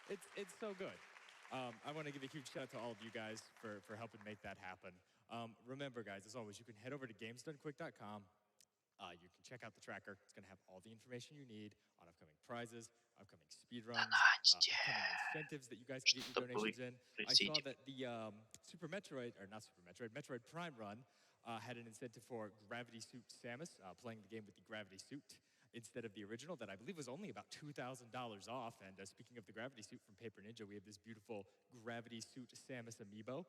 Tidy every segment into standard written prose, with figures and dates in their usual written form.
It's so good. I want to give a huge shout out to all of you guys for helping make that happen. Remember, guys, as always, you can head over to gamesdonequick.com. You can check out the tracker. It's going to have all the information you need on upcoming prizes, upcoming speedruns, upcoming incentives that you guys can get your donations in. I saw that the Metroid Prime run had an incentive for Gravity Suit Samus, playing the game with the Gravity Suit instead of the original that I believe was only about $2,000 off. And speaking of the Gravity Suit from Paper Ninja, we have this beautiful Gravity Suit Samus amiibo.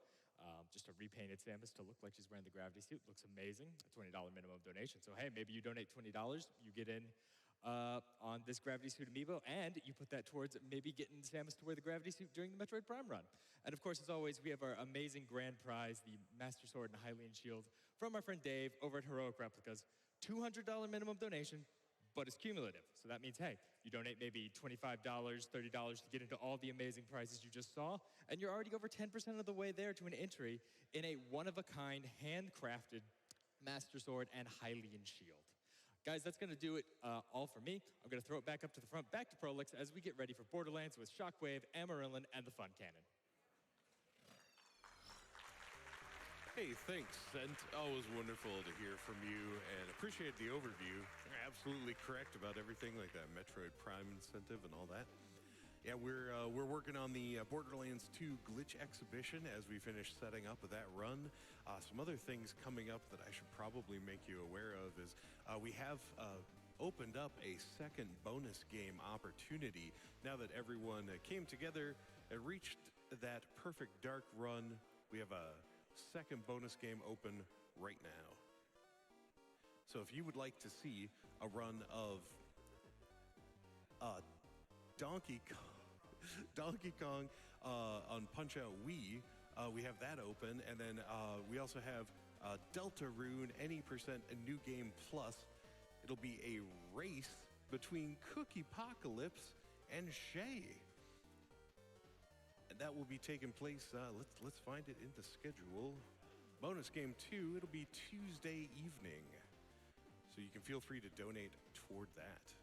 Just a repainted Samus to look like she's wearing the Gravity Suit. Looks amazing. A $20 minimum donation. So, hey, maybe you donate $20, you get in on this Gravity Suit amiibo, and you put that towards maybe getting Samus to wear the Gravity Suit during the Metroid Prime run. And of course, as always, we have our amazing grand prize, the Master Sword and Hylian Shield from our friend Dave over at Heroic Replicas. $200 minimum donation, but it's cumulative. So that means, hey, you donate maybe $25, $30 to get into all the amazing prizes you just saw, and you're already over 10% of the way there to an entry in a one-of-a-kind, handcrafted Master Sword and Hylian Shield. Guys, that's gonna do it all for me. I'm gonna throw it back up to the front, back to Prolix, as we get ready for Borderlands with Shockwave, Amarillan, and the Fun Cannon. Hey, thanks, and always wonderful to hear from you and appreciate the overview. You're absolutely correct about everything like that Metroid Prime incentive and all that. Yeah, we're working on the Borderlands 2 glitch exhibition as we finish setting up that run. Some other things coming up that I should probably make you aware of is we have opened up a second bonus game opportunity now that everyone came together and reached that perfect dark run. We have a second bonus game open right now. So if you would like to see a run of Donkey Kong on Punch-Out Wii, we have that open, and then we also have Deltarune Any Percent a New Game Plus. It'll be a race between Cookie Apocalypse and Shay. And that will be taking place, let's find it in the schedule. Bonus Game 2, it'll be Tuesday evening. So you can feel free to donate toward that.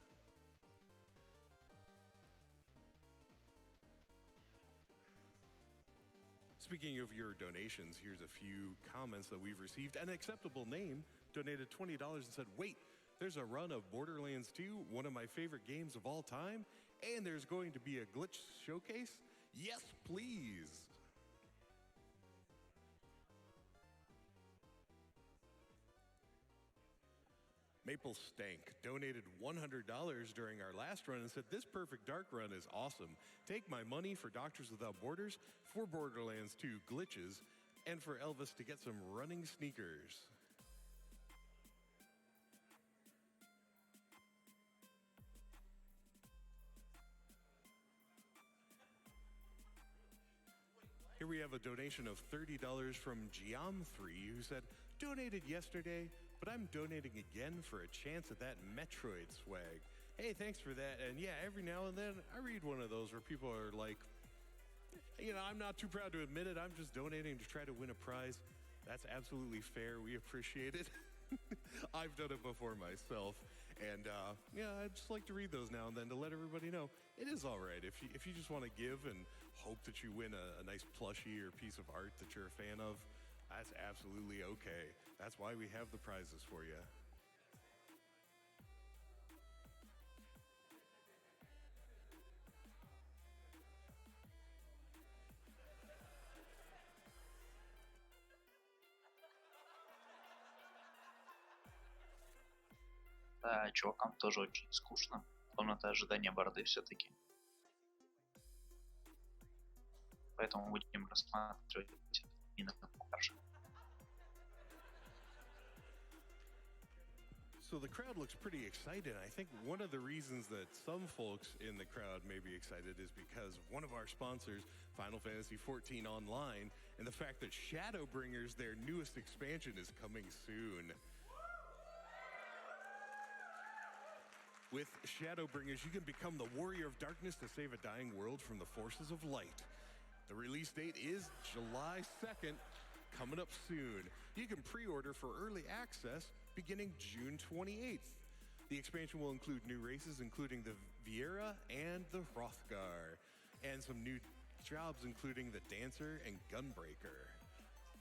Speaking of your donations, here's a few comments that we've received. An Acceptable Name donated $20 and said, wait, there's a run of Borderlands 2, one of my favorite games of all time, and there's going to be a glitch showcase? Yes, please. Maple Stank donated $100 during our last run and said, this Perfect Dark run is awesome. Take my money for Doctors Without Borders, for Borderlands 2 glitches, and for Elvis to get some running sneakers. Here we have a donation of $30 from Geom3, who said, donated yesterday, but I'm donating again for a chance at that Metroid swag. Hey, thanks for that. And yeah, every now and then I read one of those where people are like, you know, I'm not too proud to admit it, I'm just donating to try to win a prize. That's absolutely fair. We appreciate it. I've done it before myself, and yeah, I just like to read those now and then to let everybody know it is all right. If you just want to give and hope that you win a nice plushie or piece of art that you're a fan of, that's absolutely okay. That's why we have the prizes for you. Да, чувакам тоже очень скучно. Комната ожидания борды все-таки. Поэтому будем рассматривать именно покажи. So the crowd looks pretty excited. I think one of the reasons that some folks in the crowd may be excited is because of one of our sponsors, Final Fantasy XIV Online, and the fact that Shadowbringers, their newest expansion, is coming soon. With Shadowbringers, you can become the warrior of darkness to save a dying world from the forces of light. The release date is July 2nd, coming up soon. You can pre-order for early access beginning June 28th. The expansion will include new races, including the Viera and the Hrothgar. And and some new jobs, including the Dancer and Gunbreaker.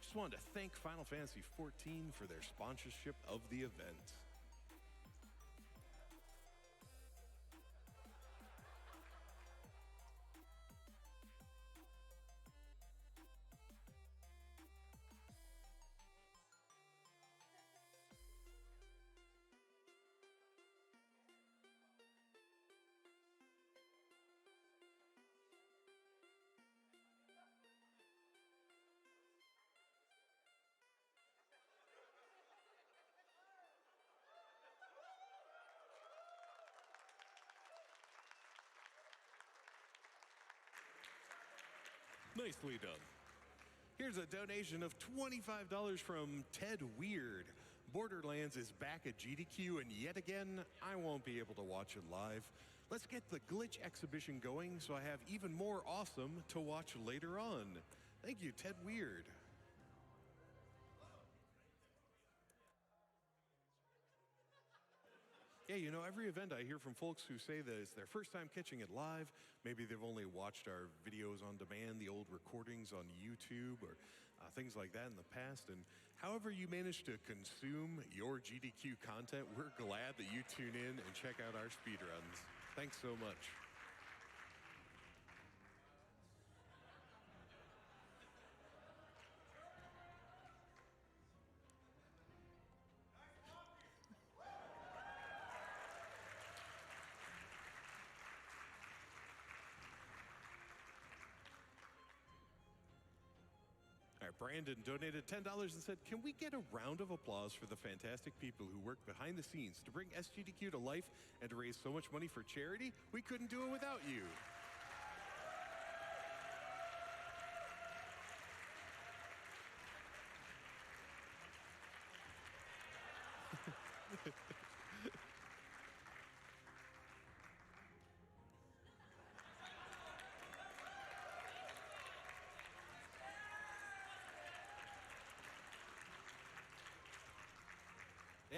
Just wanted to thank Final Fantasy XIV for their sponsorship of the event. Nicely done. Here's a donation of $25 from Ted Weird. Borderlands is back at GDQ, and yet again, I won't be able to watch it live. Let's get the glitch exhibition going so I have even more awesome to watch later on. Thank you, Ted Weird. Yeah, you know, every event I hear from folks who say that it's their first time catching it live. Maybe they've only watched our videos on demand, the old recordings on YouTube, or things like that in the past. And however you manage to consume your GDQ content, we're glad that you tune in and check out our speedruns. Thanks so much. All right, Brandon donated $10 and said, can we get a round of applause for the fantastic people who work behind the scenes to bring SGDQ to life and to raise so much money for charity? We couldn't do it without you.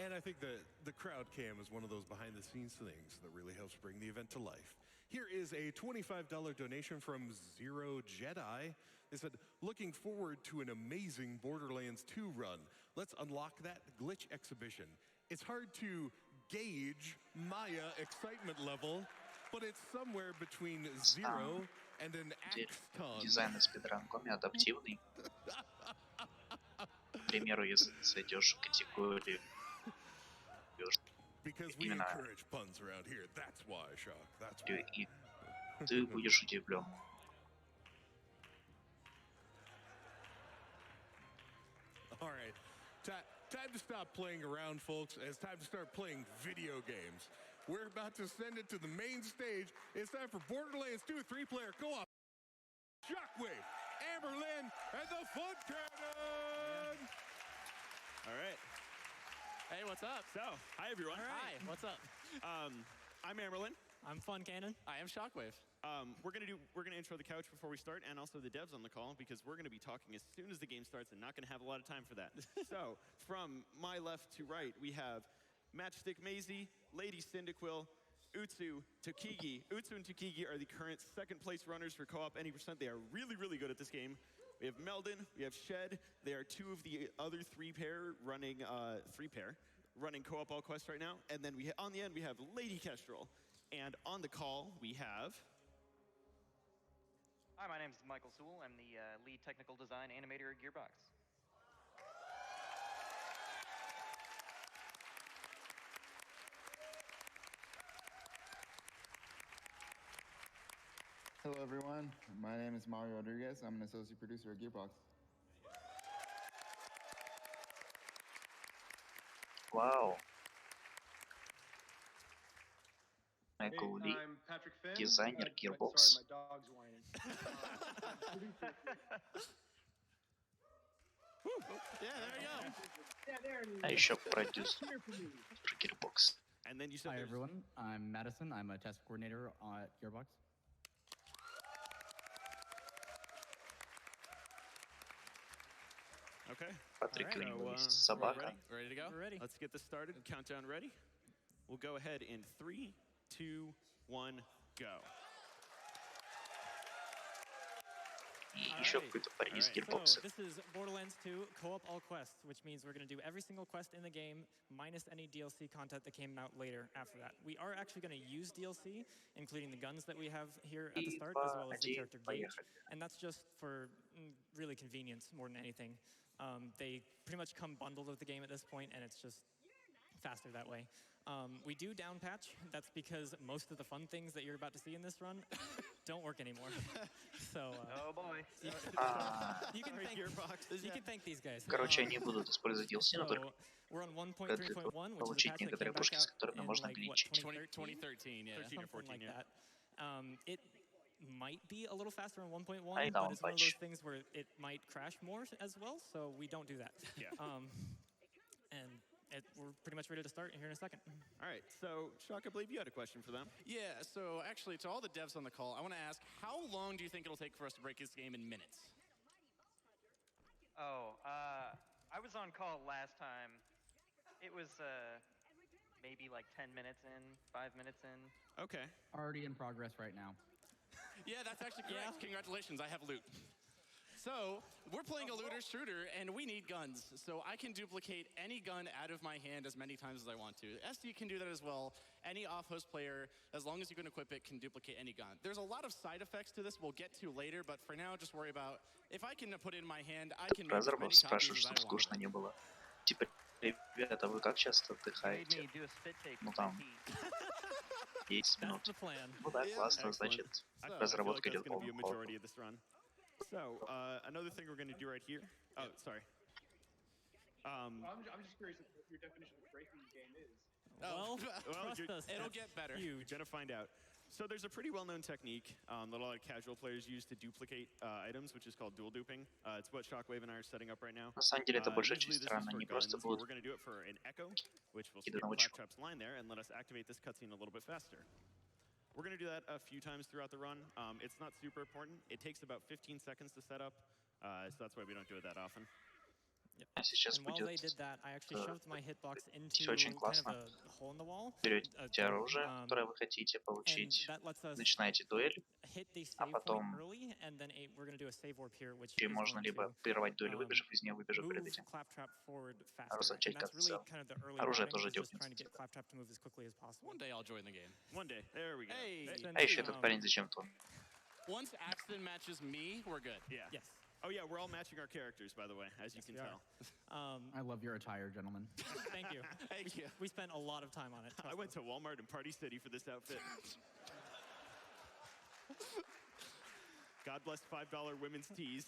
And I think the crowd cam is one of those behind the scenes things that really helps bring the event to life. Here is a $25 donation from Zero Jedi. They said, looking forward to an amazing Borderlands 2 run. Let's unlock that glitch exhibition. It's hard to gauge Maya excitement level, but it's somewhere between 0 and an X ton. Дизайн из спидранкоми адаптивный. К примеру, если ты зайдешь в категорию Because we encourage puns around here. That's why, Shock. That's why. и ты будешь удивлен. All right. Time to stop playing around, folks. It's time to start playing video games. We're about to send it to the main stage. It's time for Borderlands 2 3-player co-op. Shockwave, Amberlynn, and the Fun Cannon! All right. Hey, what's up? So, hi everyone. Hi, what's up? I'm Amberlynn. I'm Fun Cannon. I am Shockwave. We're gonna intro the couch before we start, and also the devs on the call, because we're gonna be talking as soon as the game starts, and not gonna have a lot of time for that. So, from my left to right, we have Matchstick Maisie, Lady Cyndaquil, Utsu, Tokigi. Utsu and Tokigi are the current second place runners for co-op any %. They are really, really good at this game. We have Meldon, we have Shed. They are two of the other three-pair running co-op all quests right now. And then on the end, we have Lady Kestrel. And on the call, we have... Hi, my name is Michael Sewell. I'm the lead technical design animator at Gearbox. Hello everyone, my name is Mario Rodriguez. I'm an associate producer at Gearbox. Вау. Michael Lee, дизайнер Gearbox. Yeah, there you go. А еще продюсер Gearbox. And then you said Hi everyone, I'm Madison. I'm a test coordinator at Gearbox. Okay. Патрик, у него есть we're собака. ready to go? We're ready. Let's get this started. Countdown ready? We'll go ahead in 3, 2, 1, go. и еще какой-то парень из Alright. гирбокса. So, this is Borderlands 2 co-op all quests, which means we're going to do every single quest in the game, minus any DLC content that came out later after that. We are actually going to use DLC, including the guns that we have here at the И start, as 2, well as the 1, character gauge. поехали. And that's just for really convenience more than anything. They pretty much come bundled with the game at this point, and it's just faster that way. We do down patch. That's because most of the fun things that you're about to see in this run don't work anymore. So Oh boy. you can thank these guys. Короче, они будут использовать DLC, но только So we're on для того, 1.3.1, which is a получить patch that некоторые came back пушки, с out которыми in можно like, what, гличить. 2013, yeah. 13 or something 14, like yeah. that. It might be a little faster on 1.1, I but don't it's one of those patch. things where it might crash more as well, so we don't do that. Yeah. And we're pretty much ready to start here in a second. All right. So, Shock, I believe you had a question for them. Yeah, so actually, to all the devs on the call, I want to ask, how long do you think it'll take for us to break this game in minutes? Oh, I was on call last time. It was maybe like 10 minutes in, 5 minutes in. Okay. Already in progress right now. Yeah, that's actually correct. Congratulations, I have loot. So, we're playing a looter shooter, and we need guns. So I can duplicate any gun out of my hand as many times as I want to. SD can do that as well. Any off-host player, as long as you can equip it, can duplicate any gun. There's a lot of side effects to this we'll get to later, but for now, just worry about, if I can put it in my hand, I can make as many Разработчик copies спрашивает, as I чтобы want. скучно не было. Типа, ребята, вы как часто Made отдыхаете? me do a spit take Ну with my там, teeth. 10 That's минут. the plan. Ну да, классно, Excellent. значит, I feel like разработка that's идет going to be a полным ходом. majority of this run. So, another thing we're going to do right here. Oh, sorry. I'm just curious what your definition of breaking the game is. Oh, Well, Trust us, it'll that's get better. You're huge. going to find out. So there's a pretty well-known technique that a lot of casual players use to duplicate items, which is called dual duping. It's what Shockwave and I are setting up right now. На самом деле это больше очень Usually this is странно. for Они guns, просто but будут we're going to do it for an echo, which will Кидать skip наводчику. Claptrap's line there and let us activate this cutscene a little bit faster. We're going to do that a few times throughout the run. It's not super important. It takes about 15 seconds to set up, so that's why we don't do it that often. А сейчас And while they будет, did that, I actually shoved my hitbox into всё очень kind of классно. a hole in the wall. берете door, оружие, которое вы хотите and получить, that lets us начинаете дуэль, hit the а save point потом early, and then we're going to do a save warp here, which и is можно going либо to прервать дуэль, выбежав из нее, выбежав перед move этим. Claptrap forward faster. Разоблачать And that's really кажется, kind of the early оружие routing, тоже is just trying to дёпнется. get Claptrap to move as quickly as possible. One day I'll join the game. One day. There we go. Hey. А еще этот парень зачем-то. Once Axton matches me, we're good. Yeah. Yes. Oh yeah, we're all matching our characters, by the way, as you can we are. tell. I love your attire, gentlemen. Thank you. Thank you. We spent a lot of time on it. I went to Walmart in Party City for this outfit. God bless $5 women's tees.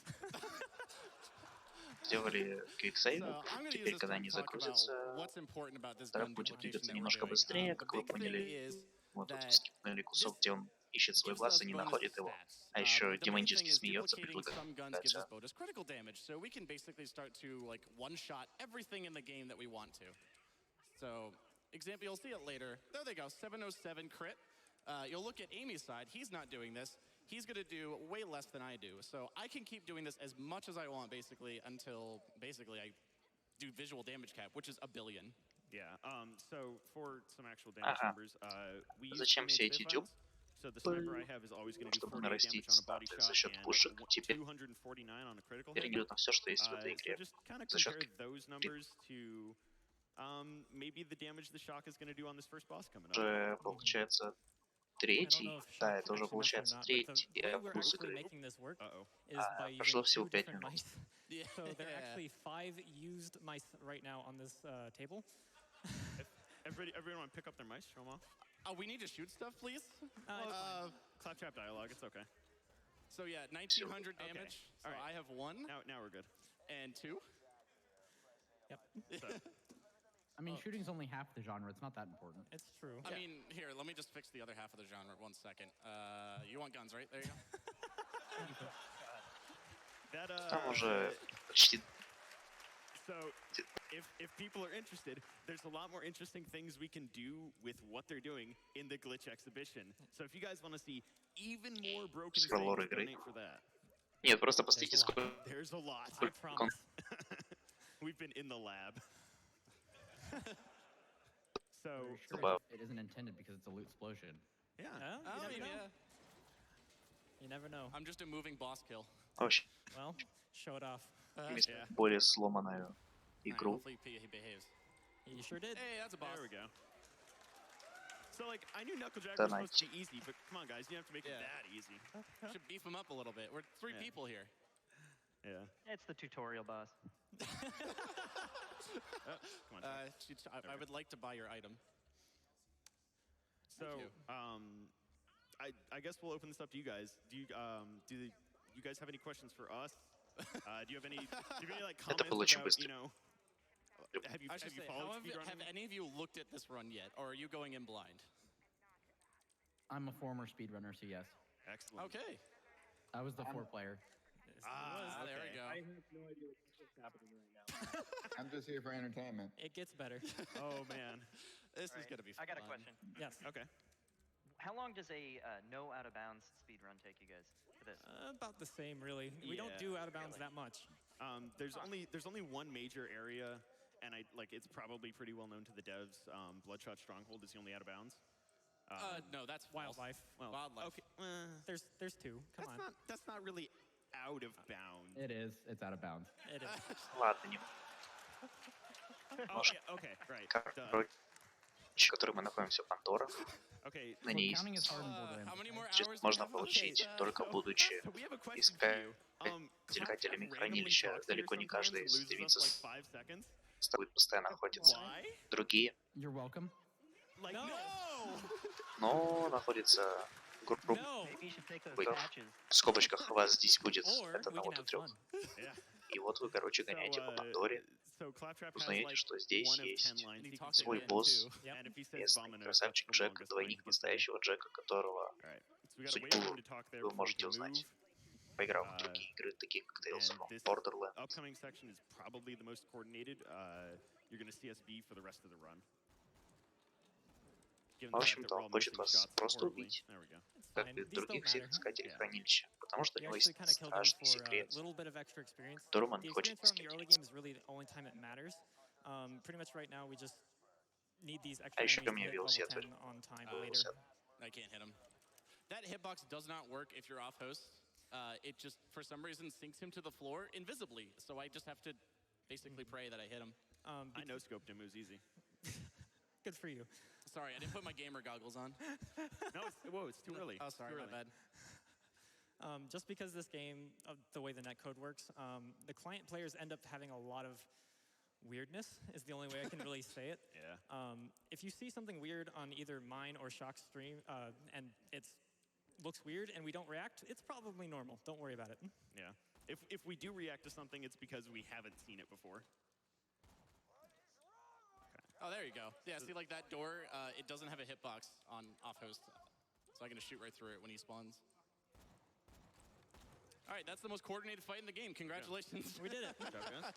Сделали So квиксейв. I'm going to use Теперь, this когда time они to talk about загрузятся, what's important about this второй gun будет duplication двигаться that we're немножко doing. быстрее, The как вы big thing поняли. is Вот тут that вскинули кусок, где он ищет свой gives глаз us и не bonus находит его. stats. А еще The main thing демонически is смеется, duplicating some guns gives us предлагается. bonus critical damage, so we can basically start to like one-shot everything in the game that we want to. So, example, you'll see it later. There they go, 707 crit. You'll look at Amy's side. He's not doing this. He's going to do way less than I do. So I can keep doing this as much as I want, basically, until basically I do visual damage cap, which is 1 billion. Yeah. So for some actual damage Ага. numbers, we use Зачем все teammate эти save files. So the sniper I have is always going to do чтобы 48 damage нарастить on a body статы shot за счет and пушек. Теперь 249 on a critical hit. перейдет на все, что есть в этой So игре. just kind of За счет compare those numbers to maybe the damage the shock is going to do on this first boss coming up. Уже получается I don't третий. know if Да, Shock это уже actually mentioned or получается not, but третий the way we're плюс actually игры. making this work Uh-oh. is by прошло using всего 2 5 different минут. mice. Yeah. So there are actually 5 used mice right now on this table. Everyone want to pick up their mice, show them off? Oh, we need to shoot stuff, please? It's fine. Claptrap dialogue, it's okay. So yeah, 1900 Okay. damage. So All right. I have 1 Now we're good. and 2. Yep, I mean, shooting's only half the genre. It's not that important. it's true. I mean, here, let me just fix the other half of the genre. 1 second. You want guns, right? There you go. That Там уже почти So, if people are interested, there's a lot more interesting things we can do with what they're doing in the glitch exhibition. So if you guys want to see even more broken Про лор things, игры. donate for that. Нет, просто посмотрите, сколько There's a lot. I promise. We've been in the lab. So, Sure, Well- it isn't intended because it's a loot explosion. yeah. You I never mean, know. yeah. You never know. I'm just a moving boss kill. Вообще, Well, show it off. Yeah. более сломанную All right, игру. hopefully he behaves. You sure did. Hey, that's a boss. There we go. So, like, I knew Knuckle Drag Да, was supposed to Найт. be easy, but come on, guys, you have to make it Yeah. that easy. Should beef him up a little bit. We're three Yeah. people here. Yeah. It's the tutorial boss. Come on, Chuck. I would like to buy your item. So, you. I guess we'll open this up to you guys. Do you guys have any questions for us? Do you have any like Это comments было очень about, быстро. you know, have you I should say, followed speedrunning? have any of you looked at this run yet, or are you going in blind? I'm a former speedrunner, so yes. Excellent. Okay. I was the 4-player. There we okay. go. I have no idea what's happening right now. I'm just here for entertainment. It gets better. Oh man. This is Alright, gonna be I fun. got a question. Yes. Okay. How long does a no out of bounds speed run take you guys for this? About the same, really. We don't Yeah. do out of bounds that much. There's only one major area, and it's probably pretty well known to the devs. Bloodshot Stronghold is the only out of bounds. No, that's false. Wildlife. Well, Wildlife. Okay. There's two. Come on. That's not really out of bounds. It is. It's out of bounds. It is. Ладно, не Oh, yeah, okay, right. Duh. короче, в которой мы находимся, Пандора. Okay. На So ней counting is hard in How Borderlands. many more честно hours? можно do we have? получить, Okay, только будучи So we have a question for you. искателями Claptrap randomly хранилища. talks here Далеко не каждый sometimes, из loses девиц us like 5 seconds. будет постоянно охотиться. Why? Другие, You're welcome. Like, No. но находится группа No. Maybe you should take those Wait. patches. в скобочках вас здесь будет Or от we can одного до have трех. fun. Yeah. И вот вы, короче, гоняете по Пандоре, So Claptrap has узнаете, like что здесь one of 10 есть lines And he he can talks say. свой again, босс, too. Yep. And if he says местный Vomino, that's красавчик the Джек, longest line двойник he can say. настоящего Джека, которого, Alright. So we gotta wait for him to talk there вы before we можете can узнать, move. поиграв в другие игры, такие как Tales And from this Borderlands. upcoming section is probably the most coordinated. You're gonna see us be for the rest of the run. Given В the fact that общем-то, we're all он хочет missing вас shots просто horribly. убить, There we go. It's как fine. и These don't других всех matter. искателей Yeah. хранилища, потому что у You него actually есть kind of killed them страшный for a секрет, little bit of extra experience. которым он The не хочет experience from the early делиться. game is really the only time it matters. Pretty much right now we just need these А extra еще enemies ко to мне hit level велосипед. 10 on time later. I can't hit him. That hitbox does not work if you're off host. It just, for some reason, sinks him to the floor invisibly. So I just have to basically pray that I hit him. I know scoped him. It was easy. Good for you. Sorry, I didn't put my gamer goggles on. No, it's too early. Oh, It's too sorry, my early. bad. Just because this game, of the way the netcode works, the client players end up having a lot of weirdness, is the only way I can really say it. Yeah. If you see something weird on either mine or Shock's stream, and it looks weird and we don't react, it's probably normal. Don't worry about it. Yeah. If we do react to something, it's because we haven't seen it before. Oh, there you go. Yeah, see, like that door, it doesn't have a hitbox on off host. So I'm going to shoot right through it when he spawns. All right, that's the most coordinated fight in the game. Congratulations. We did it. Good job, guys.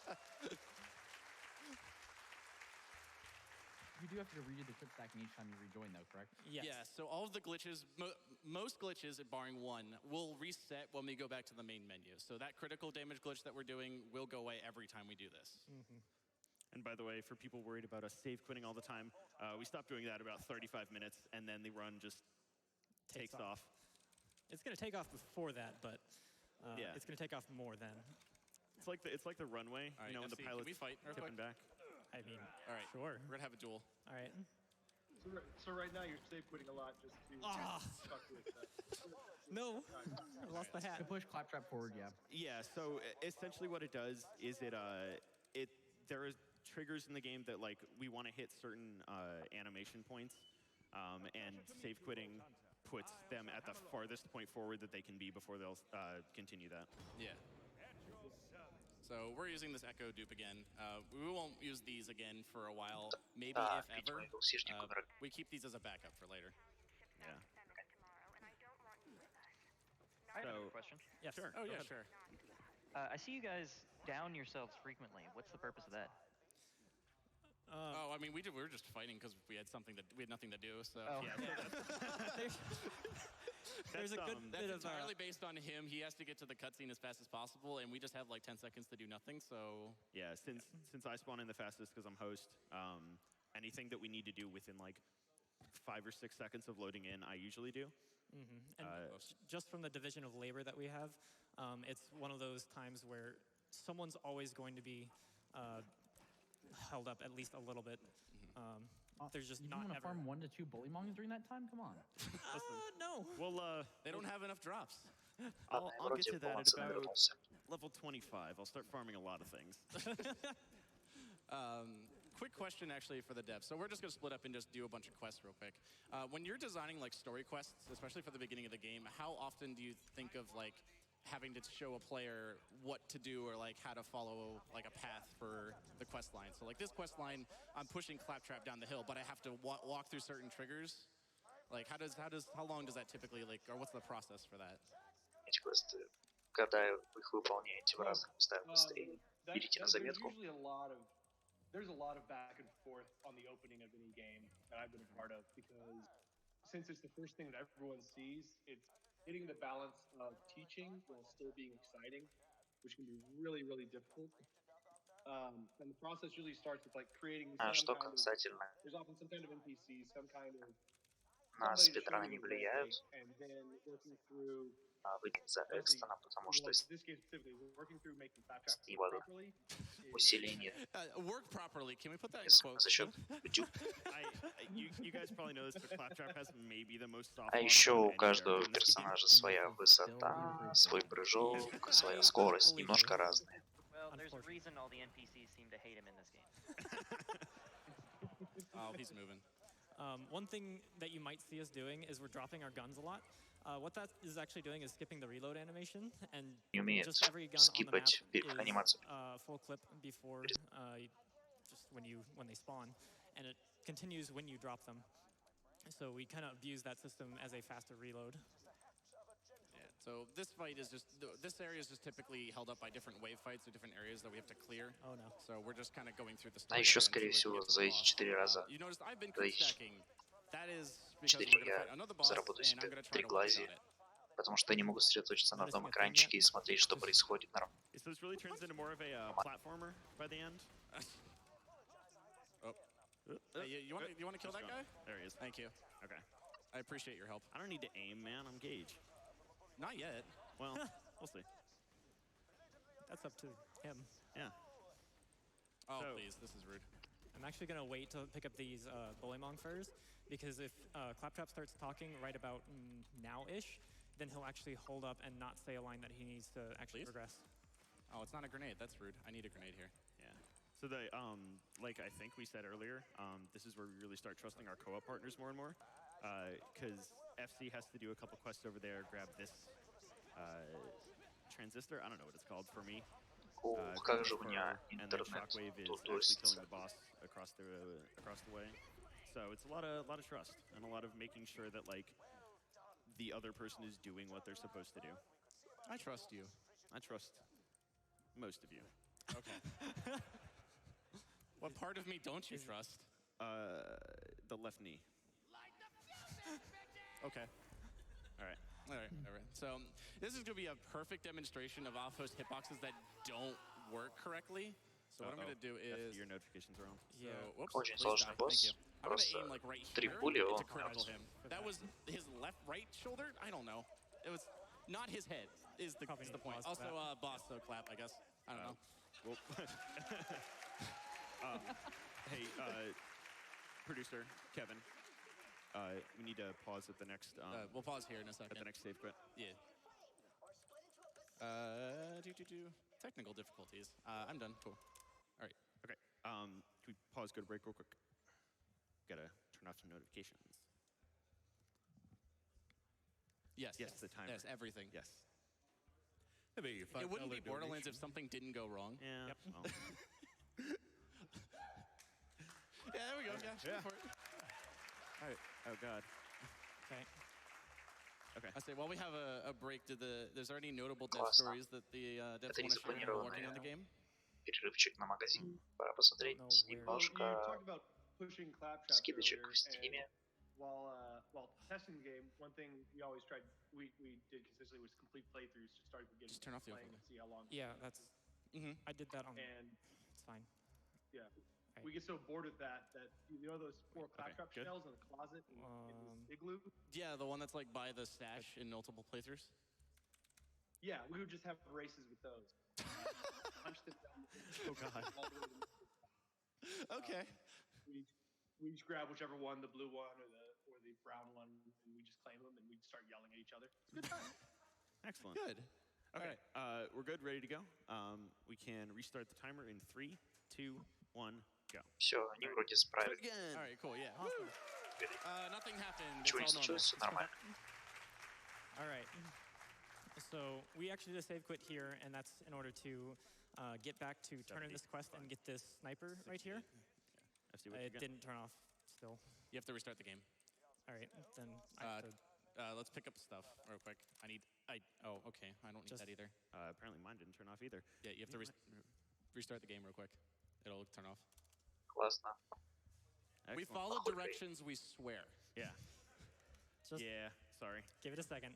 You do have to redo the clip stacking each time you rejoin, though, correct? Yes. Yeah, so all of the glitches, most glitches, barring one, will reset when we go back to the main menu. So that critical damage glitch that we're doing will go away every time we do this. And by the way, for people worried about us save quitting all the time, we stopped doing that about 35 minutes, and then the run just takes off. It's going to take off before that, but Yeah. it's going to take off more then. It's like the runway, All right, you know, when the FC, can pilot's we fight real tipping quick? back. I mean, All right, sure. we're going to have a duel. All right. So right now you're save quitting a lot just to Ah. fuck with that. No, I lost the hat. To push Claptrap forward, yeah. Yeah, so essentially what it does is there are triggers in the game that like we want to hit certain animation points, and save quitting puts them at the farthest point forward that they can be before they'll continue that. Yeah. So we're using this Echo dupe again. We won't use these again for a while, maybe Да, if видимо, ever. его сишник умер. We keep these as a backup for later. Yeah. I have So- another question. Yes. Sure. Oh, go yeah, ahead. sure. I see you guys down yourselves frequently. What's the purpose of that? Oh, I mean, we were just fighting because we had nothing to do. So Oh. Yeah, There's a good that's bit of entirely based on him. He has to get to the cutscene as fast as possible, and we just have like 10 seconds to do nothing. So yeah. Since I spawn in the fastest because I'm host, anything that we need to do within like 5 or 6 seconds of loading in, I usually do. And just from the division of labor that we have, it's one of those times where someone's always going to be held up at least a little bit. There's just you not want to ever... farm 1 to 2 bully mongs during that time? Come on. No. Well, they don't have enough drops. I'll get to that at about level 25. I'll start farming a lot of things. Quick question, actually, for the devs. So we're just going to split up and just do a bunch of quests real quick. When you're designing like story quests, especially for the beginning of the game, how often do you think of like having to show a player what to do or like how to follow like a path for the quest line? So like this quest line, I'm pushing Claptrap down the hill, but I have to walk through certain triggers. Like how long does that typically like, or what's the process for that? Эти квесты, когда вы их выполняете в разных местах быстрее, берите на заметку. There's a lot of back and forth on the opening of any game that I've been a part of, because since it's the first thing that everyone sees, it's hitting the balance of teaching while still being exciting, which can be really, really difficult. And the process usually starts with like creating some Что kind of, касательно there's often some kind of NPC, some kind of на somebody to show спидраны you не the way, влияют, and then working through выйдет соответственно, потому что this game specifically, working through making Claptrap стимулы properly. усиление Work properly. Can we put that in quotes? за счет You guys probably know this, but Claptrap has maybe the most soft. А еще у каждого персонажа своя высота, свой прыжок, своя скорость, немножко разные. Well, there's a reason all the NPCs seem to hate him in this game. Oh, he's moving. One thing that you might see us doing is we're dropping our guns a lot. What that is actually doing is skipping the reload animation, and just every gun on the map is full clip before just when they spawn, and it continues when you drop them. So we kind of abuse that system as a faster reload. Yeah. So this fight is this area is just typically held up by different wave fights or different areas that we have to clear. Oh no. So we're just kind of going through the story. А еще, скорее всего, за эти 4 раза, You noticed I've been за эти stacking. That is because we're 4 going to fight another я boss, заработаю and I'm себе going to try 3 to work глаза, on it. потому что я не могу сосредоточиться на одном экранчике и смотреть, что происходит на So this really turns into more of a platformer by the end. Hey, you want to kill that guy? There he is. Thank you. Okay. I appreciate your help. I don't need to aim, man. I'm Gage. Not yet. Well, we'll see. That's up to him. Yeah. Oh, please. This is rude. I'm actually going to wait to pick up these Bullymong furs, because if Claptrap starts talking right about now-ish, then he'll actually hold up and not say a line that he needs to actually progress. Oh, it's not a grenade. That's rude. I need a grenade here. Yeah. So the like I think we said earlier, this is where we really start trusting our co-op partners more and more, because FC has to do a couple quests over there, grab this transistor. I don't know what it's called for me. Как же у меня and then интернет Shockwave is тут actually killing тусится. the boss across the way. So it's a lot of trust and a lot of making sure that like the other person is doing what they're supposed to do. I trust you. I trust most of you. Okay. What part of me don't you trust? The left knee. Okay. All right. All right. So this is going to be a perfect demonstration of Outpost hitboxes that don't work correctly. So what I'm going to do is... Your notifications are on. Yeah. Whoops. Очень Please сложный die. Thank босс. you. I'm going to Просто aim like right 3 here пули, он to critical him. That was his right shoulder? I don't know. It was not his head is the point. Also, boss, so clap, I guess. I don't know. Well, hey, producer Kevin, we need to pause at the next. We'll pause here in a second. At the next save quit. Yeah. Technical difficulties. I'm done. Cool. All right. Okay. Can we pause? Go to break real quick. Gotta turn off some notifications. Yes. Yes. The timer. Yes. Everything. Yes. It wouldn't be Borderlands if something didn't go wrong. Yeah. Yep. Well. Yeah, there we go. Yeah, for it. All right. Oh God. Okay. Okay. I say, while we have a break, there's already notable dev stories that the devs want to share working on the game? Перерывчик на магазин. Пора посмотреть немножко скидочек в Steam. While testing the game, one thing we always tried, we did consistently was complete playthroughs to start with getting just turn off the playing and see how long. Yeah, that's. I did that on. And it's fine. Yeah, We get so bored with that you know those 4 claptrap good. shells in the closet in this igloo? Yeah, the one that's like by the stash in multiple playthroughs. Yeah, we would just have races with those. Punch them down. Oh, God. All the way to the- Okay. we just grab whichever one, the blue one or the brown one, and we just claim them and we start yelling at each other. It's a good time. Excellent. Good. Okay, we're good, ready to go. We can restart the timer in 3, 2, 1, go. Все, они вроде справились. Again. All right, cool, yeah. Awesome. Nothing happened. Ничего не It's all normal. случилось, все нормально. All right. So we actually did a save quit here, and that's in order to get back to turn in this quest and get this sniper right here. I see what you It got. didn't turn off still. You have to restart the game. All right, then I have to Let's pick up stuff real quick. Oh, okay. I don't need that either. Apparently mine didn't turn off either. Yeah, you have to restart the game real quick. It'll turn off. Классно. We Excellent. follow directions, we swear. Yeah. just Yeah, sorry. give it a second.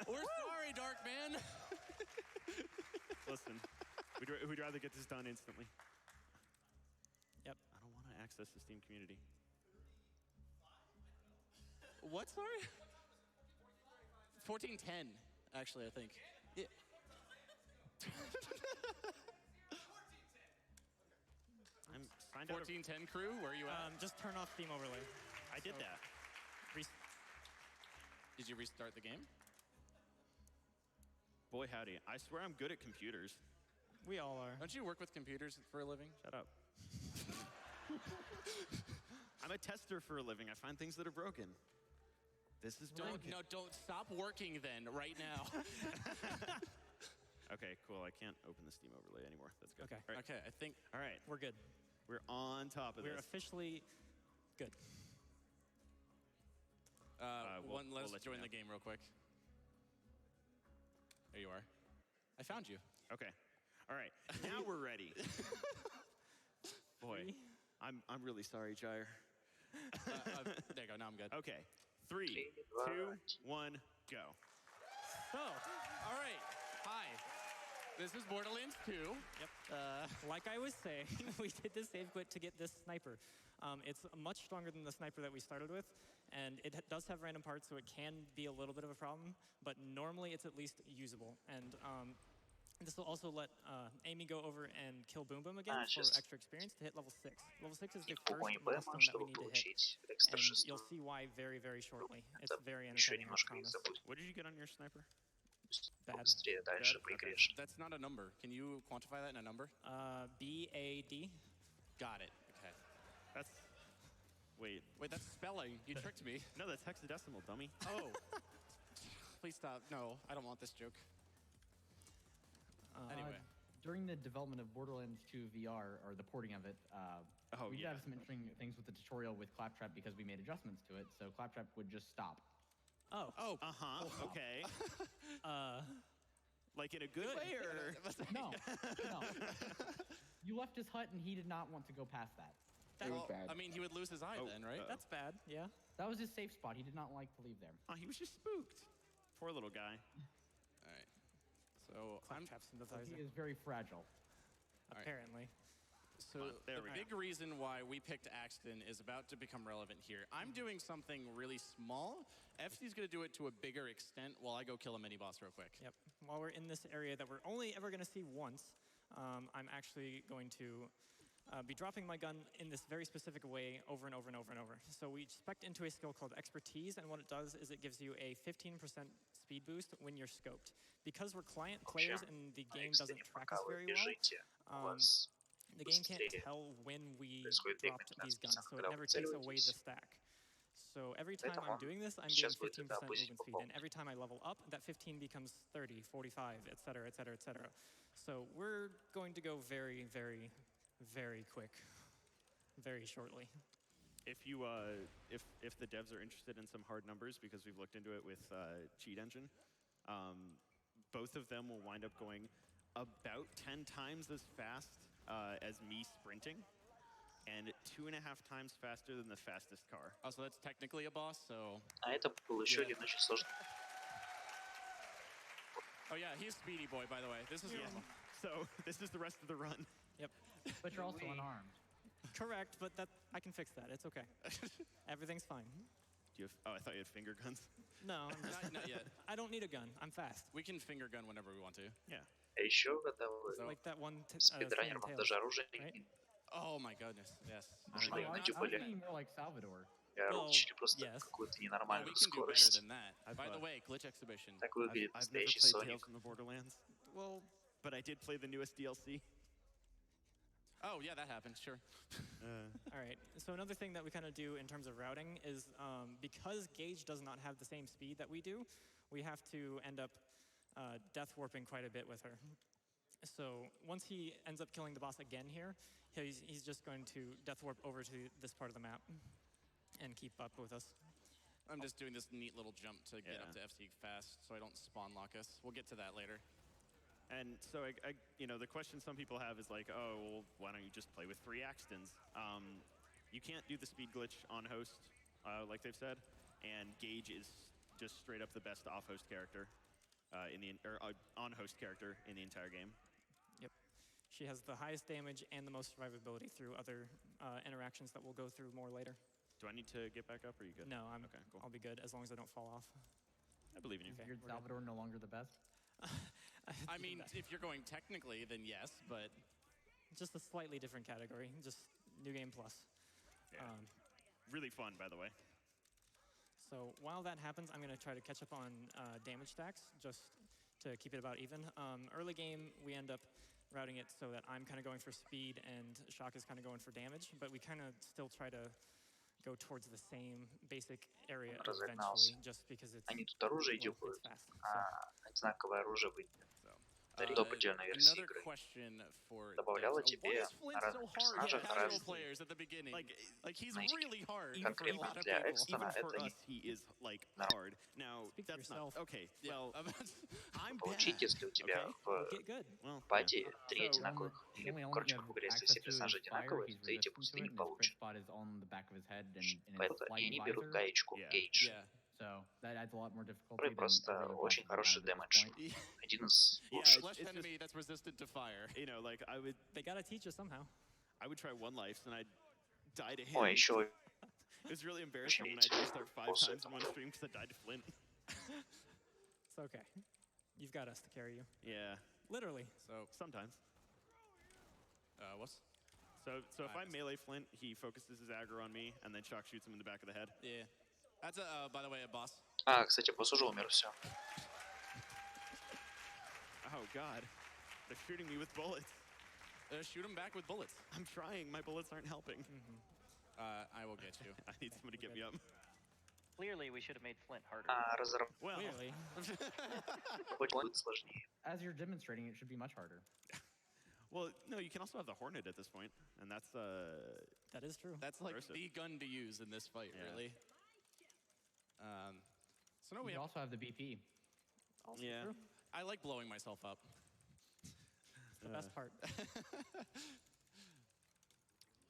We're sorry, Dark Man. Listen, we'd rather get this done instantly. Yep. I don't want to access the Steam community. What, sorry? 1410, actually, I think. Yeah. I'm signed out of... 1410 crew, where are you at? Just turn off Steam overlay. I did that. Did you restart the game? Boy, howdy. I swear I'm good at computers. We all are. Don't you work with computers for a living? Shut up. I'm a tester for a living. I find things that are broken. This is broken. Don't stop working then, right now. Okay, cool. I can't open the Steam overlay anymore. That's good. Okay. All right. Okay, I think All right. We're good. We're on top of We're this. officially good. let's let you join know. the game real quick. There you are. I found you. Okay. All right. Now we're ready. Boy, I'm really sorry, Gyre. There you go. Now I'm good. Okay. 3, 2, 1, go. So, All right. Hi. This is Borderlands 2. yep. Like I was saying, we did this save quit to get this sniper. It's much stronger than the sniper that we started with, and it does have random parts, so it can be a little bit of a problem, but normally it's at least usable. And this will also let Amy go over and kill Boom Boom again for сейчас extra experience to hit level 6. Level 6 is the их first погоним, milestone that чтобы we need to hit, получить экстра and шестую. you'll see why very, very shortly. It's Да, very еще entertaining, I немножко их promise. забудь. What did you get on your sniper? Bad. Быстрее дальше поиграешь. That's not a number. Can you quantify that in a number? BAD. Got it. Okay. That's... Wait. Wait, that's spelling. You tricked me. No, that's hexadecimal, dummy. Oh. Please stop. No, I don't want this joke. Anyway. During the development of Borderlands 2 VR, or the porting of it, we did have some interesting things with the tutorial with Claptrap because we made adjustments to it, so Claptrap would just stop. Oh. Uh-huh. Okay. Like in a good way, or... No, no. You left his hut and he did not want to go past that. It was bad. I mean, he would lose his eye then, right? That's bad, yeah. That was his safe spot. He did not like to leave there. Oh, he was just spooked. Poor little guy. All right. So Claptrap So sympathizer, he is very fragile. right. apparently. So there the we big reason why we picked Axton is about to become relevant here. I'm doing something really small. FC's going to do it to a bigger extent while I go kill a mini-boss real quick. Yep. While we're in this area that we're only ever going to see once, I'm actually going to be dropping my gun in this very specific way over and over and over and over. So we spec'd into a skill called Expertise, and what it does is it gives you a 15% speed boost when you're scoped. Because we're client players and the game doesn't track us very well, the game can't tell when we dropped these guns, so it never takes away the stack. So every time I'm doing this, I'm getting 15% movement speed, and every time I level up, that 15 becomes 30, 45, etc., etc., etc. So we're going to go very, very, very quick, very shortly. If you, if the devs are interested in some hard numbers, because we've looked into it with Cheat Engine, both of them will wind up going about 10 times as fast as me sprinting, and 2.5 times faster than the fastest car. Oh, so that's technically a boss, so... А это был еще один очень сложный. Oh yeah, he's Speedy Boy, by the way. This is normal. So this is the rest of the run. Yep. But you're also unarmed. Correct, but I can fix that. It's okay. Everything's fine. Do you have, oh, I thought you had finger guns. No, I'm just, Not yet. I don't need a gun. I'm fast. We can finger gun whenever we want to. Yeah. А еще когда вы Like that one спидранер, вам даже оружие не right? нужно. Oh my goodness, yes. Нужно I was тюбали. thinking more like Salvador. И Well, орудички просто yes. какую-то Oh, we ненормальную can do better скорость. than that. By the way, glitch exhibition. Так выглядит I've never настоящий played Соник. Tales from the Borderlands, Well, but I did play the newest DLC. Oh yeah, that happened. Sure. all right. So another thing that we kind of do in terms of routing is because Gage does not have the same speed that we do, we have to end up death warping quite a bit with her. So once he ends up killing the boss again here, he's just going to death warp over to this part of the map and keep up with us. I'm just doing this neat little jump to get up Yeah. to FC fast, so I don't spawn lock us. We'll get to that later. And so, the question some people have is like, oh, well, why don't you just play with 3 Axtons? You can't do the speed glitch on host, like they've said, and Gage is just straight up the best off-host character on-host character in the entire game. Yep. She has the highest damage and the most survivability through other interactions that we'll go through more later. Do I need to get back up, or are you good? No, Okay, cool. I'll be good as long as I don't fall off. I believe in you. Okay. Weird Salvador no longer the best. I mean, if you're going technically, then yes, but Just a slightly different category, just New Game Plus. Yeah. Really fun, by the way. So while that happens, I'm going to try to catch up on damage stacks, just to keep it about even. Early game, we end up routing it so that I'm kind of going for speed and Shock is kind of going for damage, but we kind of still try to go towards the same basic area Разогнался. eventually, just because it's, Они тут оружие it's дюпают, fast. а одинаковое оружие выйдет. so. Допотельная версия Another игры. question for Добавляла devs. тебе Why is Flint на разных so hard персонажах for casual разные players at the beginning? Like he's знаете, really hard for a конкретно lot of для people. Экстона Even for это не us, he is like Да. hard. Now Speak for that's not yourself. okay. Yeah. Well, I'm получить, bad. если у тебя Okay. в Get good. Well, пати 3 So, одинаковых, или, only короче, you грубо have говоря, если access все to his персонажи fire, одинаковые, he's то эти resistant пусты to не it, and his crit получат. spot is on the back of his head and in his Поэтому flight и они берут visor. гаечку Yeah. Gage, Yeah. So that adds a lot more difficulty который than просто every other очень class хороший we have at this дэмэдж. point. Один из Yeah, лучших. Flesh it's enemy that's resistant to fire. like I would They got to teach us somehow. try one life and I'd die to him. Ой, еще It was really embarrassing when I had to restart 5 Also- times in one stream because I died to Flint. It's okay. You've got us to carry you. Yeah, Literally. So sometimes. what's? So if I missed melee Flint, he focuses his aggro on me, and then Shock shoots him in the back of the head. Yeah. That's by the way, a boss. А, кстати, босс уже умер, все. Oh God, they're shooting me with bullets. Shoot him back with bullets. I'm trying. My bullets aren't helping. I will get you. I need somebody to get me up. Clearly, we should have made Flint harder. Разработать Well, Clearly. будет сложнее. As you're demonstrating, it should be much harder. no, you can also have the Hornet at this point, and that's That is true. That's like Impressive. the gun to use in this fight, Yeah. really. So now we We have. also have the BP. Also yeah. true. I like blowing myself up. It's the best part.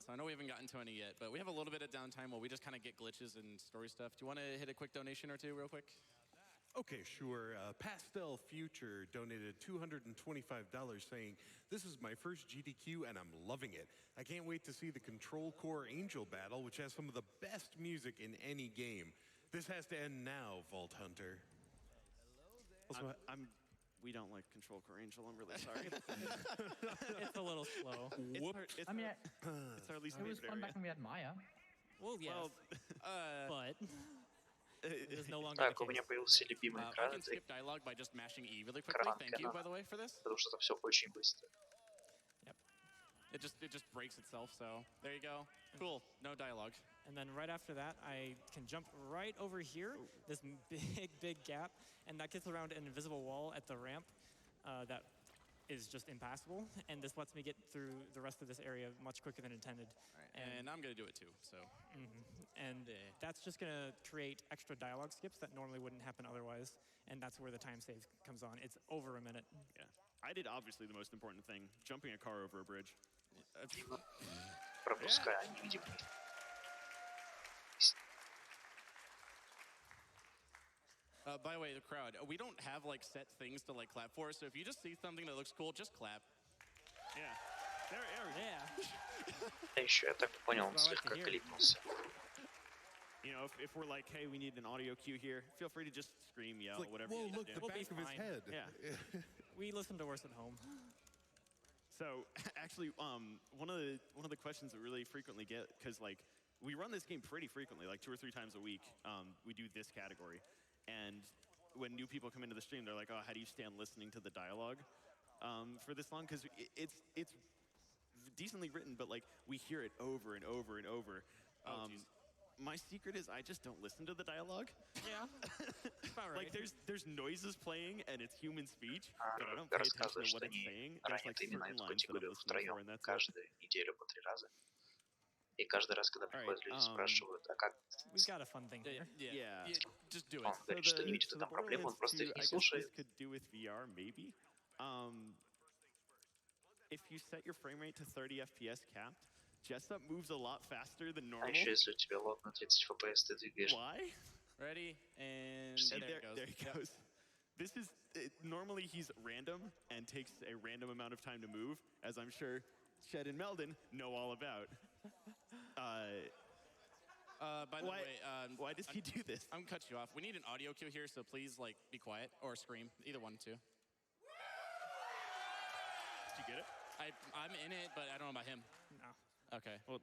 So I know we haven't gotten to any yet, but we have a little bit of downtime while we just kind of get glitches and story stuff. Do you want to hit a quick donation or two real quick? Okay, sure. Pastel Future donated $225 saying, "This is my first GDQ and I'm loving it. I can't wait to see the Control Core Angel battle, which has some of the best music in any game. This has to end now, Vault Hunter." Also, We don't like Control Core Angel. I'm really sorry. It's a little slow. It's I mean, it's our least it was favorite fun area. back when we had Maya. Well, yes. Well, but it is no longer Так, the у меня case. появился любимый I экран, can это skip dialogue by just mashing E really quickly. Экран Thank you, экрана. by the way, for this. потому что это все очень быстро. It just breaks itself. So there you go. Cool. No dialogue. And then right after that, I can jump right over here, this big gap, and that gets around an invisible wall at the ramp that is just impassable. And this lets me get through the rest of this area much quicker than intended. And I'm gonna do it too. So And that's just going to create extra dialogue skips that normally wouldn't happen otherwise. And that's where the time save comes on. It's over a minute. yeah, I did obviously the most important thing: jumping a car over a bridge. Пропуская невидимый. by the way, the crowd, we don't have like set things to like clap for. So if you just see something that looks cool, just clap. А еще, я так понял, он слегка кликнулся. You know, if we're like, hey, we need an audio cue here, feel free to just scream, yell, Like, whatever whoa, you need look, to the do. back of his head. Yeah. We listen to worse at home. So actually, one of the questions that really frequently get, because like we run this game pretty frequently, like 2 or 3 times a week. We do this category, and when new people come into the stream, they're like, "Oh, how do you stand listening to the dialogue for this long?" Because it's decently written, but like we hear it over and over and over. My secret is I just don't listen to the dialogue. Yeah, about right. Like there's noises playing and it's human speech, but I don't pay attention to what it's saying. There's like certain lines that I'm listening for, and that's it. Каждую неделю по 3 раза. И каждый раз, когда приходят люди, спрашивают, а как... We got a fun thing here. Yeah. Just do it. Он говорит, что не видит там проблем, он просто их не слушает. I guess this could do with VR, maybe. If you set your frame rate to 30 FPS capped, Jessup moves a lot faster than normal. А еще если у тебя лот на 30 FPS, ты двигаешь. Why? Ready? And there he goes. This is, normally he's random and takes a random amount of time to move, as I'm sure Shed and Meldon know all about. By the way, why does he do this? I'm gonna cut you off. We need an audio cue here, so please, like, be quiet or scream. Either one, too. Did you get it? I'm in it, but I don't know about him. No. Okay. Well,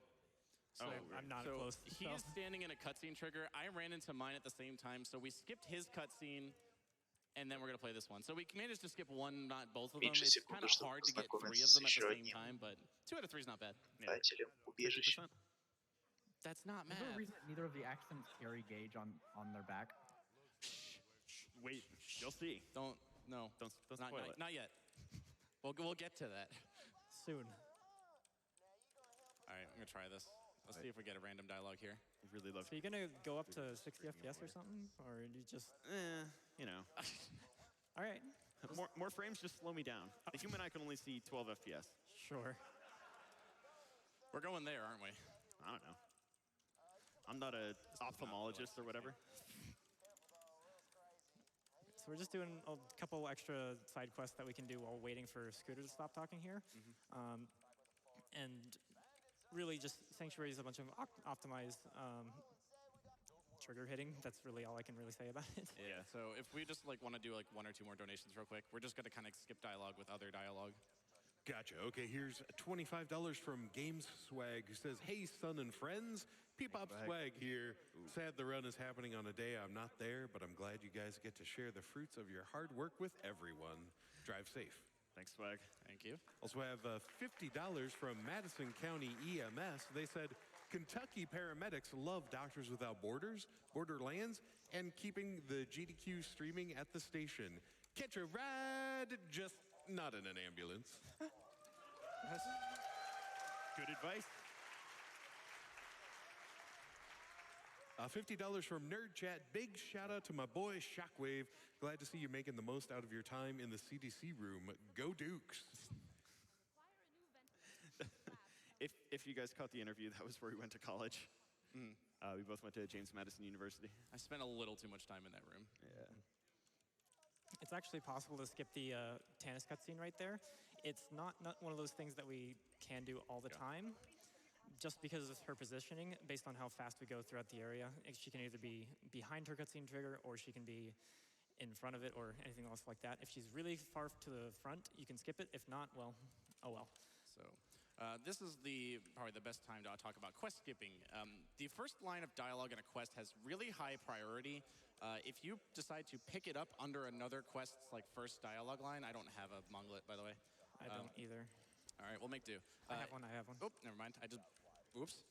So I'm not close. He is standing in a cutscene trigger. I ran into mine at the same time, so we skipped his cutscene, and then we're gonna play this one. So we managed to skip one, not both of them. It's kind of hard to get 3 of them at the same time, but 2 out of 3 is not bad. Убежище. That's not Is there a mad. reason neither of the accents carry gauge on their back? Wait, you'll see. Don't spoil it. Not yet. We'll get to that. Soon. All right, I'm gonna try this. Let's see if we get a random dialogue here. I really love. So you gonna go up to 60 FPS or something, or you just? You know. All right. More frames just slow me down. The human eye can only see 12 FPS. Sure. We're going there, aren't we? I don't know. I'm not a ophthalmologist or whatever. So we're just doing a couple extra side quests that we can do while waiting for Scooter to stop talking here. And really just Sanctuary is a bunch of optimized trigger hitting. That's really all I can really say about it. Yeah, so if we just like want to do like 1 or 2 more donations real quick, we're just gonna kind of skip dialogue with other dialogue. Gotcha. Okay, here's $25 from Games Swag, who says, "Hey, son and friends, Peepop Swag here. Sad the run is happening on a day I'm not there, but I'm glad you guys get to share the fruits of your hard work with everyone. Drive safe." Thanks, Swag. Thank you. Also have $50 from Madison County EMS. They said, "Kentucky paramedics love Doctors Without Borders, Borderlands, and keeping the GDQ streaming at the station. Catch a ride, just not in an ambulance." Good advice. $50 from Nerd Chat. Big shout out to my boy Shockwave. Glad to see you making the most out of your time in the CDC room. Go Dukes. If you guys caught the interview, that was where we went to college. We both went to James Madison University. I spent a little too much time in that room. Yeah. It's actually possible to skip the Tannis cutscene right there. It's not one of those things that we can do all the time, just because of her positioning, based on how fast we go throughout the area. She can either be behind her cutscene trigger, or she can be in front of it, or anything else like that. If she's really far to the front, you can skip it. If not, well, oh well. So this is probably the best time to talk about quest skipping. The first line of dialogue in a quest has really high priority. If you decide to pick it up under another quest's like first dialogue line, I don't have a Monglet, by the way. I don't either. All right, we'll make do. I have one. Oh, never mind. Oops.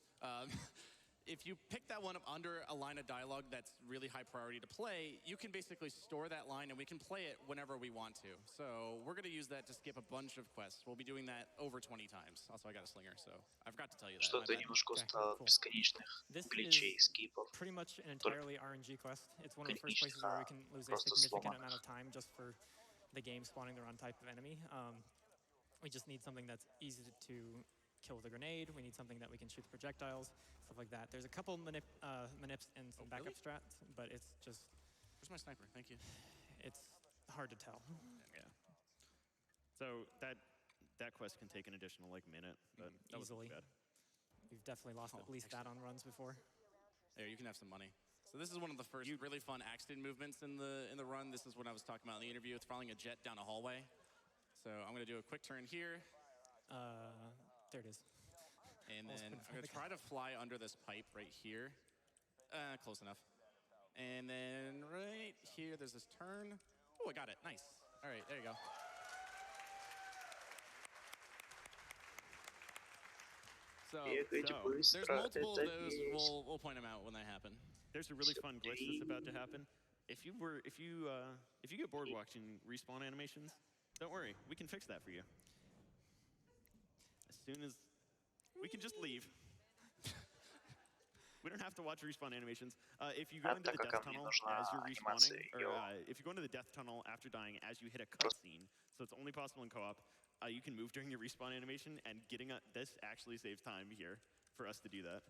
If you pick that one up under a line of dialogue that's really high priority to play, you can basically store that line and we can play it whenever we want to. So we're going to use that to skip a bunch of quests. We'll be doing that over 20 times. Also, I got a slinger, so I forgot to tell you that. Что-то немножко устал от бесконечных гличей, скипов. Pretty much an entirely RNG quest. It's one of the first places where we can lose a significant amount of time just for the game spawning the wrong type of enemy. We just need something that's easy to kill with a grenade. We need something that we can shoot the projectiles, stuff like that. There's a couple manips and some backup strats, but it's just... Where's my sniper? Thank you. It's hard to tell. Yeah. So that that quest can take an additional like minute, but that was Easily. bad. We've definitely lost at least that on runs before. There, you can have some money. So this is one of the first really fun accident movements in the run. This is what I was talking about in the interview. It's following a jet down a hallway. So I'm going to do a quick turn here. There it is. And then I'm going to try to fly under this pipe right here. Close enough. And then right here, there's this turn. Oh, I got it. Nice. All right, there you go. So there's multiple of those. We'll point them out when they happen. There's a really fun glitch that's about to happen. If you get bored watching respawn animations, don't worry, we can fix that for you. As soon as we can just leave. We don't have to watch respawn animations. If you go into the death tunnel as you're respawning, or if you go into the death tunnel after dying as you hit a cutscene, so it's only possible in co-op, you can move during your respawn animation, and this actually saves time here for us to do that.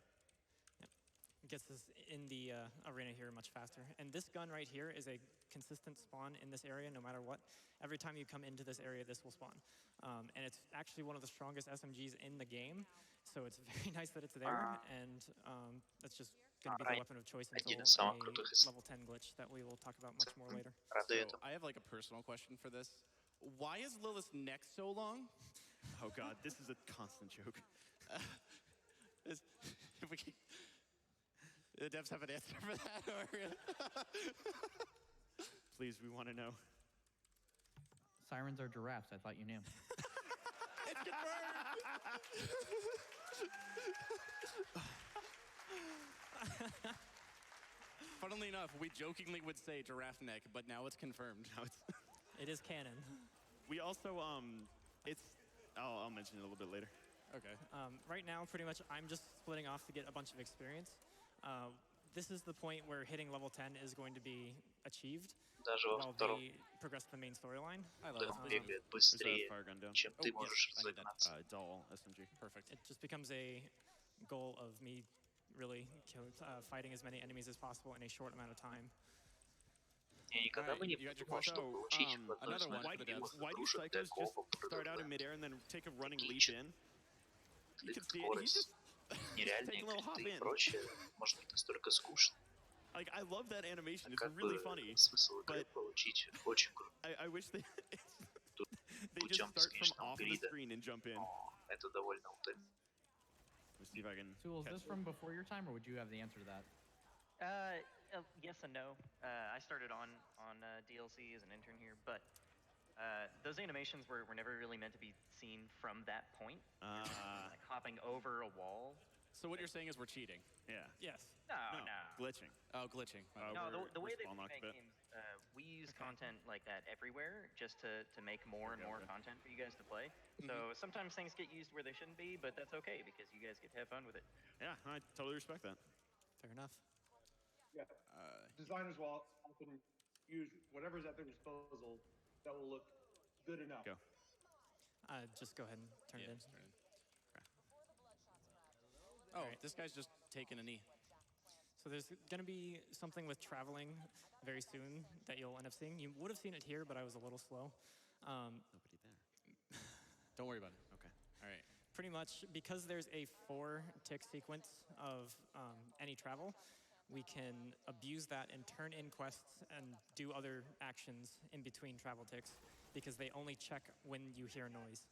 Gets us in the arena here much faster. And this gun right here is a consistent spawn in this area no matter what. Every time you come into this area, this will spawn. And it's actually one of the strongest SMGs in the game. So it's very nice that it's there, and that's just going to be the weapon of choice until a level 10 glitch that we will talk about much more later. So I have like a personal question for this. Why is Lilith's neck so long? Oh God, this is a constant joke. If we can, the devs have an answer for that, or please, we want to know. Sirens are giraffes. I thought you knew. It's confirmed. Funnily enough, we jokingly would say giraffe neck, but now it's confirmed. It is canon. We also I'll mention it a little bit later. Okay. Right now, pretty much, I'm just splitting off to get a bunch of experience. This is the point where hitting level 10 is going to be achieved while we progress the main storyline. Бегает быстрее, чем ты можешь разогнаться. Dull SMG. Perfect. It just becomes a goal of me really fighting as many enemies as possible in a short amount of time. Я никогда бы не подумал, что получить в одной из моих любимых игрушек для копа midair and then take a running leap in? скорость, нереальные криты и прочее может быть настолько скучно. Like, I love that animation. It's really funny. Смысл игры получить очень круто. I wish they Путем just start from бесконечного off the грида. screen and jump in. Это довольно утомительно. Let's see if I can. So is this from before your time, or would you have the answer to that? Yes and no. I started on DLC as an intern here, but those animations were never really meant to be seen from that point. Like hopping over a wall. So what you're saying is we're cheating? Yeah. Yes. No. Glitching. Oh, glitching. No, the way that we make games, we use content like that everywhere just to make more and more content for you guys to play. So sometimes things get used where they shouldn't be, but that's okay because you guys get to have fun with it. Yeah, I totally respect that. Fair enough. Yeah. Designers will often use whatever's at their disposal that will look good enough. Go. Just go ahead and turn it in. Okay. Oh, this guy's just taking a knee. So there's going to be something with traveling very soon that you'll end up seeing. You would have seen it here, but I was a little slow. Nobody there. Don't worry about it. Okay. All right. Pretty much, because there's a 4-tick sequence of any travel, we can abuse that and turn in quests and do other actions in between travel ticks because they only check when you hear noise.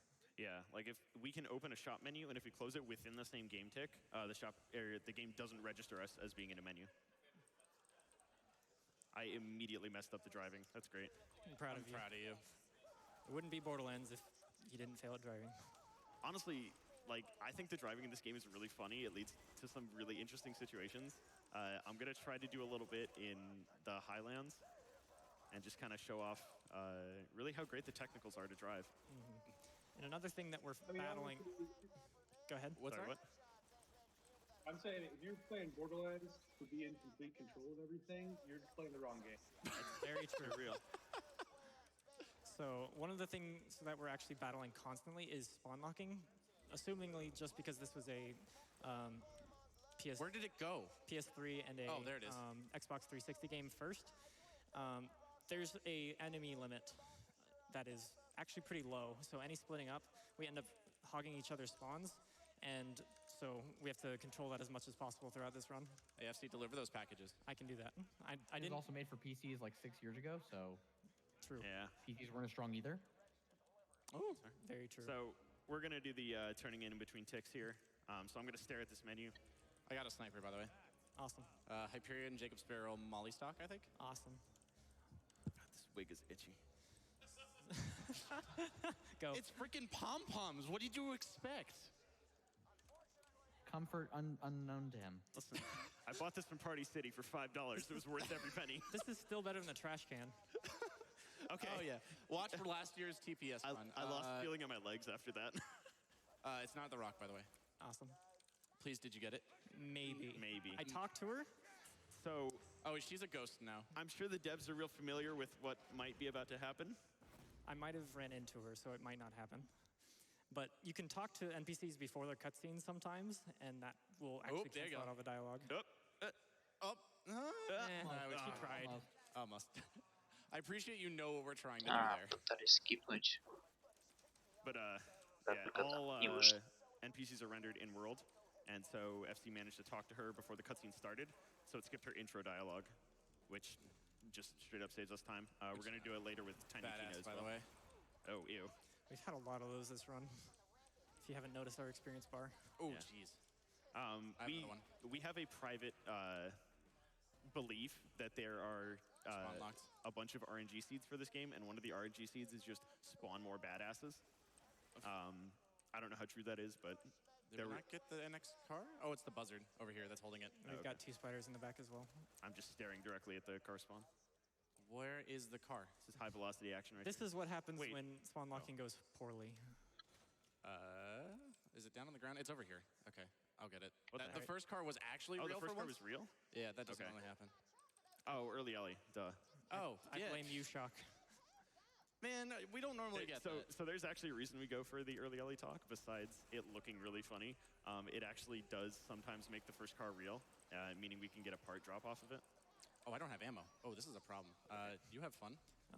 Yeah, like if we can open a shop menu, and if we close it within the same game tick, the shop area, the game doesn't register us as being in a menu. I immediately messed up the driving. That's great. I'm proud of you. It wouldn't be Borderlands if you didn't fail at driving. Honestly, like, I think the driving in this game is really funny. It leads to some really interesting situations. I'm gonna try to do a little bit in the Highlands and just kind of show off really how great the technicals are to drive. And another thing that we're battling... Go ahead. What's that? What? I'm saying if you're playing Borderlands to be in complete control of everything, you're just playing the wrong game. That's very true. Real. So one of the things that we're actually battling constantly is spawn locking, assumingly just because this was a Where did it go? PS3 and a there it is. Xbox 360 game first. There's a enemy limit that is actually pretty low. So any splitting up, we end up hogging each other's spawns, and so we have to control that as much as possible throughout this run. AFC, deliver those packages. I can do that. I It was didn't. also made for PCs like 6 years ago, so True. Yeah. PCs weren't as strong either. Oh, very true. So we're going to do the turning in between ticks here. So I'm going to stare at this menu. I got a sniper, by the way. Awesome. Hyperion, Jacob Sparrow, Molly Stock, I think. Awesome. God, this wig is itchy. Go. It's freaking pom-poms. What did you expect? Comfort unknown to him. Listen, I bought this from Party City for $5. It was worth every penny. This is still better than the trash can. Okay. Oh, yeah. Watch for last year's TPS run. I lost feeling in my legs after that. It's not The Rock, by the way. Awesome. Please, did you get it? Maybe. Maybe. I talked to her. So Oh, she's a ghost now. I'm sure the devs are real familiar with what might be about to happen. I might have ran into her, so it might not happen. But you can talk to NPCs before their cutscenes sometimes, and that will actually there you cancel go. out all the dialogue. She tried. Almost. I appreciate you know what we're trying to do А, there. пытались скипнуть. But Да, yeah, только all не вышло. NPCs are rendered in world, and so FC managed to talk to her before the cutscene started, so it skipped her intro dialogue, which just straight up saves us time. We're gonna do it later with Tiny Tina Badass, as by well. the way. Oh, ew. We've had a lot of those this run. If you haven't noticed our experience bar. Oh, Yeah. jeez. We another one. we have a private belief that there are Spawn locked. a bunch of RNG seeds for this game, and one of the RNG seeds is just spawn more badasses. I don't know how true that is, but Did we not get the NX car? Oh, it's the buzzard over here that's holding it. We've got 2 spiders in the back as well. I'm just staring directly at the car spawn. Where is the car? This is high velocity action right This here. is what happens Wait. when spawn locking goes poorly. Is it down on the ground? It's over here. Okay, I'll get it. What The the first car was actually Oh, real the first for car once? was real? Yeah, that doesn't Okay. really happen. Oh, early Ellie, duh. Oh, I yeah. blame you, Shock. Man, we don't normally get that. So there's actually a reason we go for the early Ellie talk, besides it looking really funny. It actually does sometimes make the first car real, meaning we can get a part drop off of it. Oh, I don't have ammo. Oh, this is a problem. You have fun.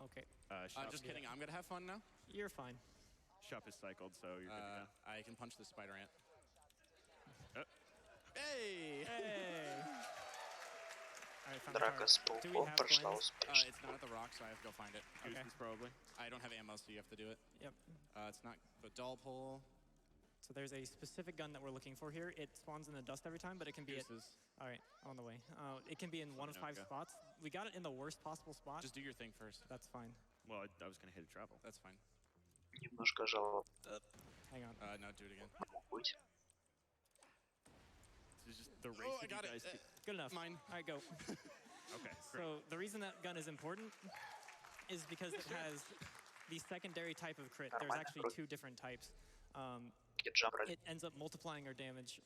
Okay. Shop, Just kidding. I'm going to have fun now. You're fine. shop is cycled, so you're good to go. I can punch the spider ant. Uh, Hey! Hey! All right, found the Драка car. с Do we пауком have прошла coins? успешно. It's not at the rock, so I have to go find it. Okay. Gooses probably. I don't have ammo, so you have to do it. Yep. It's not the doll pole. So there's a specific gun that we're looking for here. It spawns in the dust every time, but it can be at, Gooses. all right, on the way. It can be in one of 5 okay. spots. We got it in the worst possible spot. Just do your thing first. That's fine. Well, I was going to hit a travel. That's fine. Немножко жалоб Hang on. No, do it again. быть. This is just the race Oh, I that you got it. guys do. Good enough. Mine. All right, go. Okay, great. So the reason that gun is important is because it has the secondary type of crit. There's actually 2 different types. Get jump ready. It ends up multiplying our damage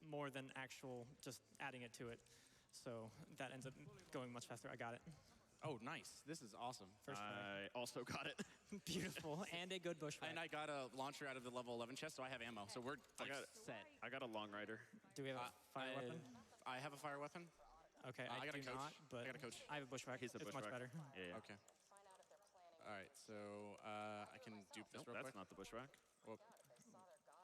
more than actual just adding it to it. So that ends up going much faster. I got it. Oh, nice. This is awesome. First try. I also got it. Beautiful. And a good bushwhack. And I got a launcher out of the level 11 chest, so I have ammo. So we're like, set. I got a long rider. Do we have a fire weapon? I have a fire weapon. Okay, I I got a do coach. not, but I got a coach. I have a bushwhack. He's a It's bushwhack. much better. Yeah, yeah. Okay. All right, so I can dupe this Nope, real that's quick. not the bushwhack.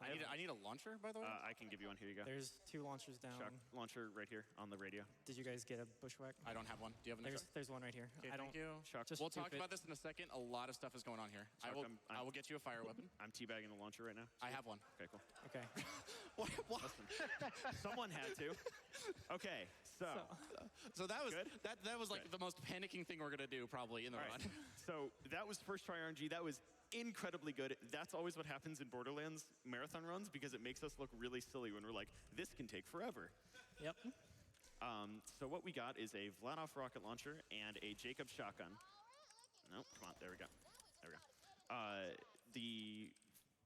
I need a launcher, by the way. I can give you one. Here you go. There's 2 launchers down. Shock launcher right here on the radio. Did you guys get a bushwhack? I don't have one. Do you have an There's one right here. Okay, I don't. thank you. Shock. Just We'll talk dupe it. about this in a second. A lot of stuff is going on here. Shock, I will get you a fire weapon. I'm teabagging the launcher right now. I have one. Okay, cool. Okay. What? Someone had to. Okay, So that was Good? that was like the most panicking thing we're gonna do probably in the all run. right. So that was first try RNG. That was incredibly good. That's always what happens in Borderlands marathon runs because it makes us look really silly when we're like, this can take forever. Yep. So what we got is a Vladoff rocket launcher and a Jacob shotgun. No, come on, there we go. There we go.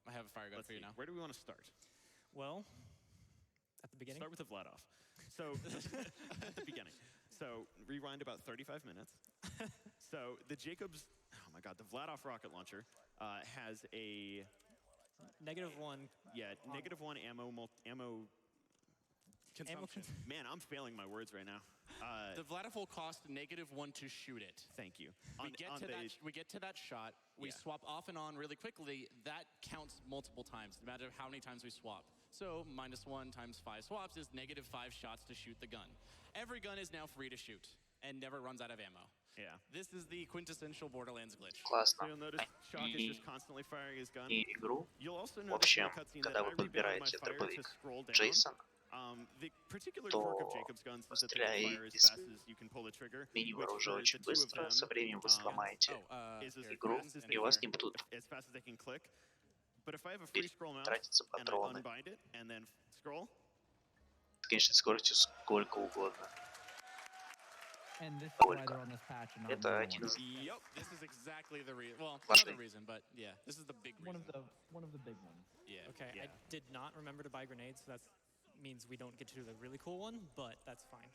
I have a fire gun Let's for you see, now. where do we want to start? Well, at the beginning. Start with the Vladoff. So at the beginning. So rewind about 35 minutes. So the Jacobs, oh my God, the Vladoff rocket launcher has a -1. -1 ammo Consumption. Man, I'm failing my words right now. The Vladif will cost -1 to shoot it. Thank you. We get to that shot. We swap off and on really quickly. That counts multiple times, no matter how many times we swap. So -1 times 5 swaps is -5 shots to shoot the gun. Every gun is now free to shoot and never runs out of ammo. Yeah. This is the quintessential Borderlands glitch. Классно. So you'll notice Shock is just constantly firing his gun. И игру, You'll also в notice in общем, the cutscene когда that вы I rebound my подбираете fire to дробовик scroll down. Джейсона, The particular то, quirk of Jacob's guns is that they стреляя can fire as из fast as you can pull the trigger, мини-оружия which очень for the two of быстро, them, со временем вы сломаете is as игру, fast as и they у вас can- не будут as fast as they can click. But if I have a free scroll mount тратиться and I патроны unbind it and then scroll, с конечной скоростью сколько угодно. And this is why Только. they're on this patch and not Это another один one. из Yep, this is exactly the reason. Well, Last another thing. reason, but yeah, this is the big One reason. of the big ones. Yeah. Okay, Yeah. I did not remember to buy grenades, so that means we don't get to do the really cool one, but that's fine.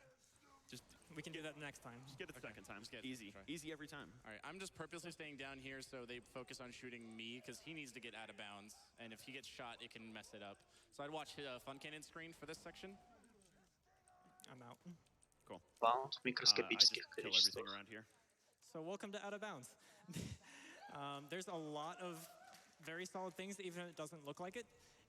just We can do that next time. get it the second time. Just get it. Easy. Try. Easy every time. All right, I'm just purposely staying down here so they focus on shooting me because he needs to get out of bounds, and if he gets shot, it can mess it up. So I'd watch Fun Cannon screen for this section. I'm out. Cool. Баунд в I just микроскопических kill everything количествах. around here. So welcome to Out of Bounds. There's a lot of very solid things, even if it doesn't look like it,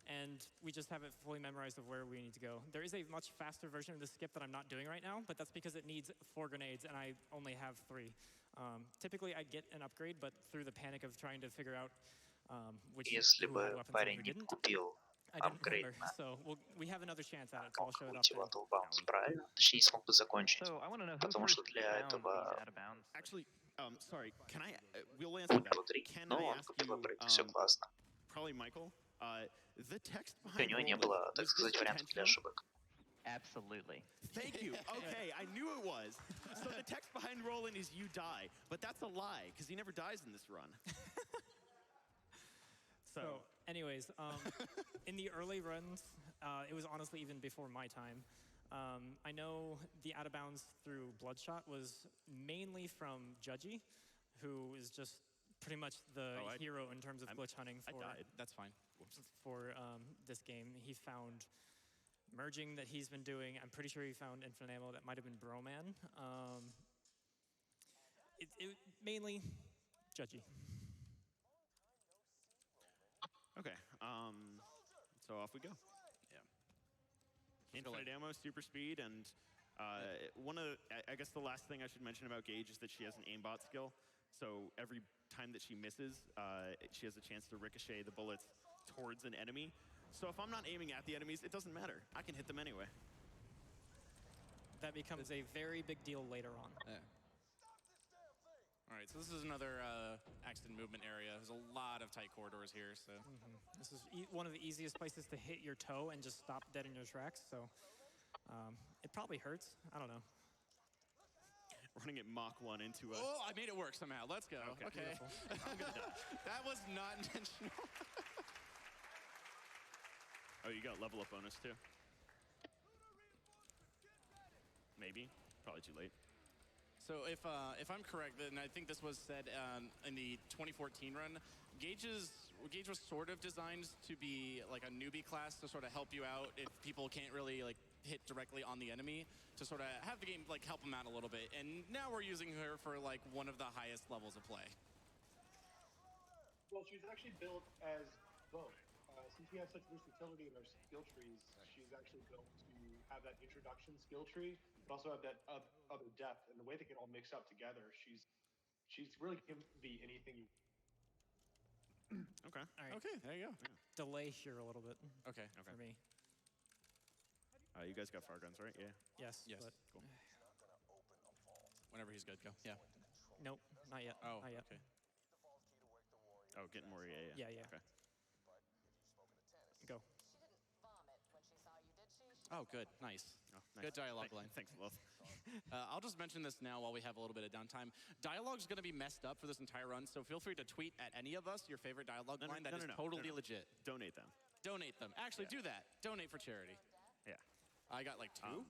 and we just haven't fully memorized of where we need to go. There is a much faster version of the skip that I'm not doing right now, but that's because it needs 4 grenades, and I only have 3. Typically, I get an upgrade, but through the panic of trying to figure out Если who had бы weapons and парень who не didn't, купил I didn't апгрейд remember. на So we have another chance at it, so I'll show it выйти up в then. Out of Bounds, правильно? Точнее, не смог бы закончить. So I want to know who Потому first что для found these этого out of bounds. Actually, sorry, can I, we'll answer that. купил 3, Can но I он ask купил you, апгрейд, все классно. probably Michael, the text У behind него не Roland, было, так was сказать, this вариантов для intentional? ошибок. Absolutely. Thank you. Okay, I knew it was. So the text behind Roland is "you die," but that's a lie because he never dies in this run. So, anyways, in the early runs, it was honestly even before my time. I know the out of bounds through Bloodshot was mainly from Judgy, who is just pretty much the hero in terms of glitch hunting I for died. That's fine. this game. He found merging that he's been doing. I'm pretty sure he found infinite ammo that might have been Broman. It mainly Judgy. Okay, so off we go. Yeah. Infinite ammo, super speed, and I guess the last thing I should mention about Gage is that she has an aimbot skill. So every time that she misses, she has a chance to ricochet the bullets towards an enemy. So if I'm not aiming at the enemies, it doesn't matter. I can hit them anyway. That becomes a very big deal later on. Yeah. All right, so this is another accident movement area. There's a lot of tight corridors here, so. This is one of the easiest places to hit your toe and just stop dead in your tracks. So it probably hurts. I don't know. Running at Mach 1 into a... Oh, I made it work somehow. Let's go. Okay. I'm gonna die. That was not intentional. Oh, you got level up bonus too? Maybe. Probably too late. So if I'm correct, then I think this was said in the 2014 run, Gage was sort of designed to be like a newbie class to sort of help you out if people can't really like hit directly on the enemy, to sort of have the game like help them out a little bit. And now we're using her for like one of the highest levels of play. Well, she's actually built as both. Since we have such versatility in our skill trees, she's actually built to have that introduction skill tree, but also have that other depth. And the way they can all mix up together, she's really can be anything you. Okay. All right. Okay, there you go. Delay here a little bit Okay. for me. You guys got far guns, right? Yeah. Yes. Yes. But Cool. Whenever he's good, go. Yeah. nope, not yet. Oh, not yet. okay. Oh, getting more, yeah. Yeah. Okay. Go. Oh, good. Nice. Oh, nice. Good dialogue line. Thanks, Love. I'll just mention this now while we have a little bit of downtime. Dialogue's going to be messed up for this entire run, so feel free to tweet at any of us your favorite dialogue line. That is totally legit. Donate them. Donate them. Actually, do that. Donate for charity. Yeah. I got like 2.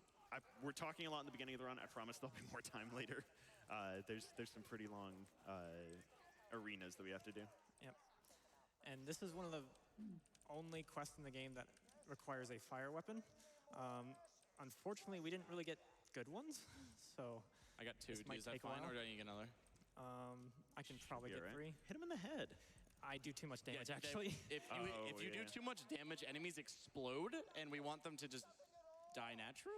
We're talking a lot in the beginning of the run. I promise there'll be more time later. There's some pretty long arenas that we have to do. Yep. And this is one of the only quests in the game that requires a fire weapon. unfortunately, we didn't really get good ones, so I got 2. This might Is that take a fine, while. or do I need another? I can probably Be get alright. 3. Hit him in the head. I do too much damage, that- actually. If you do yeah. too much damage, enemies explode, and we want them to just die naturally.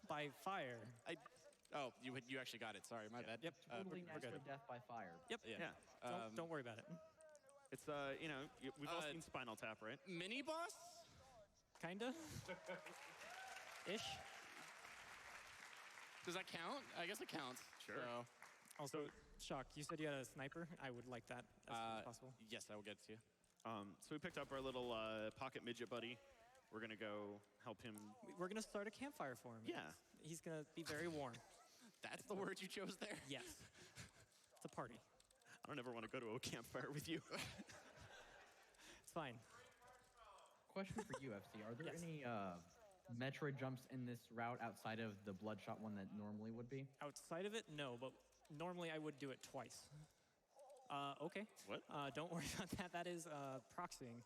By fire. Oh, you actually got it. Sorry, my bad. Yep. Totally we're good. natural death by fire. Yep. Yeah. Don't worry about it. It's we've all seen Spinal Tap, right? Mini boss. Kinda. Ish. Does that count? I guess it counts. Sure. So, Also, Shock, you said you had a sniper. I would like that as soon as possible. yes, I will get it to you. So we picked up our little pocket midget buddy. We're gonna go help him. We're gonna start a campfire for him. Yeah. He's gonna be very warm. That's the word you chose there. Yes. It's a party. I don't ever want to go to a campfire with you. It's fine. Question for you, FC. Are there Yes. any Metroid jumps in this route outside of the Bloodshot one that normally would be? Outside of it, no, but normally I would do it twice. Okay. What? Don't worry about that. That is proxying,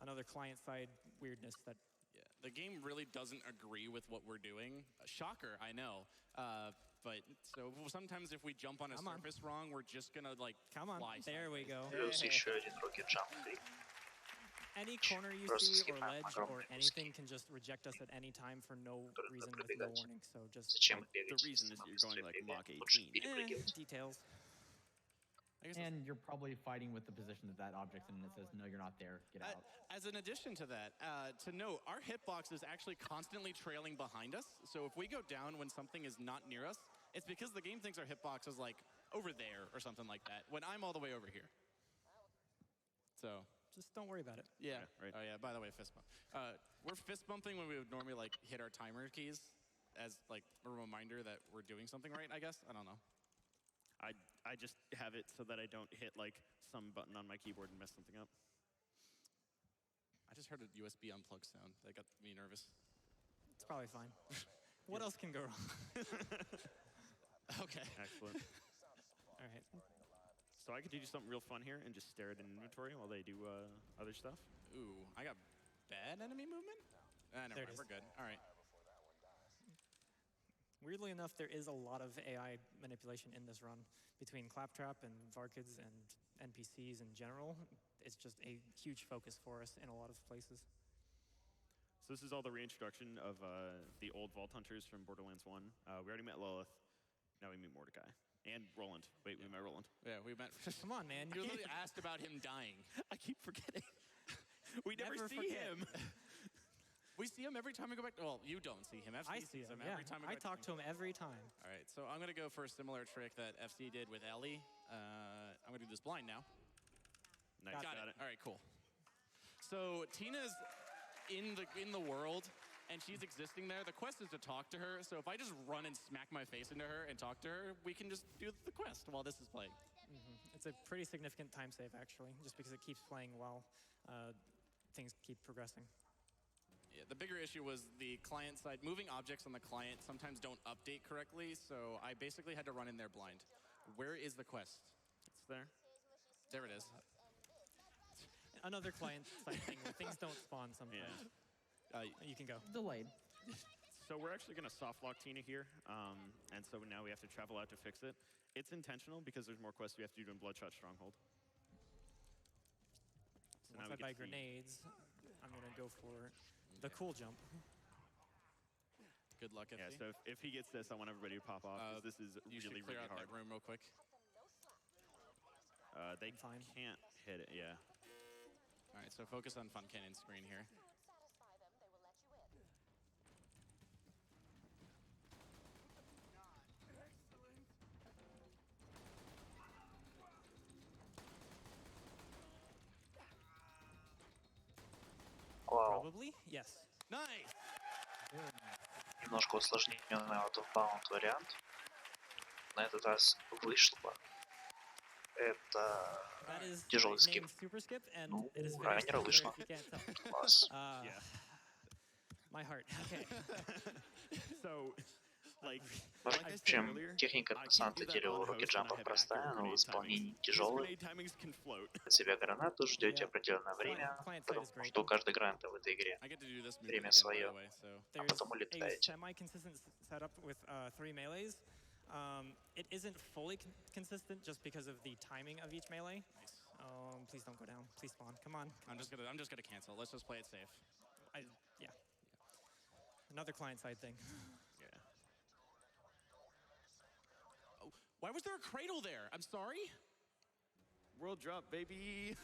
another client-side weirdness that. Yeah, the game really doesn't agree with what we're doing. Shocker, I know. But so sometimes if we jump on a surface wrong, we're just gonna like Come on. fly. There we go. Плюс еще один rocket jump free. Any corner you Просто see or скипаем ledge огромные or куски. anything can just reject us at any time for no Которые reason надо with no пробегать. warning. So just Зачем бегать? The reason is если мы you're going быстрее like бегаем? Mach Лучше 18. перепрыгивать. details. I guess And you're probably fighting with the position that object's in, and it says, no, you're not there, get out. as an addition to that, to note, our hitbox is actually constantly trailing behind us. So if we go down when something is not near us, it's because the game thinks our hitbox is like over there or something like that, when I'm all the way over here. So, Just don't worry about it. yeah. Yeah, right. Oh yeah, by the way, fist bump. We're fist bumping when we would normally like hit our timer keys as like a reminder that we're doing something right, I guess. I don't know. I just have it so that I don't hit like some button on my keyboard and mess something up. I just heard a USB unplug sound. That got me nervous. It's probably fine. What else can go wrong? Okay. Excellent. All right. So I could do something real fun here and just stare at an inventory while they do other stuff. Ooh, I got bad enemy movement? Never There mind, it is. we're good. All right. Weirdly enough, there is a lot of AI manipulation in this run between Claptrap and Varkids and NPCs in general. It's just a huge focus for us in a lot of places. So this is all the reintroduction of the old Vault Hunters from Borderlands 1. We already met Lilith. Now we meet Mordecai. And Roland. Wait, we met Roland. Yeah, we met. Come on, man. You literally asked about him dying. I keep forgetting. We never Never see forget. him. We see him every time we go back. Well, you don't see him. FC I sees see him. every time we go I back talk to him every time. All right, so I'm gonna go for a similar trick that FC did with Ellie. I'm gonna do this blind now. Nice, got it. All right, cool. So Tina's in the world, and she's existing there. The quest is to talk to her. So if I just run and smack my face into her and talk to her, we can just do the quest while this is playing. It's a pretty significant time save, actually, just because it keeps playing while things keep progressing. Yeah, the bigger issue was the client side. Moving objects on the client sometimes don't update correctly, so I basically had to run in there blind. Where is the quest? It's there. There it is. Another client side thing where things don't spawn sometimes. You can go. Delayed. So we're actually going to softlock Tina here, and so now we have to travel out to fix it. It's intentional because there's more quests we have to do in Bloodshot Stronghold. So Once now I we buy get to see- grenades, I'm going to go for the cool jump. Good luck, FC. Yeah, so if he gets this, I want everybody to pop off, 'cause this is You should really, clear really out hard. that room real quick. They Fine. can't hit it, yeah. All right, so focus on Fun Cannon screen here. Вау. Probably? Yes. Nice! Немножко усложненный out-of-bound вариант. На этот раз вышло. Это That is тяжелый скип. named Super Skip, and Ну, it is very раннера skipper, вышло. if you can't tell. Класс. Yeah. My heart. Okay. So В общем, техника на самом-то деле у рокет-джампов простая, но в исполнении тяжелая. От себя гранату ждете определенное время, потому что у каждой гранаты в этой игре время свое, а потом летаете. Semi-consistent setup with 3 melees. It isn't fully consistent just because of the timing of each melee. Please don't go down. Please spawn. Come on. I'm just gonna cancel. Let's just play it safe. Yeah. Another client-side thing. Yeah. Oh, why was there a cradle there? I'm sorry? World drop, baby.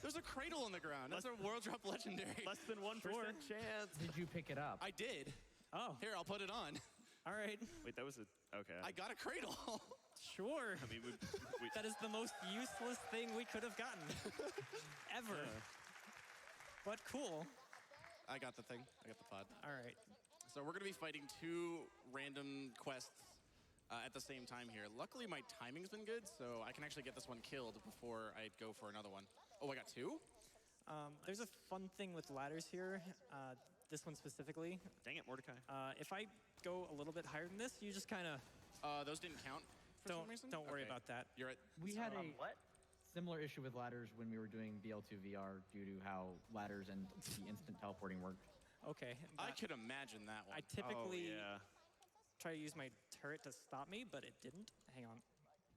There's a cradle on the ground. That's a world drop legendary. Less than 1% chance. Did you pick it up? I did. Oh. Here, I'll put it on. All right. Wait, that was a... Okay. I got a cradle. Sure. I mean, that is the most useless thing we could have gotten. Ever. But cool. I got the thing. I got the pod. All right. So we're going to be fighting 2 random quests at the same time here. Luckily, my timing's been good, so I can actually get this one killed before I go for another one. Oh, I got 2? There's a fun thing with ladders here. This one specifically. Dang it, Mordecai. If I go a little bit higher than this, you just kind of... those didn't count for some reason? Don't worry about that. You're right. We had a what? similar issue with ladders when we were doing BL2 VR due to how ladders and the instant teleporting worked. Okay. I could imagine that one. I typically yeah. try to use my turret to stop me, but it didn't. Hang on.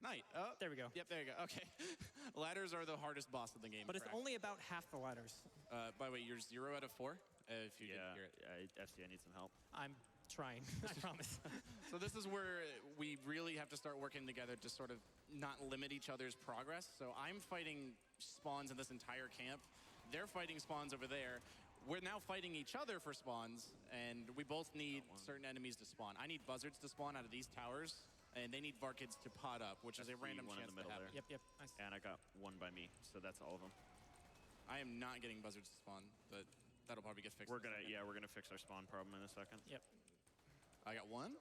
Night. Oh, there we go. Yep, there you go. Okay. Ladders are the hardest boss in the game. But it's only about half the ladders. By the way, you're 0 out of 4. If you didn't hear it. FC, I need some help. I'm trying. I promise. So this is where we really have to start working together to sort of not limit each other's progress. So I'm fighting spawns in this entire camp. They're fighting spawns over there. We're now fighting each other for spawns, and we both need certain enemies to spawn. I need buzzards to spawn out of these towers, and they need Varkids to pod up, which is a random one chance in the middle to happen. Yep. Nice. And I got 1 by me, so that's all of them. I am not getting buzzards to spawn, but that'll probably get fixed. We're gonna fix our spawn problem in a second. Yep. I got 1.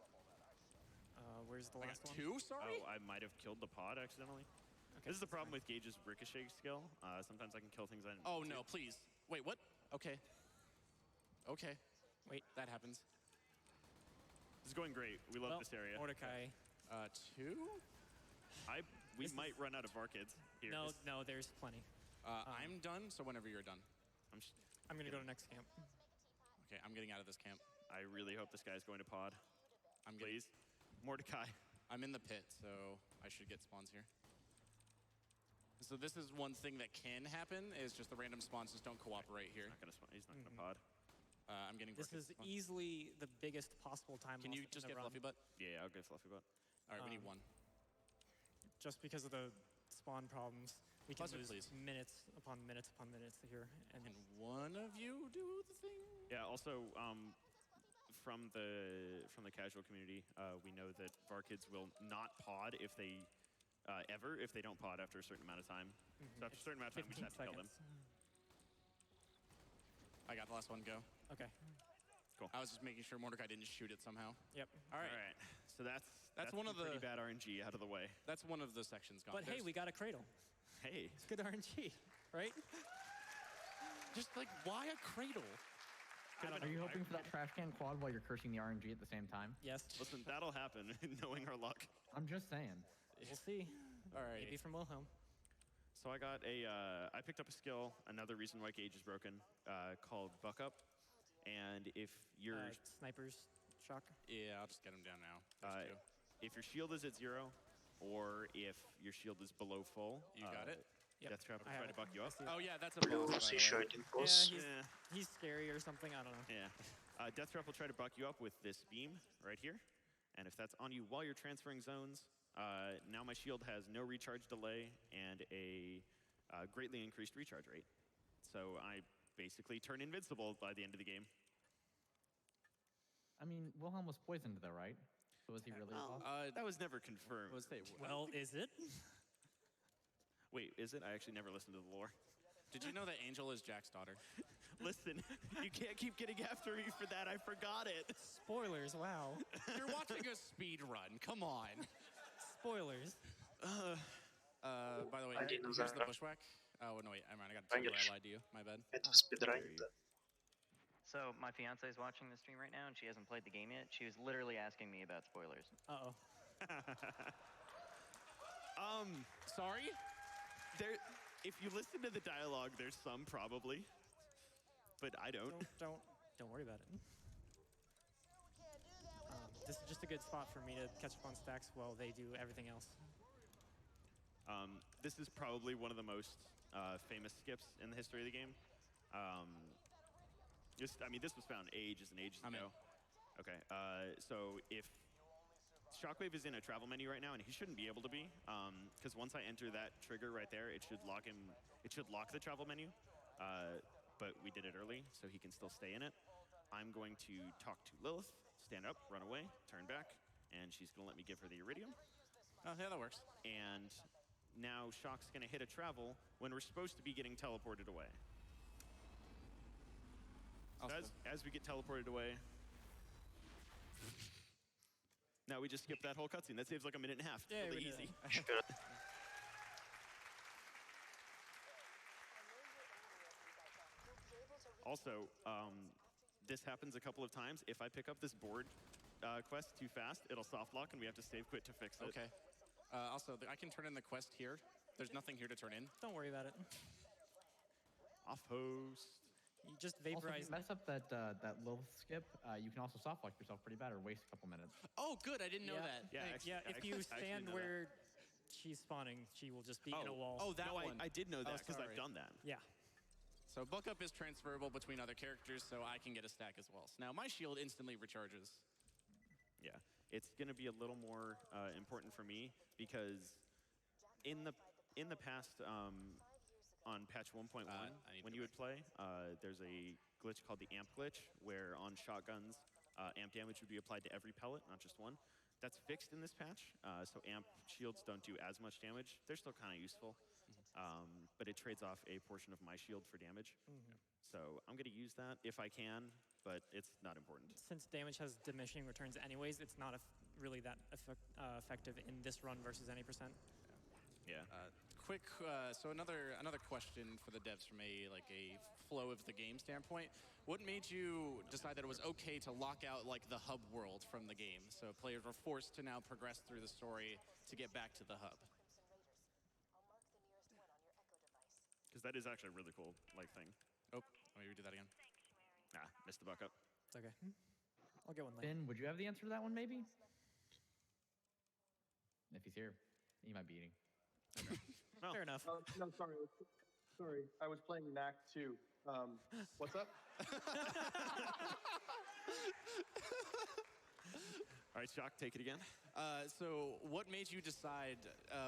Where's the last one? 2, sorry? Oh, I might have killed the pod accidentally. Okay, This is the problem with Gage's ricochet skill. Sometimes I can kill things I didn't Oh, mean no, to. please. Wait, what? Okay. Okay. Wait. That happens. This is going great. We love this area. Mordecai. 2? We might run out of Varkids here. No, there's plenty. I'm done, so whenever you're done. I'm going to go to next camp. Okay, I'm getting out of this camp. I really hope this guy's going to pod. Please. Mordecai. I'm in the pit, so I should get spawns here. So this is one thing that can happen, is just the random spawns just don't cooperate here. He's not gonna pod. I'm getting This is easily the biggest possible time. Can you just get Fluffy Butt? Yeah, I'll get Fluffy Butt. All right, we need 1. Just because of the spawn problems, we can Buzzard, lose please. minutes upon minutes here. And one of you do the thing? Yeah, also, from the casual community, we know that Varkids will not pod if they don't pod after a certain amount of time. So after a certain amount of time, we just have to kill them. I got the last one, go. Okay. Cool. I was just making sure Mordecai didn't shoot it somehow. Yep. All right. So that's one of the pretty bad RNG out of the way. That's one of the sections gone. But hey, we got a cradle. Hey. It's good RNG, right? Just like, why a cradle? Are you hoping for that trash can quad while you're cursing the RNG at the same time? Yes. Listen, that'll happen, knowing our luck. I'm just saying. We'll see. All right. Maybe from Wilhelm. So I got I picked up a skill, another reason why Gage is broken, called Buck Up. And if your sniper's shock. Yeah, I'll just get him down now. If your shield is at 0, or if your shield is below full, you got it. Death Trap will try to buck you up. Oh yeah, that's a boss. Yeah, he's scary or something. I don't know. Yeah. Death Trap will try to buck you up with this beam right here, and if that's on you while you're transferring zones, now my shield has no recharge delay and a greatly increased recharge rate. So I basically turn invincible by the end of the game. I mean, Wilhelm was poisoned though, right? So was he really a boss? That was never confirmed. Well, is it? Wait, is it? I actually never listened to the lore. Did you know that Angel is Jack's daughter? Listen, you can't keep getting after me for that. I forgot it. Spoilers, wow. You're watching a speed run. Come on. Spoilers. By the way, here's the bushwhack. Oh, no, wait. I got 2 I lied to you. My bad. Это в спидранит. So my fiance is watching the stream right now, and she hasn't played the game yet. She was literally asking me about spoilers. Uh-oh. Sorry? If you listen to the dialogue, there's some probably, but I don't. Don't worry about it. This is just a good spot for me to catch up on stacks while they do everything else. This is probably one of the most famous skips in the history of the game. This was found ages and ages ago. Okay, so if Shockwave is in a travel menu right now, and he shouldn't be able to be, because once I enter that trigger right there, it should lock him. It should lock the travel menu, but we did it early, so he can still stay in it. I'm going to talk to Lilith, stand up, run away, turn back, and she's going to let me give her the Iridium. Oh, yeah, that works. And now Shock's going to hit a travel when we're supposed to be getting teleported away. So as we get teleported away, now we just skip that whole cutscene. That saves like 1.5 minutes. Yeah, really easy. Also, this happens a couple of times. If I pick up this board quest too fast, it'll soft lock, and we have to save quit to fix it. Okay. Also, I can turn in the quest here. There's nothing here to turn in. Don't worry about it. Off host. You just Also, if vaporize. you mess up that Lilith skip, you can also soft lock yourself pretty bad or waste a couple minutes. Oh, good. I didn't know that. Yeah, If you stand where she's spawning, she will just be in a wall. Oh, that one. I did know that because sorry. I've done that. Yeah. So Buck Up is transferable between other characters, so I can get a stack as well. So now my shield instantly recharges. Yeah, it's going to be a little more important for me because in the past on patch 1.1, when you would play, there's a glitch called the amp glitch, where on shotguns, amp damage would be applied to every pellet, not just one. That's fixed in this patch, so amp shields don't do as much damage. They're still kind of useful, but it trades off a portion of my shield for damage. So I'm going to use that if I can, but it's not important. Since damage has diminishing returns anyways, it's not really that effective in this run versus any percent. Yeah. Quick, so another question for the devs from a flow of the game standpoint. What made you decide that it was okay to lock out like the hub world from the game, so players were forced to now progress through the story to get back to the hub? Because that is actually a really cool thing. Oh, let me redo that again. Missed the buck up. It's okay. I'll get one later. Ben, would you have the answer to that one, maybe? If he's here, he might be eating. Oh. Fair enough. No, sorry. I was playing Knack 2. What's up? All right, Shock, take it again. So what made you decide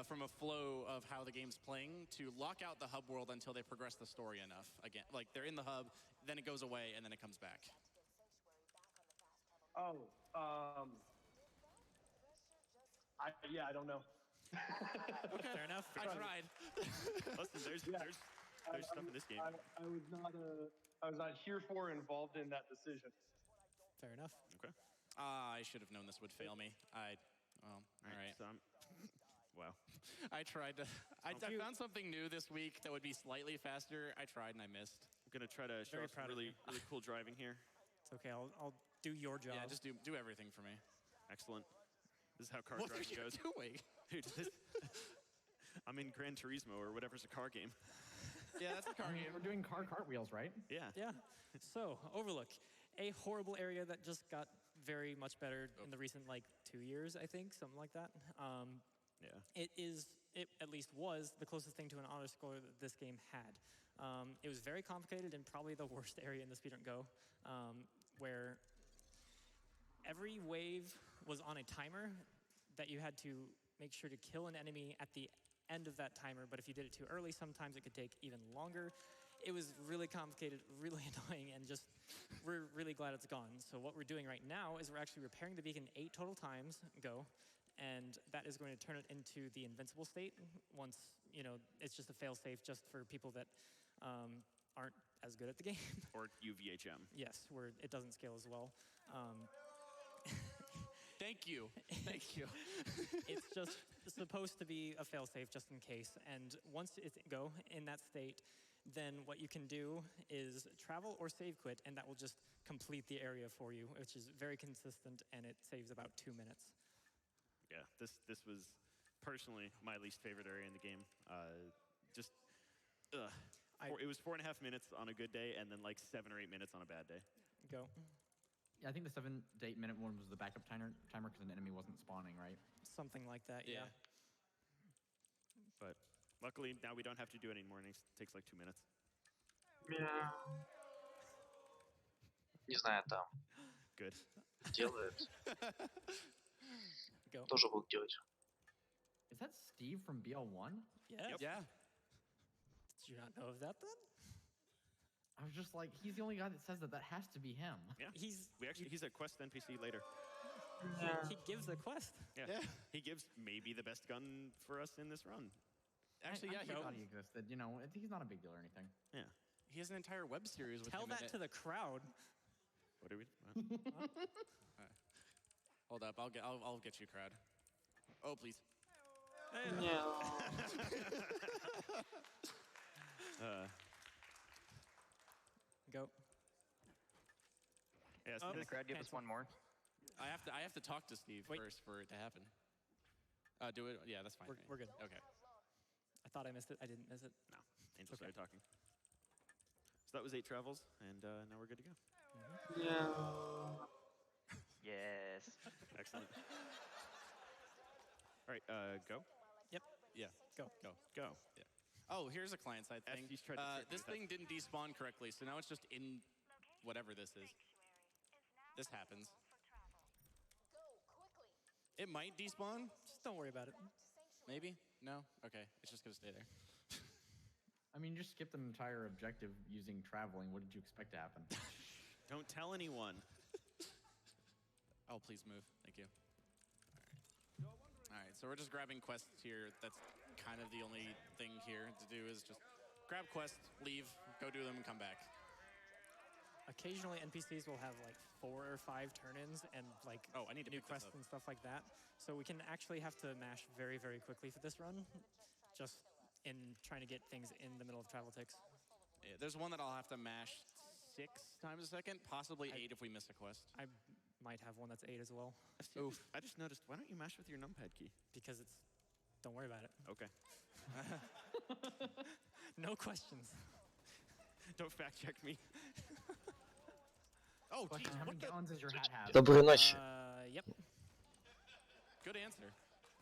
from a flow of how the game's playing to lock out the hub world until they progress the story enough? Again, like they're in the hub, then it goes away, and then it comes back. Oh, I don't know. Okay, fair enough. I tried. Listen, there's stuff in this game. I was not heretofore involved in that decision. Fair enough. Okay. I should have known this would fail me. All right. So wow. I tried to. I found something new this week that would be slightly faster. I tried and I missed. I'm gonna try to show Very us proud some of really cool driving here. It's okay. I'll do your job. Yeah, just do everything for me. Excellent. This is how car What are driving you goes. doing? Dude, I'm in Gran Turismo or whatever's a car game. Yeah, that's a car game. We're doing cartwheels, right? Yeah. Yeah. So, Overlook, a horrible area that just got very much better in the recent 2 years, I think, something like that. Yeah. It at least was the closest thing to an auto-scroller that this game had. It was very complicated and probably the worst area in the speedrun Go, where every wave was on a timer that you had to make sure to kill an enemy at the end of that timer, but if you did it too early, sometimes it could take even longer. It was really complicated, really annoying, and just, we're really glad it's gone. So what we're doing right now is we're actually repairing the beacon 8 total times, Go, and that is going to turn it into the invincible state once, it's just a fail-safe just for people that aren't as good at the game. Or UVHM. Yes, where it doesn't scale as well. Thank you. Thank you. It's just supposed to be a failsafe just in case. And once it's go in that state, then what you can do is travel or save quit, and that will just complete the area for you, which is very consistent, and it saves about 2 minutes. Yeah, this was personally my least favorite area in the game. It was 4.5 minutes on a good day, and then like 7 or 8 minutes on a bad day. Go. Yeah, I think the 7 to 8 minute one was the backup timer because an enemy wasn't spawning, right? Something like that, yeah. But luckily, now we don't have to do it anymore, and it takes like 2 minutes. Не знаю, там Good. делает. Go. Тоже буду делать. Is that Steve from BL1? Yes. Yep. Yeah. Did you not know of that then? I was just like, he's the only guy that says that has to be him. Yeah. He's a quest NPC later. He gives a quest. Yeah. He gives maybe the best gun for us in this run. Actually, I thought he existed. You know, he's not a big deal or anything. Yeah. He has an entire web series with Tell him that in it. to the crowd. What are we? Hold up, I'll get you, crowd. Oh, please. Go. Yeah, Can the crowd give us one more? I have to talk to Steve first for it to happen. Do it. Yeah, that's fine. We're good. Okay. I thought I missed it. I didn't miss it. No, Angel started talking. So that was 8 travels, and now we're good to go. Yes. Excellent. All right, go. Yep. Yeah. Go. Go. Go. Yeah. Oh, here's a client-side thing. SG's tried to trick me This with that. thing didn't despawn correctly, so now it's just in whatever this is. This happens. It might despawn. Just don't worry about it. Maybe? No? Okay. It's just gonna stay there. I mean, you just skipped an entire objective using traveling. What did you expect to happen? Don't tell anyone. Oh, please move. Thank you. All right, so we're just grabbing quests here. That's kind of the only thing here to do is just grab quests, leave, go do them, and come back. Occasionally, NPCs will have like 4 or 5 turn-ins and like I need to new pick this quests up. and stuff like that. So we can actually have to mash very, very quickly for this run, just in trying to get things in the middle of travel ticks. Yeah, there's one that I'll have to mash 6 times a second, possibly 8 if we miss a quest. I might have one that's 8 as well. Oof. I just noticed, why don't you mash with your numpad key? Because it's, don't worry about it. Okay. No questions. Don't fact check me. Oh, Question, geez, how what many the? gallons does your hat have? Доброй ночи. Yep. Good answer.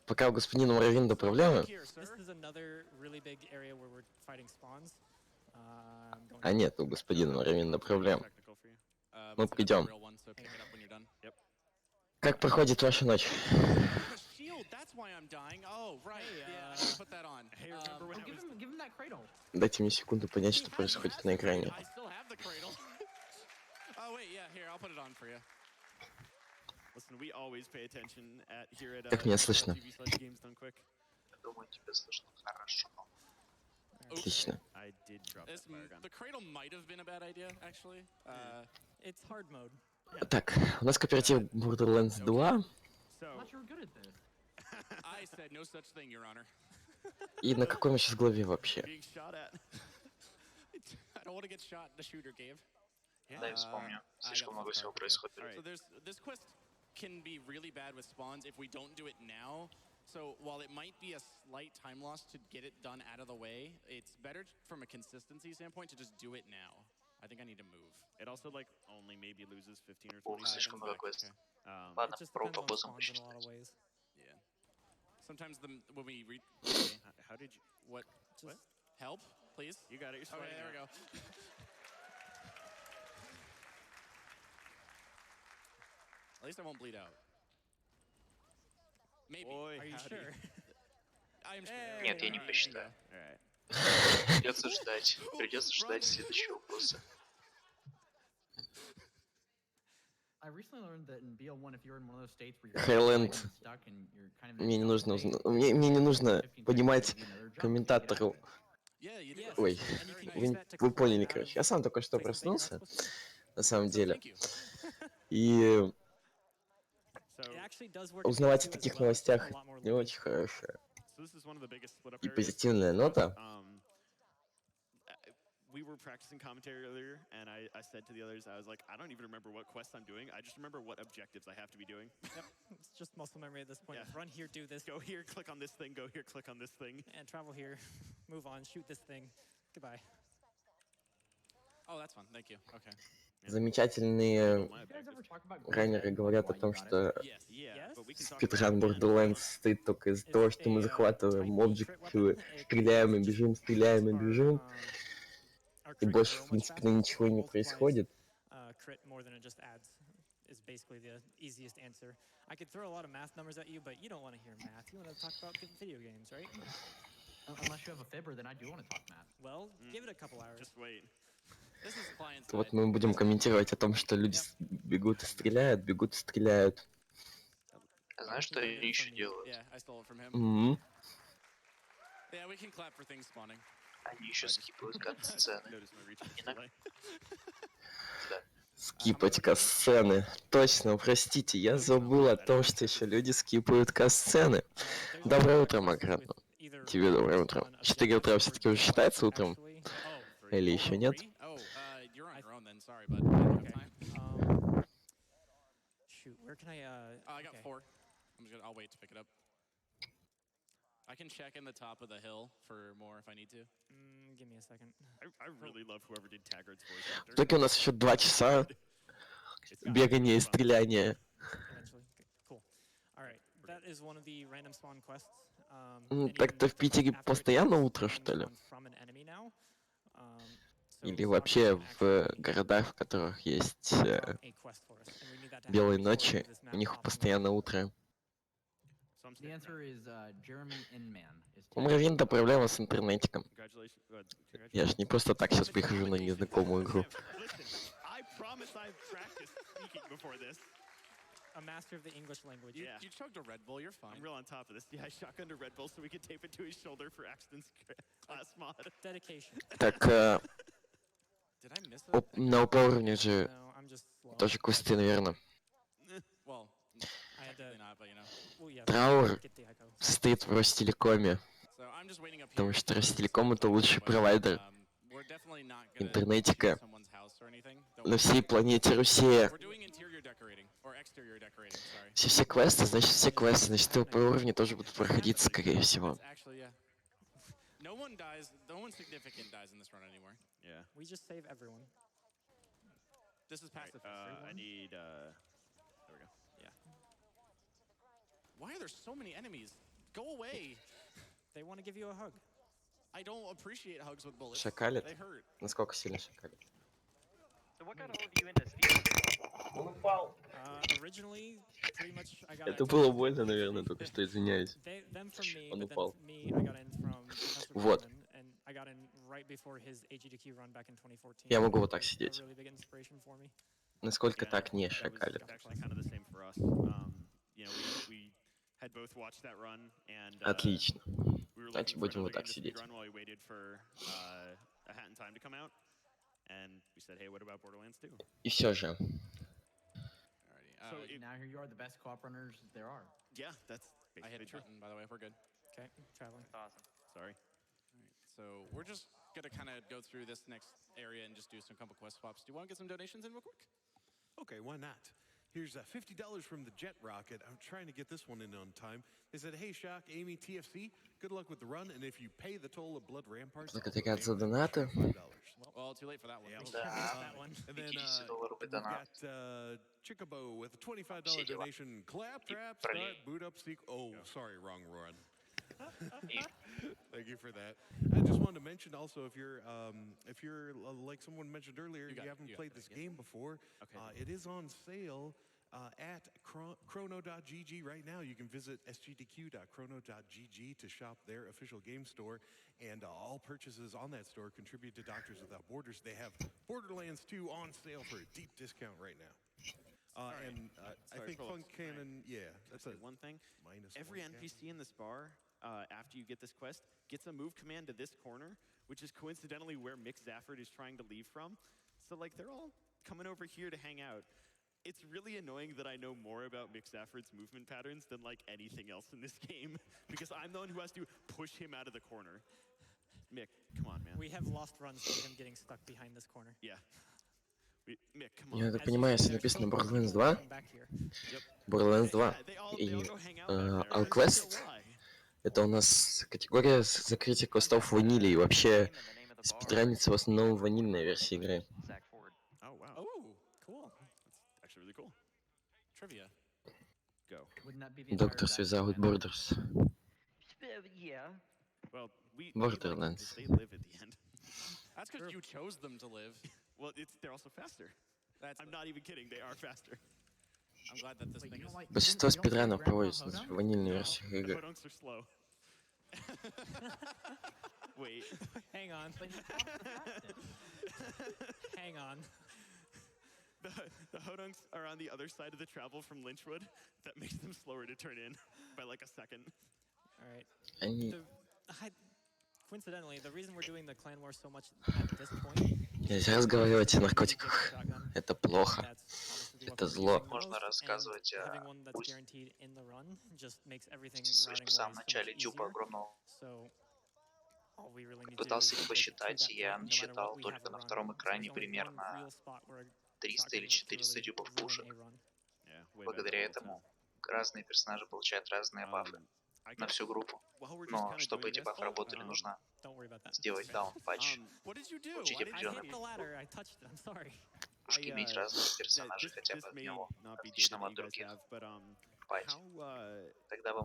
Пока у господина Муравьина проблемы. Here, sir. This is another really big area where we're fighting spawns. I'm going А нет, у господина Муравьина проблем. Technical for you. Мы It's придем. a real one, so pick it up when you're done. Yep. Как проходит ваша ночь? The shield, that's why I'm dying. Oh, right. Yeah, I put that on. Hey, remember when I was... Give him that cradle. Дайте мне секунду понять, что происходит на экране. I still have the cradle. Oh, wait, yeah, here, I'll put it on for you. Listen, we always pay attention here at Как меня слышно? TV/GamesDoneQuick. Думаю, тебя слышно хорошо. Отлично. I did drop that fire gun. The cradle might have been a bad idea, actually. It's hard mode. Так, у нас кооператив Borderlands 2. I So, thought you were good at this. I said no such thing, Your Honor. И на какой мы сейчас главе вообще? being shot at. I don't want to get shot in the shooter, Gabe. Дай вспомню. Слишком много всего происходит. So this quest can be really bad with spawns if we don't do it now. So while it might be a slight time loss to get it done out of the way, it's better from a consistency standpoint to just do it now. I think I need to move. It also like only maybe loses 15 or О, 20 слишком seconds много back. квестов. Um, Ладно, It just пробую depends по on боссам spawns in a lot of посчитать. ways. Yeah. Sometimes when we read, how did you... what? Just Help, please. You got it. You're Okay, sweating there we now. go. At least I won't bleed out. Maybe. Boy, Are you howdy. sure? I'm sure. Нет, я не посчитаю. Alright. Придется ждать. Придется ждать следующего босса. I recently learned that in BL1, if you're in one of those states where you're Highland. stuck and you're kind of in Мне a не нужно, state, мне не нужно 15 понимать seconds to do another jump to get out комментатору. of it. Yeah, you do. Yes. Ой, And you can вы, use that to вы climb поняли, out of короче. Я сам только что places that you're not проснулся, supposed to. на самом So деле. thank you. И Узнавать о таких новостях не очень хорошая и позитивная нота. We were practicing commentary earlier, and I said to the others, I was like, I don't even remember what quests I'm doing. I just remember what objectives I have to be doing. Yep, it's just muscle memory at this point. Yeah. Run here, do this. Go here, click on this thing. Go here, click on this thing. And travel here, move on, shoot this thing. Goodbye. Oh, that's fun. Thank you. Okay. Замечательные раннеры говорят о том, что спидран Borderlands стоит только из-за того, что мы захватываем объекты, стреляем и бежим, стреляем и бежим. И больше, в принципе, ничего не происходит. Basically the easiest answer. I could throw a lot of math numbers at you, but you don't want to hear math. You want to talk about video games, right? Unless you have a fibber, then I do want to talk math. Well, give it a couple hours. Just wait. Вот мы будем комментировать о том, что люди бегут и стреляют, бегут и стреляют. Знаешь, что я еще делаю? Они еще скипают кат-сцены. Скипать кат-сцены. Точно, простите, я забыл о том, что еще люди скипают кат-сцены. Доброе утро, Макрат. Тебе доброе утро. 4 утра все-таки уже считается утром? Или еще нет? Shoot, where can I I got 4. I'll wait to pick it up. I can check in the top of the hill for more if I need to. Give me a second. I really love whoever did Taggart's voice actor. В итоге у нас еще 2 часа бегания и стреляния. Cool. All right. That is one of the random spawn quests. Так-то в Питере постоянно утро, что ли? Или вообще в городах, в которых есть белые ночи, у них постоянно утро. У Мравинда проблема с интернетиком. Я ж не просто так сейчас прихожу на незнакомую игру. A master of the English language. You chugged a Red Bull, you're fine. I'm real on top of this. Yeah, I shotgunned a Red Bull so we could tape it to his shoulder for Axton's class mod. Dedication. Так, на ОП уровне же тоже квесты, наверное. Траур состоит в Ростелекоме, потому что Ростелеком — это лучший провайдер интернетика на всей планете Русея. Все квесты, значит, ОП уровни тоже будут проходить, скорее всего. No one significant dies in this run anymore. Yeah. We just save everyone. This is passive. I need, there we go. Yeah. Why are there so many enemies? Go away! They want to give you a hug. I don't appreciate hugs with bullets. Шакалит? They hurt. Насколько сильно шакалит? So what got all of you into steel? Originally, pretty much I got Это было больно, наверное, только что, извиняюсь. Он упал. Вот. Я могу вот так сидеть. Насколько так не шакалит? Отлично. Значит, будем вот так сидеть. And we said, hey, what about Borderlands 2? И все же. So now here you are, the best co-op runners there are. Yeah, that's I hit a button, by the way, we're good. Okay, traveling. That's awesome. Sorry. All right, so we're just gonna kind of go through this next area and just do some couple quest swaps. Do you want to get some donations in real quick? Okay, why not? Here's $50 from the Jet Rocket. I'm trying to get this one in on time. They said, hey, Shock, Amy, TFC, good luck with the run, and if you pay the toll of Blood Ramparts... Благодаря за донаты. Well, too late for that one. And then we've got Chickabo with a $25 donation. Claptrap, start, boot up, seek... Oh, sorry, wrong run. Thank you for that. I just wanted to mention also, if you're like someone mentioned earlier, you haven't played this game before, it is on sale at chrono.gg right now. You can visit sgdq.chrono.gg to shop their official game store, and all purchases on that store contribute to Doctors Without Borders. They have Borderlands 2 on sale for a deep discount right now. And I think Funk Cannon, that's one thing. Every -1 NPC in this bar, after you get this quest, gets a move command to this corner, which is coincidentally where Mick Zafford is trying to leave from. So, like, they're all coming over here to hang out. It's really annoying that I know more about Mick Safford's movement patterns than like anything else in this game because I'm the one who has to push him out of the corner. Mick, come on, man. We have lost runs from him getting stuck behind this corner. Yeah. Mick, come Я on. так понимаю, если написано Borderlands 2, Borderlands 2 и Alquest, это у нас категория закрытия квестов ванили, и вообще спидранится в основном ванильная версия игры. Oh, wow. Oh, cool. That's actually really cool. Trivia. Go. Доктор связал with Borders. Yeah. Well, Borderlands. They live at the end. That's because you chose them to live. Well, they're also faster. I'm not even kidding. They are faster. I'm glad that this thing is... Большинство спидранов проводится в ванильной версии игры. Hodunks are slow. Wait. Hang on. Hang on. The Hodunks are on the other side of the travel from Lynchwood. That makes them slower to turn in by like a second. All right. Они... Coincidentally, the reason we're doing the clan war so much at this point... Нельзя разговаривать о наркотиках. Это плохо. Это зло. Можно рассказывать о в самом начале дюпа огромного. Пытался их посчитать, я насчитал только на втором экране примерно 300 или 400 дюпов пушек. Благодаря этому разные персонажи получают разные бафы на всю группу. Но чтобы эти бафы работали, нужно сделать даун-патч. Получить определенный пушки, иметь разных персонажей хотя бы от него, отличного от других. Патч. Тогда вы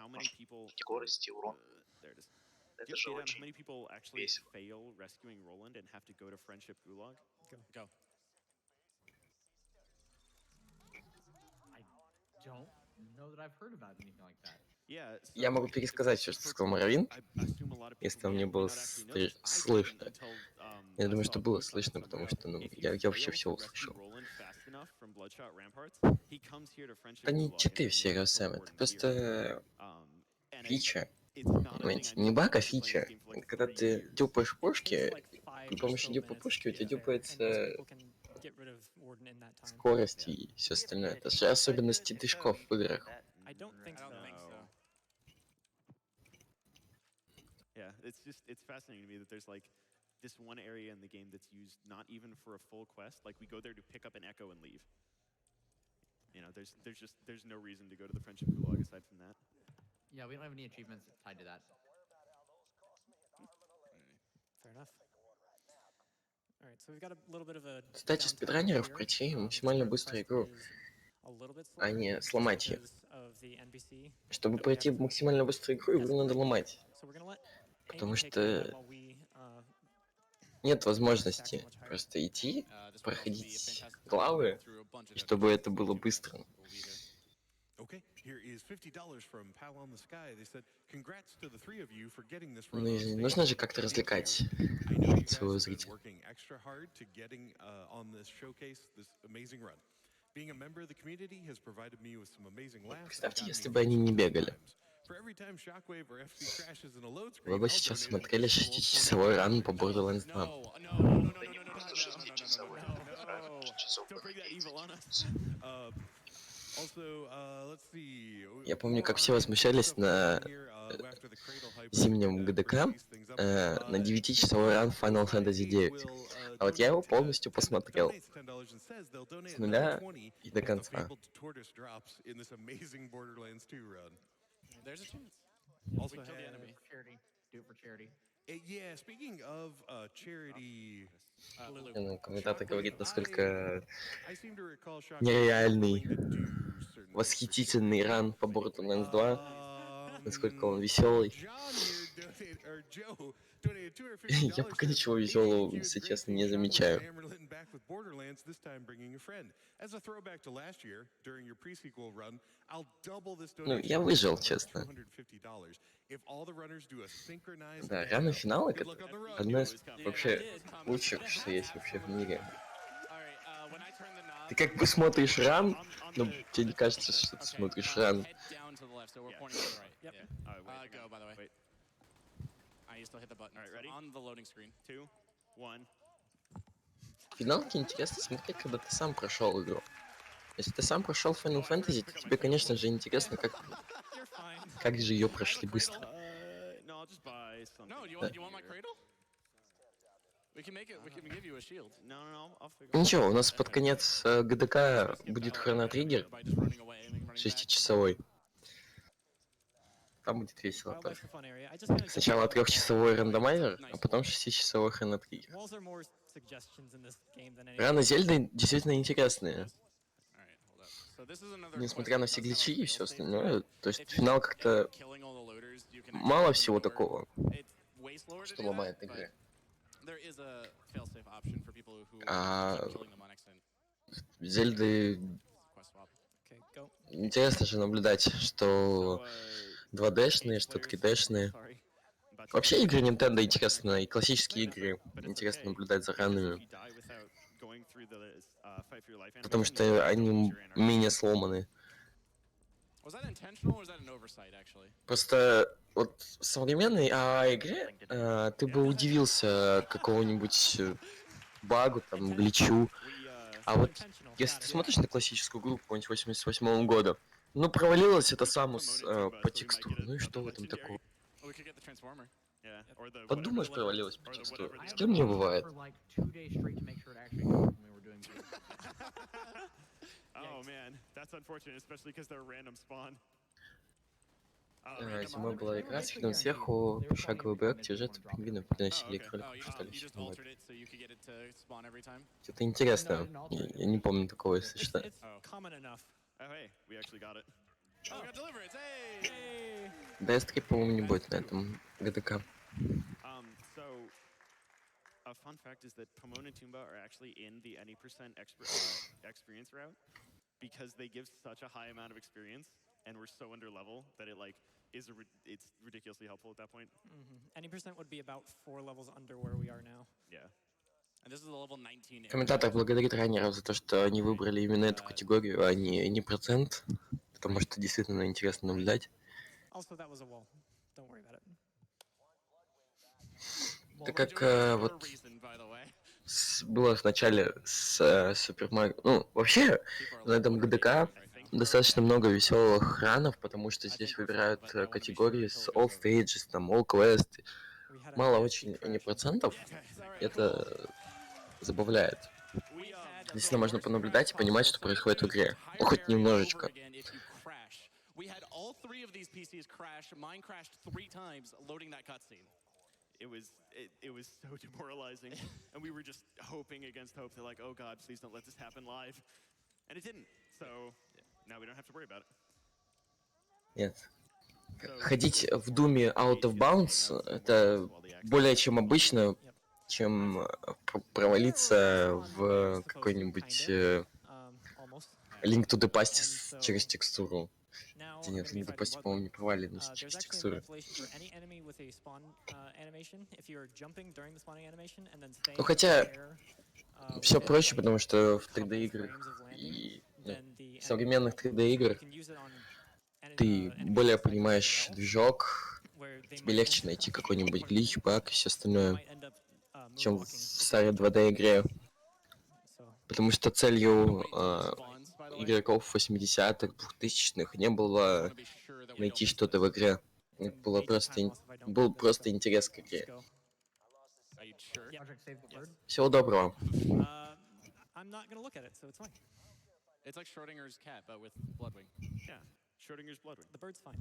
можете скорость и урон. Это же очень весело. Go. Я могу пересказать все, что сказал Маравин, если там не было слышно. Я думаю, что было слышно, потому что я вообще все услышал. Это не читы все Росэм, это просто фича. Понимаете? Не баг, а фича. Это когда ты дюпаешь пушки, при помощи дюпа пушки у тебя дюпается скорость и все остальное. Это же особенности движков в играх. Yeah, it's fascinating to me that there's like this one area in the game that's used not even for a full quest. Like we go there to pick up an echo and leave. You know, there's no reason to go to the Friendship Gulag aside from that. Yeah, we don't have any achievements tied to that. Fair enough. All right, so we've got a little bit of a... Задача спидранеров пройти максимально быструю игру, а не сломать ее. Чтобы пройти максимально быструю игру надо ломать. Потому что нет возможности просто идти, проходить главы, и чтобы это было быстро. Ну и нужно же как-то развлекать своего зрителя. Представьте, если бы они не бегали. Вы бы сейчас смотрели 6-часовой ран по Borderlands 2. Я помню, как все возмущались на зимнем ГДК на 9-часовой ран Final Fantasy 9. А вот я его полностью посмотрел. С нуля и до конца. There's a chance. Also, kill the enemy. Charity. Do it for charity. Yeah, speaking of charity... Комментатор говорит, насколько нереальный, восхитительный ран по Borderlands 2, насколько он веселый. Я пока ничего веселого, если честно, не замечаю. Ну, я выжил, честно. Да, раны финала — это одно из вообще лучших, что есть вообще в мире. Ты как бы смотришь ран, но тебе не кажется, что ты смотришь ран. I still hit the button. All right, ready? On the loading screen. 2, 1. финалки интересно смотреть, когда ты сам прошел игру. Если ты сам прошел Final Fantasy, то тебе, конечно же, интересно, как же ее прошли быстро. Да. Ничего, у нас под конец ГДК будет хронотриггер 6-часовой. Там будет весело тоже. Сначала 3-часовой рандомайзер, а потом 6-часовой хронотриггер. Раны Зельды действительно интересные. Несмотря на все гличи и все остальное, то есть финал как-то мало всего такого, что ломает игры. А Зельды интересно же наблюдать, что 2D-шные, что 3D-шные. Вообще игры Nintendo интересно, и классические игры интересно наблюдать за ранами. Потому что они менее сломаны. Просто вот в современной игре ты бы удивился какого-нибудь багу, там, гличу. А вот если ты смотришь на классическую игру какого-нибудь 88 года, ну провалилась это Самус по текстуре. Ну и что в этом такого? Подумаешь, провалилась по текстуре. С кем не бывает. Зимой была игра с видом сверху, пошаговый боек, те же пингвинов приносили кроликов, что ли. Это интересно. Я не помню такого, если что. DS3, по-моему, не будет на этом ГДК. A fun fact is that Pomona and Tumba are actually in the any % experience route because they give such a high amount of experience and we're so under level that it like is it's ridiculously helpful at that point. Any % would be about 4 levels under where we are now. Yeah. And this is the level 19. Комментатор благодарит раннеров за то, что они выбрали именно эту категорию, а не процент, потому что действительно интересно наблюдать. Also, that was a wall. Don't worry about it. Так как вот было в начале с Супер Марио... Ну, вообще, на этом ГДК достаточно много веселых ранов, потому что здесь выбирают категории с All Stages, там, All Quest. Мало очень не процентов. Это забавляет. Действительно, можно понаблюдать и понимать, что происходит в игре. Ну, хоть немножечко. We had all 3 of these PCs crash. Mine crashed 3 times loading that cutscene. It was so demoralizing, and we were just hoping against hope. They're like, "Oh God, please don't let this happen live," and it didn't. So now we don't have to worry about it. Нет. Ходить в Думе out of bounds — это более чем обычно, чем провалиться в какой-нибудь Link to the Past через текстуру. Нет, Link to the Past, по-моему, не провалились через текстуру. Ну, хотя все проще, потому что в 3D играх и в современных 3D играх ты более понимаешь движок, тебе легче найти какой-нибудь глич, баг и все остальное, чем в старой 2D игре. Потому что целью игроков 80-х, 2000-х не было найти что-то в игре. Был просто интерес к игре. Всего доброго. It's like Schrodinger's cat, but with Bloodwing. Yeah, Schrodinger's Bloodwing. The bird's fine.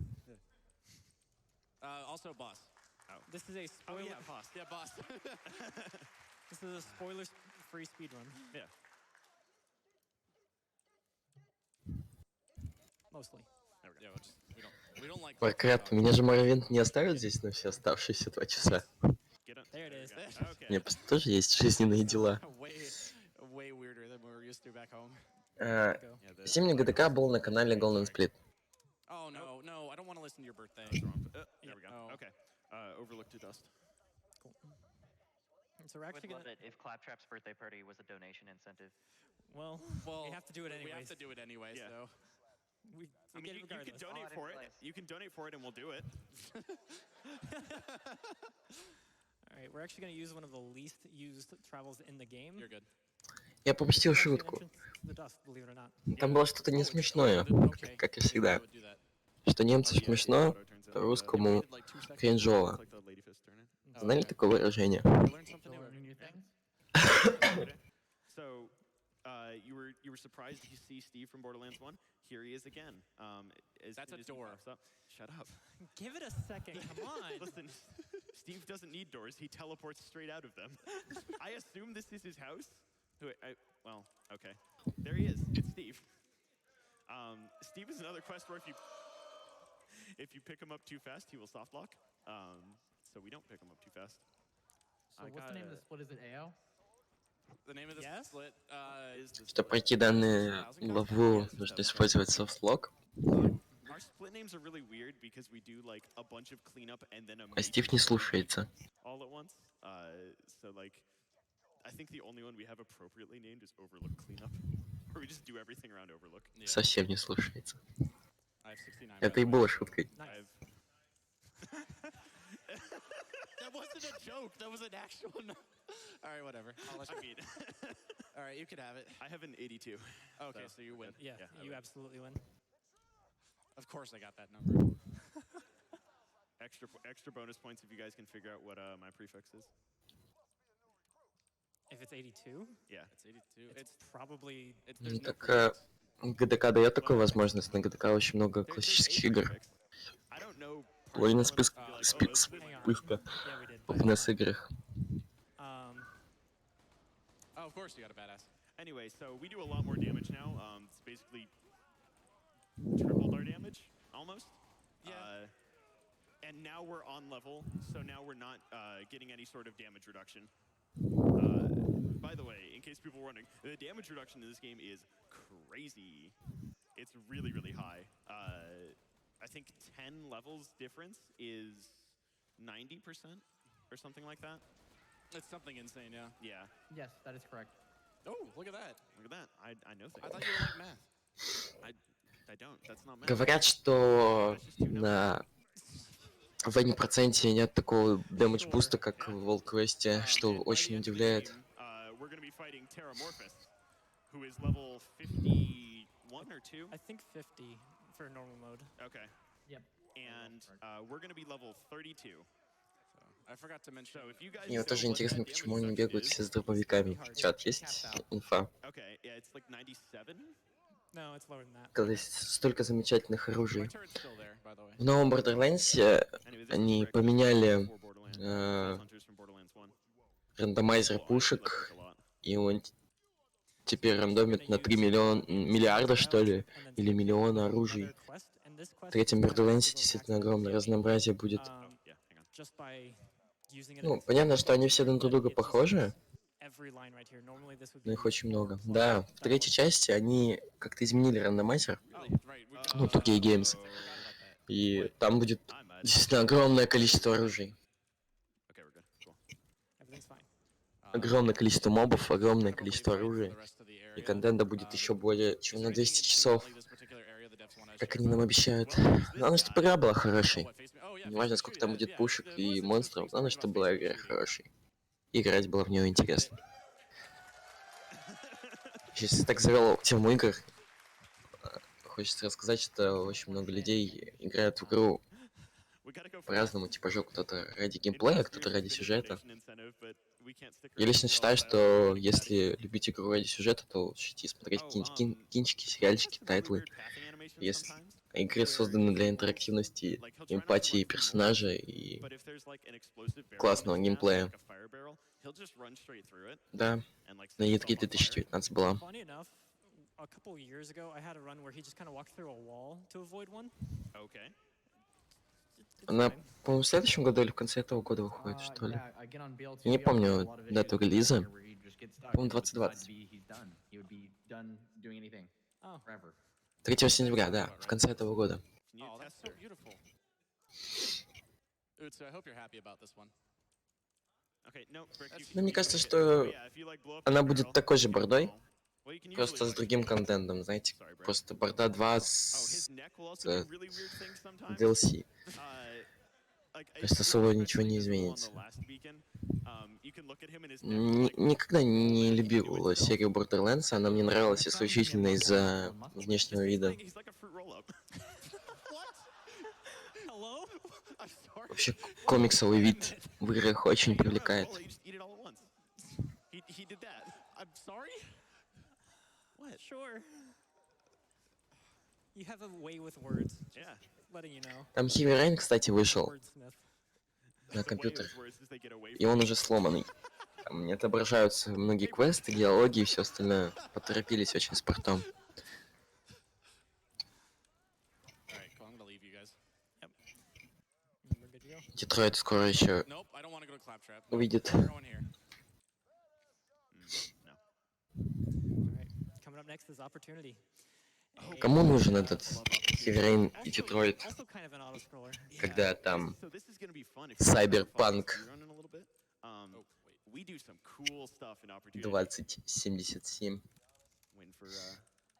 Also, boss. Oh. This is a spoiler. Oh, yeah, boss. Yeah, boss. This is a spoiler-free speedrun. Yeah. Mostly. Yeah, we don't like. Warcraft, меня же Моровинт не оставит здесь на все оставшиеся 2 часа. There it is. У меня просто тоже есть жизненные дела. Way weirder than we're used to back home. Зимний ГДК был на канале Golden Split. Oh no, I don't want to listen to your birthday. There we go. Okay. Overlooked to dust. Cool. So we're actually I would love it if Claptrap's birthday party was a donation incentive. Well, we have to do it anyways. We have to do it anyways, yeah. though. I mean, you can donate for it. You can donate for it, and we'll do it. All right, we're actually going to use one of the least used travels in the game. You're good. Я пропустил шутку. Там было что-то не смешное, как и всегда. Что немцу смешно, русскому кринжово. Знали такое выражение? So, you were surprised to see Steve from Borderlands 1? Here he is again. That's a door. Shut up. Give it a second, come on. Listen, Steve doesn't need doors. He teleports straight out of them. I assume this is his house. Well, okay. There he is. It's Steve. Steve is another quest where if you pick him up too fast, he will soft lock. So we don't pick him up too fast. So what's the name of the split? Is it AO? The name of the split is... Чтобы пройти данную главу, нужно использовать софтлок. Our split names are really weird because we do like a bunch of cleanup and then a А Стив не слушается. all at once. So like, I think the only one we have appropriately named is Overlook Cleanup, where we just do everything around Overlook. Совсем не слушается. I have 69. Это и было шуткой. That wasn't a joke. That was an actual. All right, whatever. I'll let you meet. All right, you can have it. I have an 82. Okay, so you win. Yeah, you absolutely win. Of course, I got that number. Extra bonus points if you guys can figure out what my prefix is. If it's 82? Yeah, it's 82. It's probably. Ну так ГДК дает такую возможность. На ГДК очень много классических игр. Половина списка в NES-играх. Oh, of course you got a badass. Anyway, so we do a lot more damage now. It's basically tripled our damage, almost. Yeah. And now we're on level, so now we're not getting any sort of damage reduction. By the way, in case people were wondering, the damage reduction in this game is crazy. It's really, really high. I think 10 levels difference is 90% or something like that. It's something insane, yeah. Yeah. Yes, that is correct. Oh, look at that. Look at that. I know things. I thought you were like math. I don't. That's not math. Говорят, что на в 1% нет такого дэмэдж буста, как в World Quest, что очень удивляет. We're going to be fighting Terramorphous, who is level 51 or 2? I think 50 for normal mode. Okay. Yep. And we're going to be level 32. I forgot to mention. So if you guys Мне тоже интересно, почему они бегают все с дробовиками. Чат, есть инфа? Okay, yeah, it's like 97. No, it's lower than that. Когда есть столько замечательных оружий. В новом Borderlands они поменяли рандомайзер пушек, и он теперь рандомит на 3 миллиарда, что ли, или миллиона оружий. В третьем Borderlands действительно огромное разнообразие будет. Ну, понятно, что они все друг на друга похожи, но их очень много. Да, в третьей части они как-то изменили рандомайзер, ну, 2K Games, и там будет действительно огромное количество оружий. Огромное количество мобов, огромное количество оружия, и контента будет еще более чем на 200 часов, как они нам обещают. Главное, чтобы игра была хорошей. Не важно, сколько там будет пушек и монстров, главное, чтобы была игра хорошей. И играть было в нее интересно. Сейчас так завел тему игр. Хочется рассказать, что очень много людей играют в игру по-разному, типа жил кто-то ради геймплея, кто-то ради сюжета. Я лично считаю, что если любить игру ради сюжета, то лучше идти смотреть кинчики, сериальчики, тайтлы. Если игры созданы для интерактивности, эмпатии персонажа и классного геймплея. Да, на E3 2019 была. A couple years ago, I had a run where he just kind of walked through a wall to avoid one. Okay. Она, по-моему, в следующем году или в конце этого года выходит, что ли? Я не помню дату релиза. По-моему, 2020. 3 сентября, да, в конце этого года. Но мне кажется, что она будет такой же бордой, просто с другим контентом, знаете, просто борда 2 с DLC. То есть особо ничего не изменится. Никогда не любил серию Borderlands, она мне нравилась исключительно из-за внешнего вида. Вообще комиксовый вид в играх очень привлекает. Там Heavy Rain, кстати, вышел на компьютер, и он уже сломанный. Там не отображаются многие квесты, диалоги и все остальное. Поторопились очень с портом. Детройт скоро еще увидит. Кому нужен этот Heavy Rain и Детройт, когда там Cyberpunk 2077?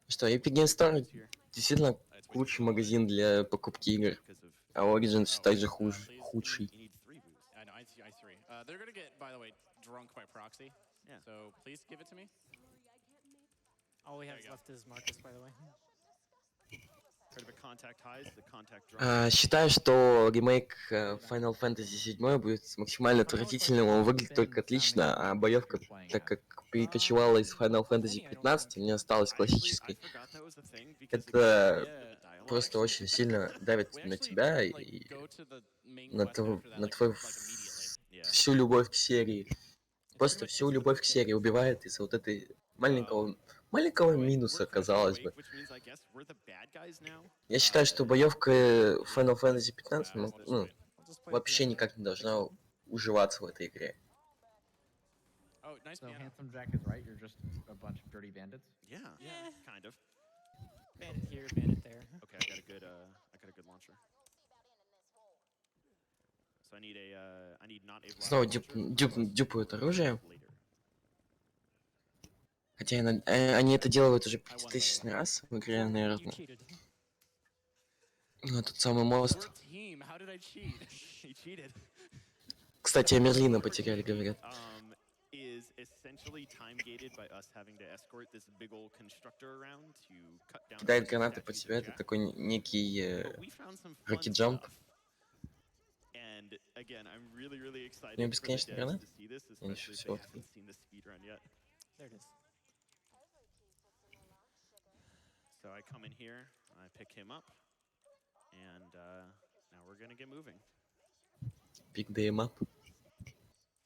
Что, Epic Games Store действительно лучший магазин для покупки игр, а Origin все так же худший. Считаю, что ремейк Final Fantasy VII будет максимально отвратительным, он выглядит только отлично, а боевка, так как перекочевала из Final Fantasy 15, мне осталась классической. Это просто очень сильно давит на тебя и на твою всю любовь к серии. Просто всю любовь к серии убивает из-за вот этой маленького минуса, казалось бы. Я считаю, что боевка Final Fantasy 15 вообще никак не должна уживаться в этой игре. So Handsome Jack is right. You're just a bunch of dirty bandits. Yeah, kind of. Bandit here, bandit there. Okay, I got a good launcher. So I need not a. Снова дюпают оружие. Хотя они это делают уже 5000 раз в игре, наверное. Ну, тот самый мост. Кстати, Мерлина потеряли, говорят. Кидает гранаты под себя, это такой некий роки-джамп. У него бесконечный гранат? Я не все. So I come in here, I pick him up, and now we're gonna get moving. Pick them up.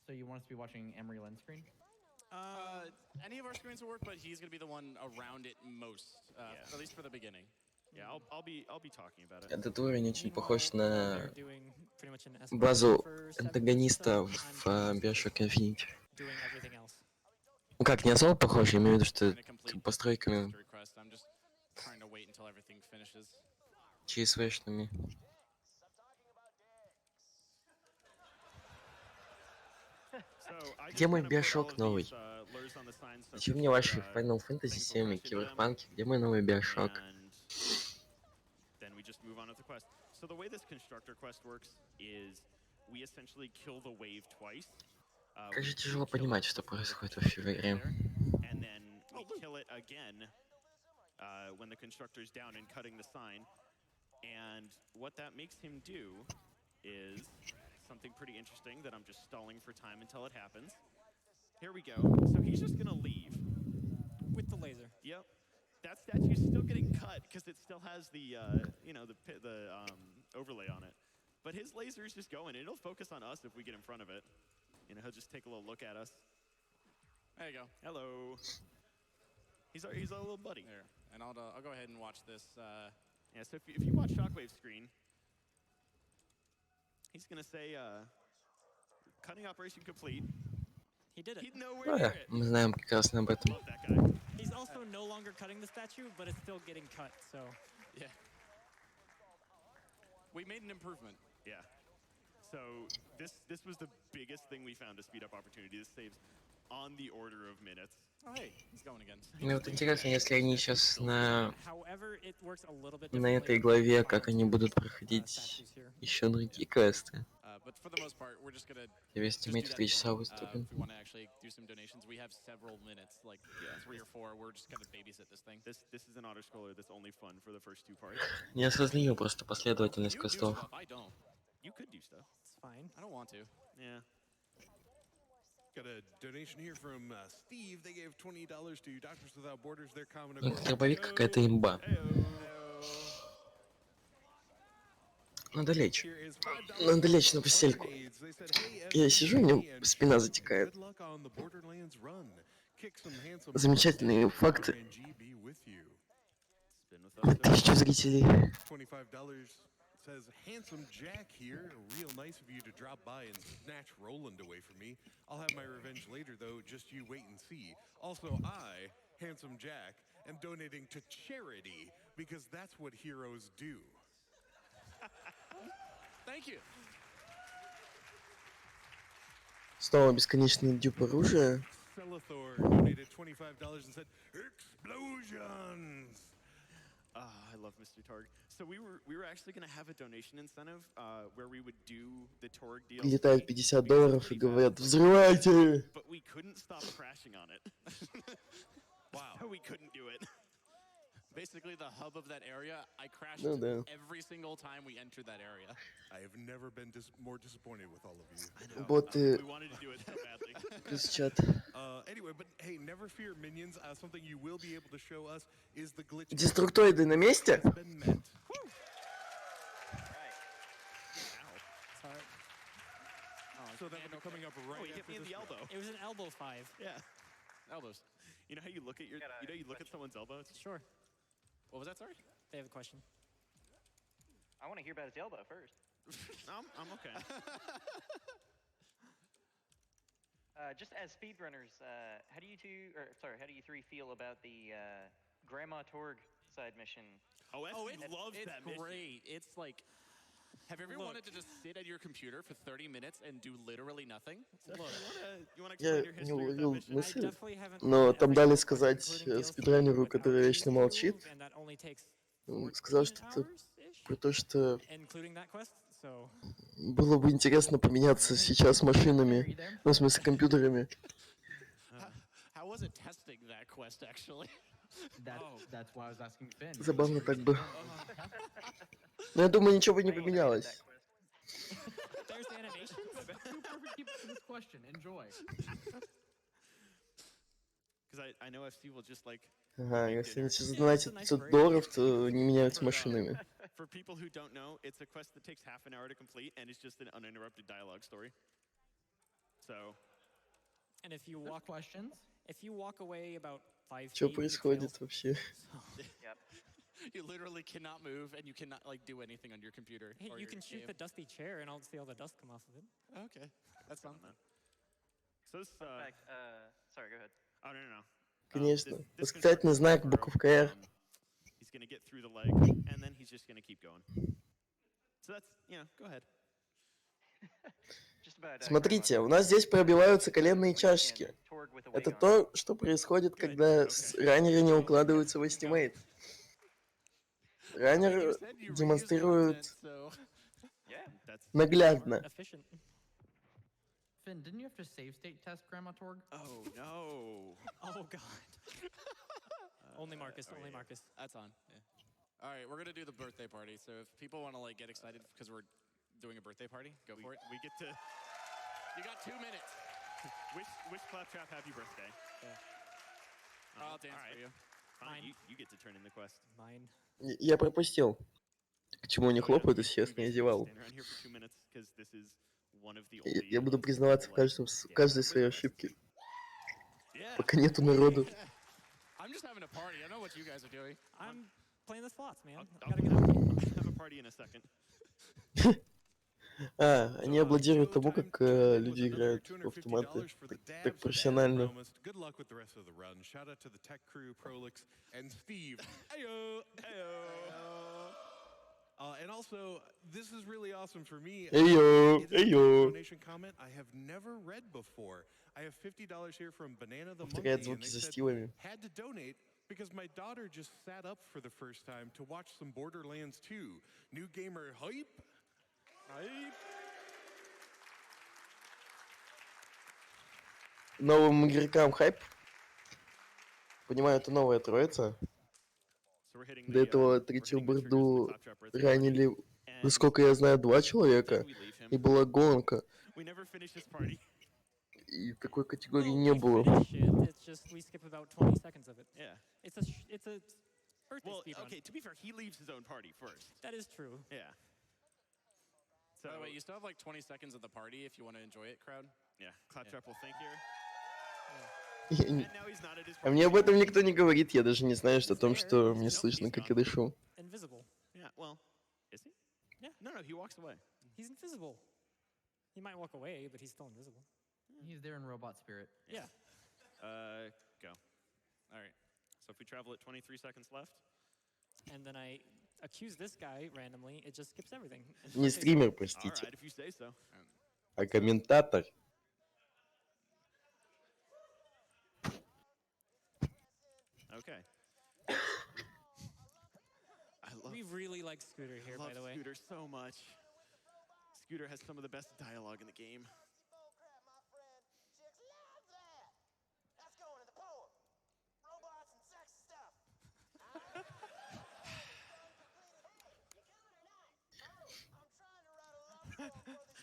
So you want us to be watching Emery Lens screen? Any of our screens will work, but he's gonna be the one around it most, at least for the beginning. Yeah, I'll be talking about it. Этот уровень очень похож на базу антагониста в Bioshock Infinite. Ну как, не особо похож, я имею в виду, что постройками ЧСВшными. Где мой Bioshock новый? Зачем мне ваши Final Fantasy 7 и Киберпанки? Где мой новый Bioshock? So the way this constructor quest works is we essentially kill the wave twice. Как же тяжело понимать, что происходит вообще в игре. And then we kill it again when the constructor is down and cutting the sign. And what that makes him do is something pretty interesting that I'm just stalling for time until it happens. Here we go. So he's just gonna leave. With the laser. Yep. That statue's still getting cut because it still has the, the overlay on it. But his laser is just going. It'll focus on us if we get in front of it. You know, he'll just take a little look at us. There you go. Hello. He's our little buddy. There. And I'll go ahead and watch this. Yeah, so if you watch Shockwave's screen, he's going to say, cutting operation complete. He did it. He'd nowhere near it. Мы знаем прекрасно об этом. Love that guy. He's also no longer cutting the statue, but it's still getting cut, so... Yeah. We made an improvement. Yeah. So this was the biggest thing we found to speed up opportunity. This saves on the order of minutes. Oh, hey, he's going again. Мне вот интересно, если они сейчас на However, it works a little bit этой differently главе, with как они будут проходить statues here. еще другие квесты. But for the most part, we're just gonna Я весь тиммейт в 3 часа выступим. if we want to actually do some donations, we have several minutes, like 3 or 4. We're just gonna babysit this thing. This is an auto-scroller that's only fun for the first 2 parts. Я осознаю просто последовательность You do квестов. stuff, I don't. You could do stuff. It's fine. I don't want to. Yeah. Got a donation here from Steve. They gave $20 to Doctors Without Borders. Their common Дробовик какая-то имба. Надо лечь. Надо лечь на постельку. Я сижу, у меня спина затекает. Замечательные факты. 1000 зрителей. Says handsome Jack here. Real nice of you to drop by and snatch Roland away from me. I'll have my revenge later, though. Just you wait and see. Also, I, handsome Jack, am donating to charity because that's what heroes do. Thank you. Снова бесконечный дюб оружия. Celathor donated $25 and said, "Explosions." I love Mr. Torg. So we were actually going to have a donation incentive where we would do the Torg deal. Летают $50 и говорят: взрывайте! But we couldn't stop crashing on it. Wow. So we couldn't do it. Basically, the hub of that area, I crashed every single time we entered that area. I have never been more disappointed with all of you. I know. Боты We wanted to do it so badly. кричат. Anyway, but hey, never fear, minions. Something you will be able to show us is the glitch. Деструктоиды на месте? Been met. So that would be coming up right he hit me in the elbow. It was an elbow 5. Yeah. Elbows. You know how you look at you look at someone's elbows? Sure. What was that, sorry? They have a question. I want to hear about his elbow first. I'm okay. Just as speedrunners, how do you three feel about the Grandma Torg side mission? Oh, it loves it's that great. It's like, have you ever wanted to just sit at your computer for 30 minutes and do literally nothing? You wanna Я explain your не history with that уловил mission? мысль, но там дали сказать спидранеру, который вечно молчит. Он сказал что-то про то, что было бы интересно поменяться сейчас машинами, ну, в смысле, компьютерами. How was it testing that quest, actually? That's why I was asking Finn. Забавно так бы. Но я думаю, ничего бы не поменялось. There's animations? This question. Enjoy. Because I know FC will just like. Ага, если они сейчас задонатят $500, то не меняются машинами. For people who don't know, it's a quest that takes half an hour to complete, and it's just an uninterrupted dialogue story. So. And if you walk away about 5 feet. Что происходит вообще? You literally cannot move, and you cannot like do anything on your computer. Hey, you can shoot the dusty chair, and I'll see all the dust come off of it. Okay, that's something. So this. Sorry, go ahead. Oh no. Конечно. Восклицательный знак, буковка R. He's gonna get through the leg, and then he's just gonna keep going. So that's, go ahead. Смотрите, у нас здесь пробиваются коленные чашечки. Это то, что происходит, когда раннеры не укладываются в эстимейт. Раннер демонстрирует наглядно. Finn, didn't you have to save state test Grandma Torg? Oh no. Oh god. Only Marcus, only Marcus. That's on. Yeah. All right, we're gonna do the birthday party. So if people want to like get excited because we're doing a birthday party, go for it. We get to. You got 2 minutes. Wish Claptrap happy birthday. Yeah. I'll dance for you. Fine. You get to turn in the quest. Mine. Я пропустил. К чему они хлопают, если честно, я зевал. Я буду признаваться в каждой своей ошибке. Пока нету народу. I'm just having a party. I know what you guys are doing. I'm playing the slots, man. I'll have a party in a second. Они аплодируют тому, как люди играют в автоматы так профессионально. Good luck with the rest of the run. Shout out to the tech crew, Prolix, and Steve. And also, this is really awesome for me. Eyo, It is a eyo. donation comment I have never read before. I have $50 here from Banana the Monkey, Повторяет and звуки they за said, стилами. had to donate because my daughter just sat up for the first time to watch some Borderlands 2. New gamer hype? Hype? Новым игрокам хайп. Понимаю, это новая троица. До этого третью борду ранили, насколько я знаю, 2 человека. И была гонка. И такой категории не было. Well, okay, to be fair, he leaves his own party first. That is true. Yeah. So, By the way, you still have like 20 seconds of the party if you want to enjoy it, crowd. yeah, Claptrap will think here. А And now he's not at his мне об party. этом никто не говорит, я даже не знаю, что о том, что мне слышно, как я дышу. Invisible. Yeah, well, is he? Yeah. No, he walks away. He's invisible. He might walk away, but he's still invisible. He's there in robot spirit. Yeah. Go. All right. So if we travel at 23 seconds left. And then I accuse this guy randomly, it just skips everything. Не стример, All простите, right, if you say so. а комментатор. Okay. We really like Scooter here, I love by the way. Scooter so much. Scooter has some of the best dialogue in the game.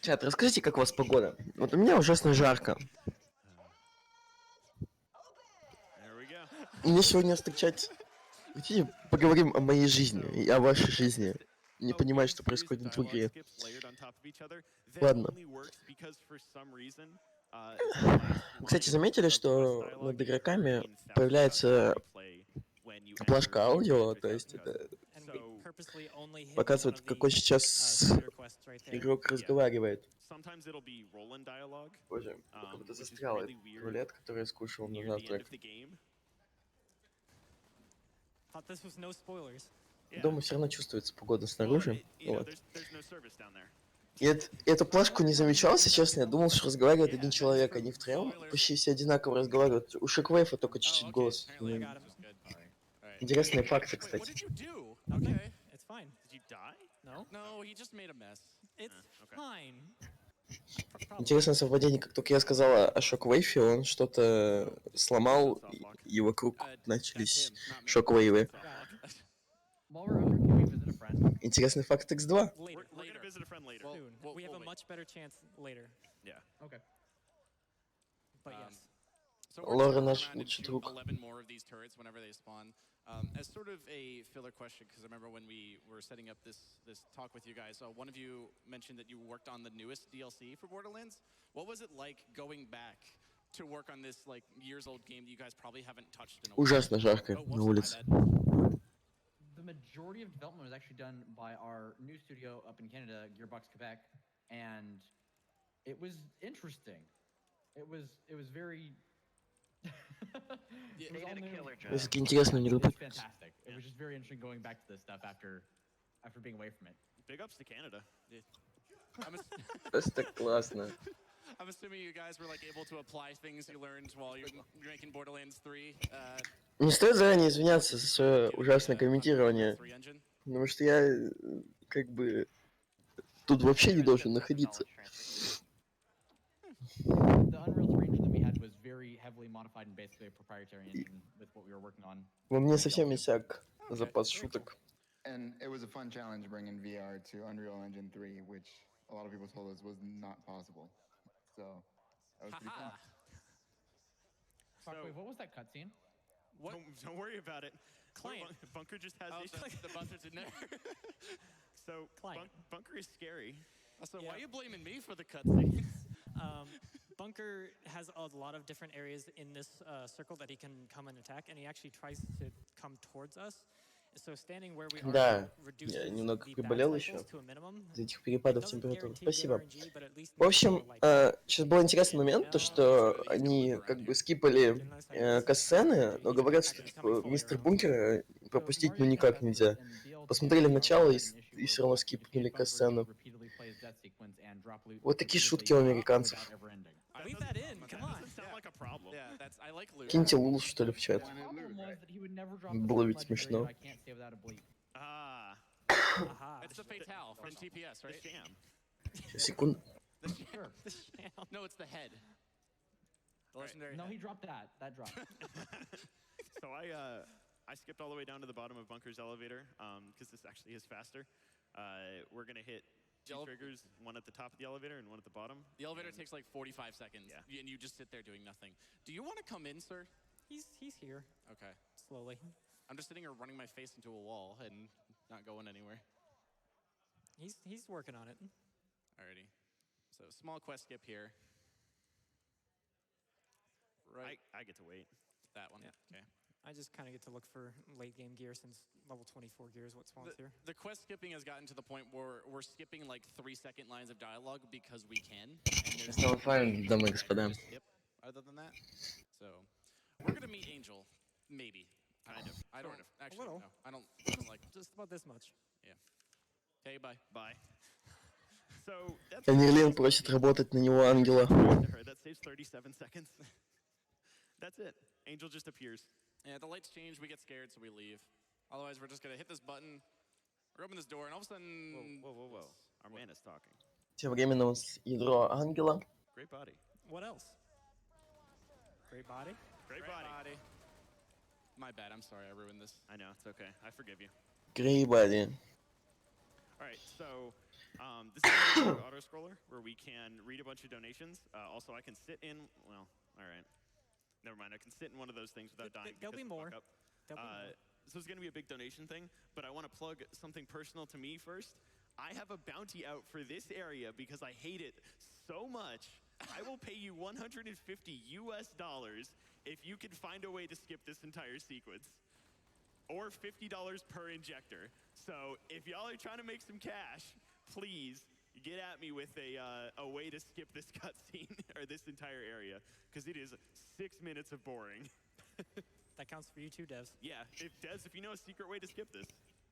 Чат, расскажите, как у вас погода? Вот у меня ужасно жарко. There we go. Мне сегодня встречать... Хотите, поговорим о моей жизни и о вашей жизни. Не понимаю, что происходит в игре. Ладно. Кстати, заметили, что над игроками появляется плашка аудио, то есть это показывает, какой сейчас игрок разговаривает. Боже, как будто застрял этот рулет, который я скушал на завтрак. Дома все равно чувствуется погода снаружи. Вот. И эту плашку не замечал, если честно. Я думал, что разговаривает один человек, они втроем почти все одинаково разговаривают. У Шоквейфа только чуть-чуть голос. Интересные факты, кстати. Интересное совпадение, как только я сказал о Шоквейфе, он что-то сломал, и вокруг начались шоквейвы. Интересный факт X2. Лора наш лучший друг. As sort of a filler question, because I remember when we were setting up this talk with you guys, one of you mentioned that you worked on the newest DLC for Borderlands. What was it like going back to work on this like years-old game that you guys probably haven't touched in a while? Ужасно жарко на улице. The majority of development was actually done by our new studio up in Canada, Gearbox Quebec, and it was interesting. It was very. Все-таки интересно, не любит. Fantastic. It was just very interesting going back to this stuff after being away from it. Big ups to Canada. Это классно. I'm assuming you guys were like able to apply things you learned while you're making Borderlands 3. Не стоит заранее извиняться за свое ужасное комментирование, потому что я как бы тут вообще не должен находиться. Во мне совсем иссяк запас шуток. And it was a fun challenge bringing VR to Unreal Engine 3, which a lot of people told us was not possible. So that was pretty fun. Wait, what was that cutscene? Don't worry about it. Client. Bunker just has the buzzer's in there. So Bunker is scary. So why are you blaming me for the cutscenes? Bunker has a lot of different areas in this circle that he can come and attack, and he actually tries to come towards us. So standing where we Да, я немного приболел еще из этих перепадов температуры. Спасибо. В общем, сейчас был интересный момент, то что они как бы скипали катсцены, но говорят, что типа, мистер Бункера пропустить ну никак нельзя. посмотрели начало и все равно скипнули касцену. Вот такие шутки у американцев. Киньте лул, что ли, в чат. Было ведь смешно. It's the fatale from TPS, right? Секунду. No, it's the head. The legendary. No, head. he dropped that. That dropped. So I skipped all the way down to the bottom of Bunker's elevator because this actually is faster. We're gonna hit two triggers, one at the top of the elevator and one at the bottom. The elevator takes like 45 seconds, and you just sit there doing nothing. Do you want to come in, sir? He's here. Okay. Slowly. I'm just sitting here running my face into a wall and not going anywhere. He's working on it. Alrighty. So small quest skip here. Right. I get to wait. That one. Yeah. Okay. I just kind of get to look for late game gear since level 24 gear is what spawns here. The quest skipping has gotten to the point where we're skipping like 3-second lines of dialogue because we can. Снова файн, дамы и господа. Yep. Other than that, so we're gonna meet Angel, maybe. Kind of. I don't. Actually, no. I don't like. Just about this much. Yeah. Okay. Bye. Bye. So that's. Анерлин просит работать на него ангела. That saves 37 seconds. That's it. Angel just appears. Yeah, the lights change, we get scared, so we leave. Otherwise, we're just gonna hit this button, or open this door, and all of a sudden... Whoa. Our man is talking. Тем временем у нас ядро ангела. Great body. What else? Great body? Great body. My bad, I'm sorry, I ruined this. I know, it's okay. I forgive you. Great body. Alright, so this is an auto-scroller where we can read a bunch of donations. Also, I can sit in... Well, alright. Never mind, I can sit in one of those things without dying. There'll be more. So it's going to be a big donation thing, but I want to plug something personal to me first. I have a bounty out for this area because I hate it so much. I will pay you $150 if you can find a way to skip this entire sequence. Or $50 per injector. So if y'all are trying to make some cash, please get at me with a way to skip this cutscene or this entire area, because it is 6 minutes of boring. That counts for you too, Devs. Yeah, if you know a secret way to skip this,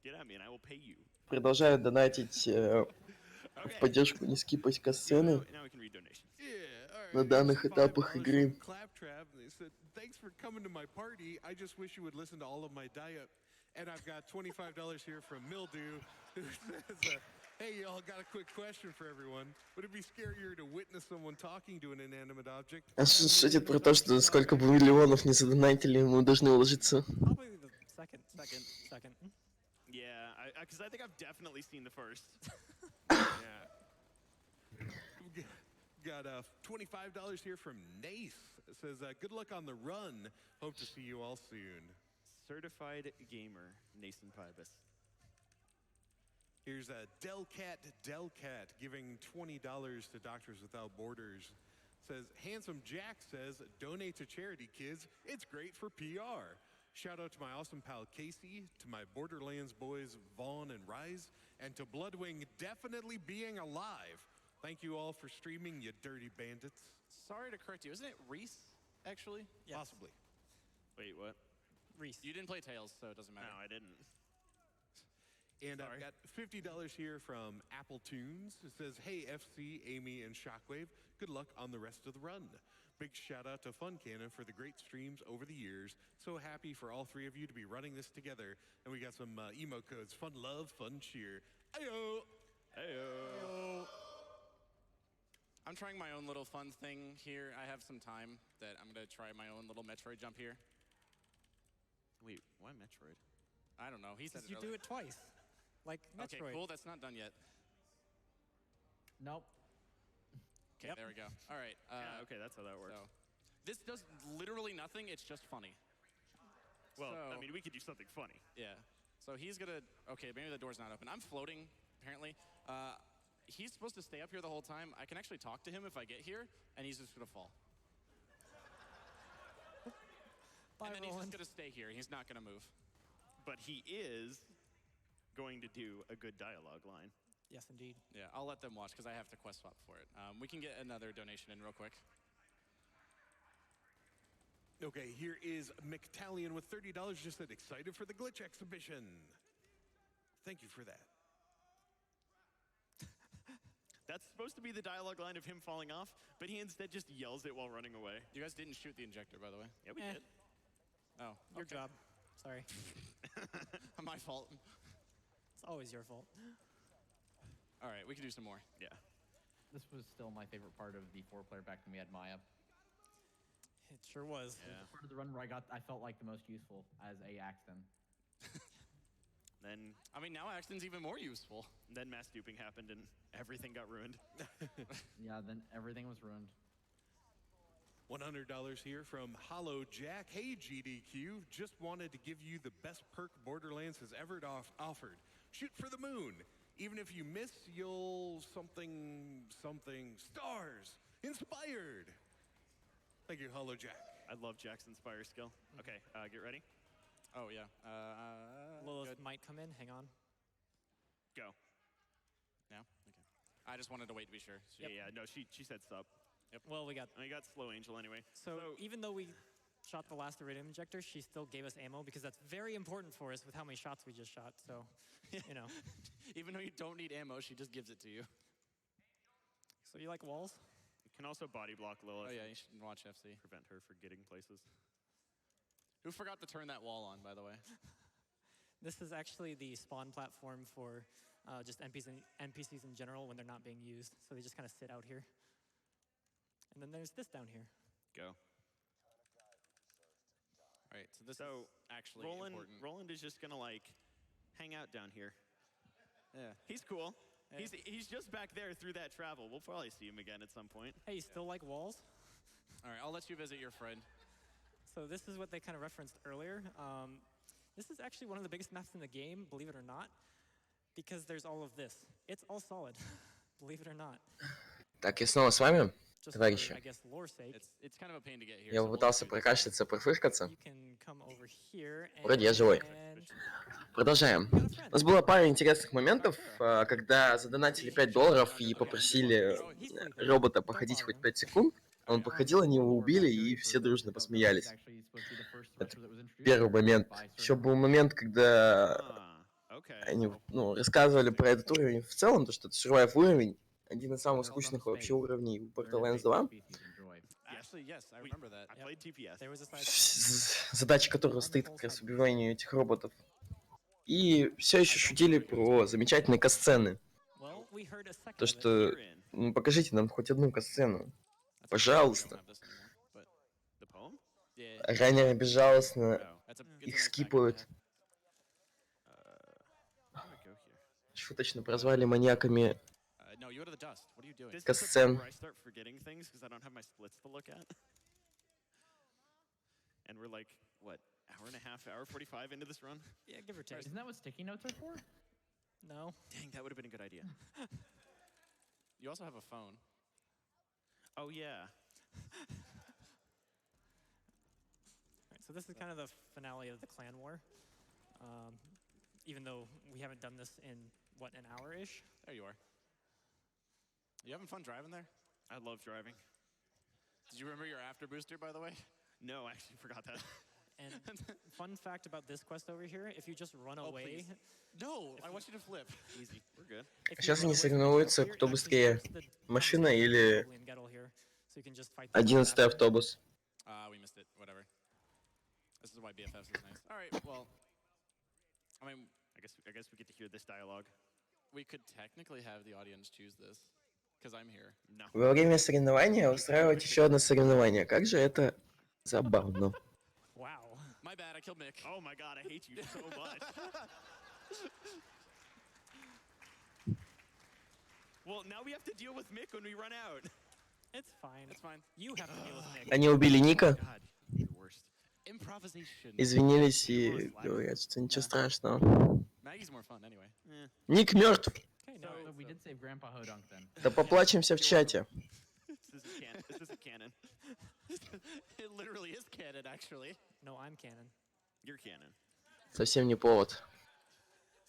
get at me and I will pay you. Продолжаю донатить в поддержку не скипать касцены на данных этапах игры. Thanks for coming to my party. I just wish you would listen to all of my diet. And I've got $25 here from Mildew, who says, hey, y'all, got a quick question for everyone. Would it be scarier to witness someone talking to an inanimate object? А шутит про то, что сколько бы миллионов не задонатили, мы должны уложиться. Probably the second. Yeah, because I think I've definitely seen the first. Yeah. Got $25 here from Nace. It says, good luck on the run. Hope to see you all soon. Certified gamer, Nathan Pybus. Here's a Delcat giving $20 to Doctors Without Borders. Says, Handsome Jack says, donate to charity, kids. It's great for PR. Shout out to my awesome pal Casey, to my Borderlands boys Vaughn and Rise, and to Bloodwing definitely being alive. Thank you all for streaming, you dirty bandits. Sorry to correct you, isn't it Reese, actually? Yes. Possibly. Wait, what? Reese. You didn't play Tails, so it doesn't matter. No, I didn't. And I've got $50 here from Apple Tunes. It says, hey, FC, Amy, and Shockwave, good luck on the rest of the run. Big shout out to Fun Cannon for the great streams over the years. So happy for all three of you to be running this together. And we got some emo codes. Fun love, fun cheer. Ayo! Ayo! I'm trying my own little fun thing here. I have some time that I'm going to try my own little Metroid jump here. Wait, why Metroid? I don't know. He said you do it twice. Like Metroid. Okay, cool. That's not done yet. Nope. Okay, there we go. All right. Yeah, okay, that's how that works. So, this does literally nothing. It's just funny. Well, I mean, we could do something funny. Yeah. So he's going to... Okay, maybe the door's not open. I'm floating, apparently. He's supposed to stay up here the whole time. I can actually talk to him if I get here, and he's just going to fall. Bye, and then he's just going to stay here. He's not going to move. But he is going to do a good dialogue line. Yes, indeed. Yeah, I'll let them watch because I have to quest swap for it. We can get another donation in real quick. Okay, here is McTallion with $30. Just said excited for the glitch exhibition. Thank you for that. That's supposed to be the dialogue line of him falling off, but he instead just yells it while running away. You guys didn't shoot the injector, by the way. Yeah, we did. Oh, Your job. Sorry. My fault. It's always your fault. All right, we can do some more. Yeah. This was still my favorite part of the 4-player back when we had Maya. It sure was. It was the part of the run where I felt like the most useful as a Axton. Then, I mean, now Axton's even more useful. Then mass duping happened and everything got ruined. Yeah, then everything was ruined. $100 here from Hollow Jack. Hey, GDQ, just wanted to give you the best perk Borderlands has ever offered. Shoot for the moon. Even if you miss, you'll something stars. Inspired. Thank you, Hollow Jack. I love Jack's Inspire skill. Okay, get ready. Oh, yeah. Lilith good. might come in. Hang on. Go. Yeah? Okay. I just wanted to wait to be sure. Yeah, no, she said sub. Yep. Well, we got Slow Angel anyway. So even though we shot the last iridium injector, she still gave us ammo because that's very important for us with how many shots we just shot. So, you know. Even though you don't need ammo, she just gives it to you. So you like walls? You can also body block Lilith. Oh yeah, you should watch FC. Prevent her from getting places. Who forgot to turn that wall on, by the way? This is actually the spawn platform for just NPCs in general when they're not being used. So they just kind of sit out here. And then there's this down here. Go. All right, so this is actually important. Roland is just gonna like hang out down here. Yeah. He's cool. Yeah. He's just back there through that travel. We'll probably see him again at some point. Hey, you still like walls? All right, I'll let you visit your friend. So this is what they kind of referenced earlier. This is actually one of the biggest maps in the game, believe it or not, because there's all of this. It's all solid, believe it or not. Так, я снова с вами, Just товарищи. for, I guess, lore sake. It's kind of a pain to get here. Я попытался прокашляться, профыркаться. You can come over here Вроде я живой. and Продолжаем. У нас была пара интересных моментов, когда задонатили $5 и попросили робота походить хоть 5 секунд. Он походил, они его убили, и все дружно посмеялись. Это первый момент. Еще был момент, когда они рассказывали про этот уровень в целом, то что это survive уровень, один из самых скучных вообще уровней в Borderlands 2. Задача которого стоит как раз убиванию этих роботов. И все еще шутили про замечательные катсцены. То, что покажите нам хоть одну катсцену. Пожалуйста. Раннеры безжалостно их скипают. Шуточно прозвали маньяками катсцен. And we're like, what, hour and a half, hour 45 into this run? Yeah, give or take. Isn't that what sticky notes are for? No. Dang, that would have been a good idea. You also have a phone. Oh, yeah. Right, so this is kind of the finale of the clan war. Even though we haven't done this in, what, an hour-ish? There you are. You having fun driving there? I love driving. Did you remember your after booster, by the way? No, I actually forgot that. And fun fact about this quest over here, if you just run away... No, I want you to flip. Easy, we're good. Сейчас они соревнуются, кто быстрее, машина или 11-й автобус. We missed it, whatever. This is why BFFs is nice. All right, well, I mean, I guess we get to hear this dialogue. We could technically have the audience choose this, because I'm here. No. Во время соревнования устраивать еще одно соревнование. Как же это забавно. Wow. My bad, I killed Mick. Oh my god, I hate you so much. Well, now we have to deal with Mick when we run out. It's fine. It's fine. You have to deal with Mick. Они убили Ника, God, you're the worst. Improvisation. извинились и говорят, что ничего страшного. Maggie's more fun anyway. Ник мертв. Okay, no, So we did save Grandpa Hodunk then. Да поплачемся в чате. This is canon. It literally is canon, actually. No, I'm canon. You're canon. Совсем не повод.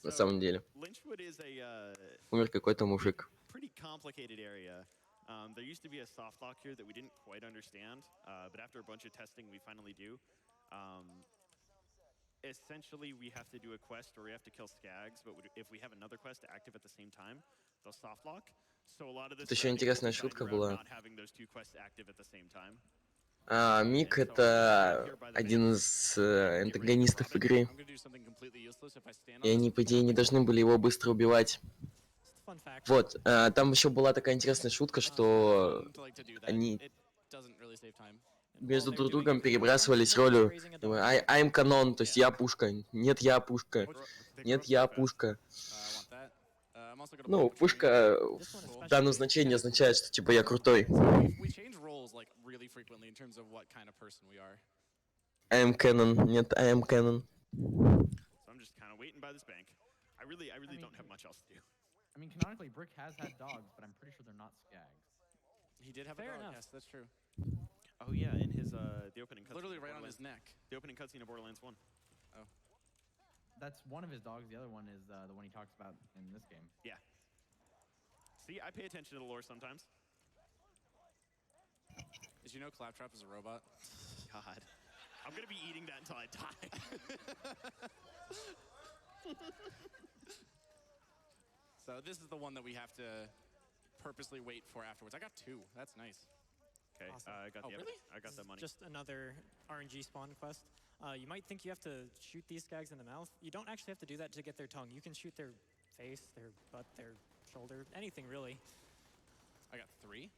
На самом деле. Lynchwood is a Умер какой-то мужик. pretty complicated area. There used to be a soft lock here that we didn't quite understand, but after a bunch of testing, we finally do. essentially we have to do a quest or we have to kill skags, but if we have another quest active at the same time, they'll soft lock. So a lot of this Тут еще интересная шутка была. not having those two quests active at the same time. Мик — это один из антагонистов игры. И они, по идее, не должны были его быстро убивать. Вот, там еще была такая интересная шутка, что они между друг другом перебрасывались ролью. I'm канон, то есть я пушка. Нет, я пушка. Нет, я пушка. Ну, пушка в данном значении означает, что типа я крутой. I am canon. Нет, I am canon. So I'm just kind of waiting by this bank. I really don't have much else to do. I mean, canonically, Brick has had dogs, but I'm pretty sure they're not skags. He did have a dog, yes, that's true. Oh yeah, in his the opening cutscene. Literally right on his neck. The opening cutscene of Borderlands 1. Oh. That's one of his dogs. The other one is the one he talks about in this game. Yeah. See, I pay attention to the lore sometimes. Did you know Claptrap is a robot? God. I'm gonna be eating that until I die. So this is the one that we have to purposely wait for afterwards. I got 2. That's nice. Okay, Awesome. I got I got that money. Just another RNG spawn quest. You might think you have to shoot these skags in the mouth. You don't actually have to do that to get their tongue. You can shoot their face, their butt, their shoulder, anything really. I got 3.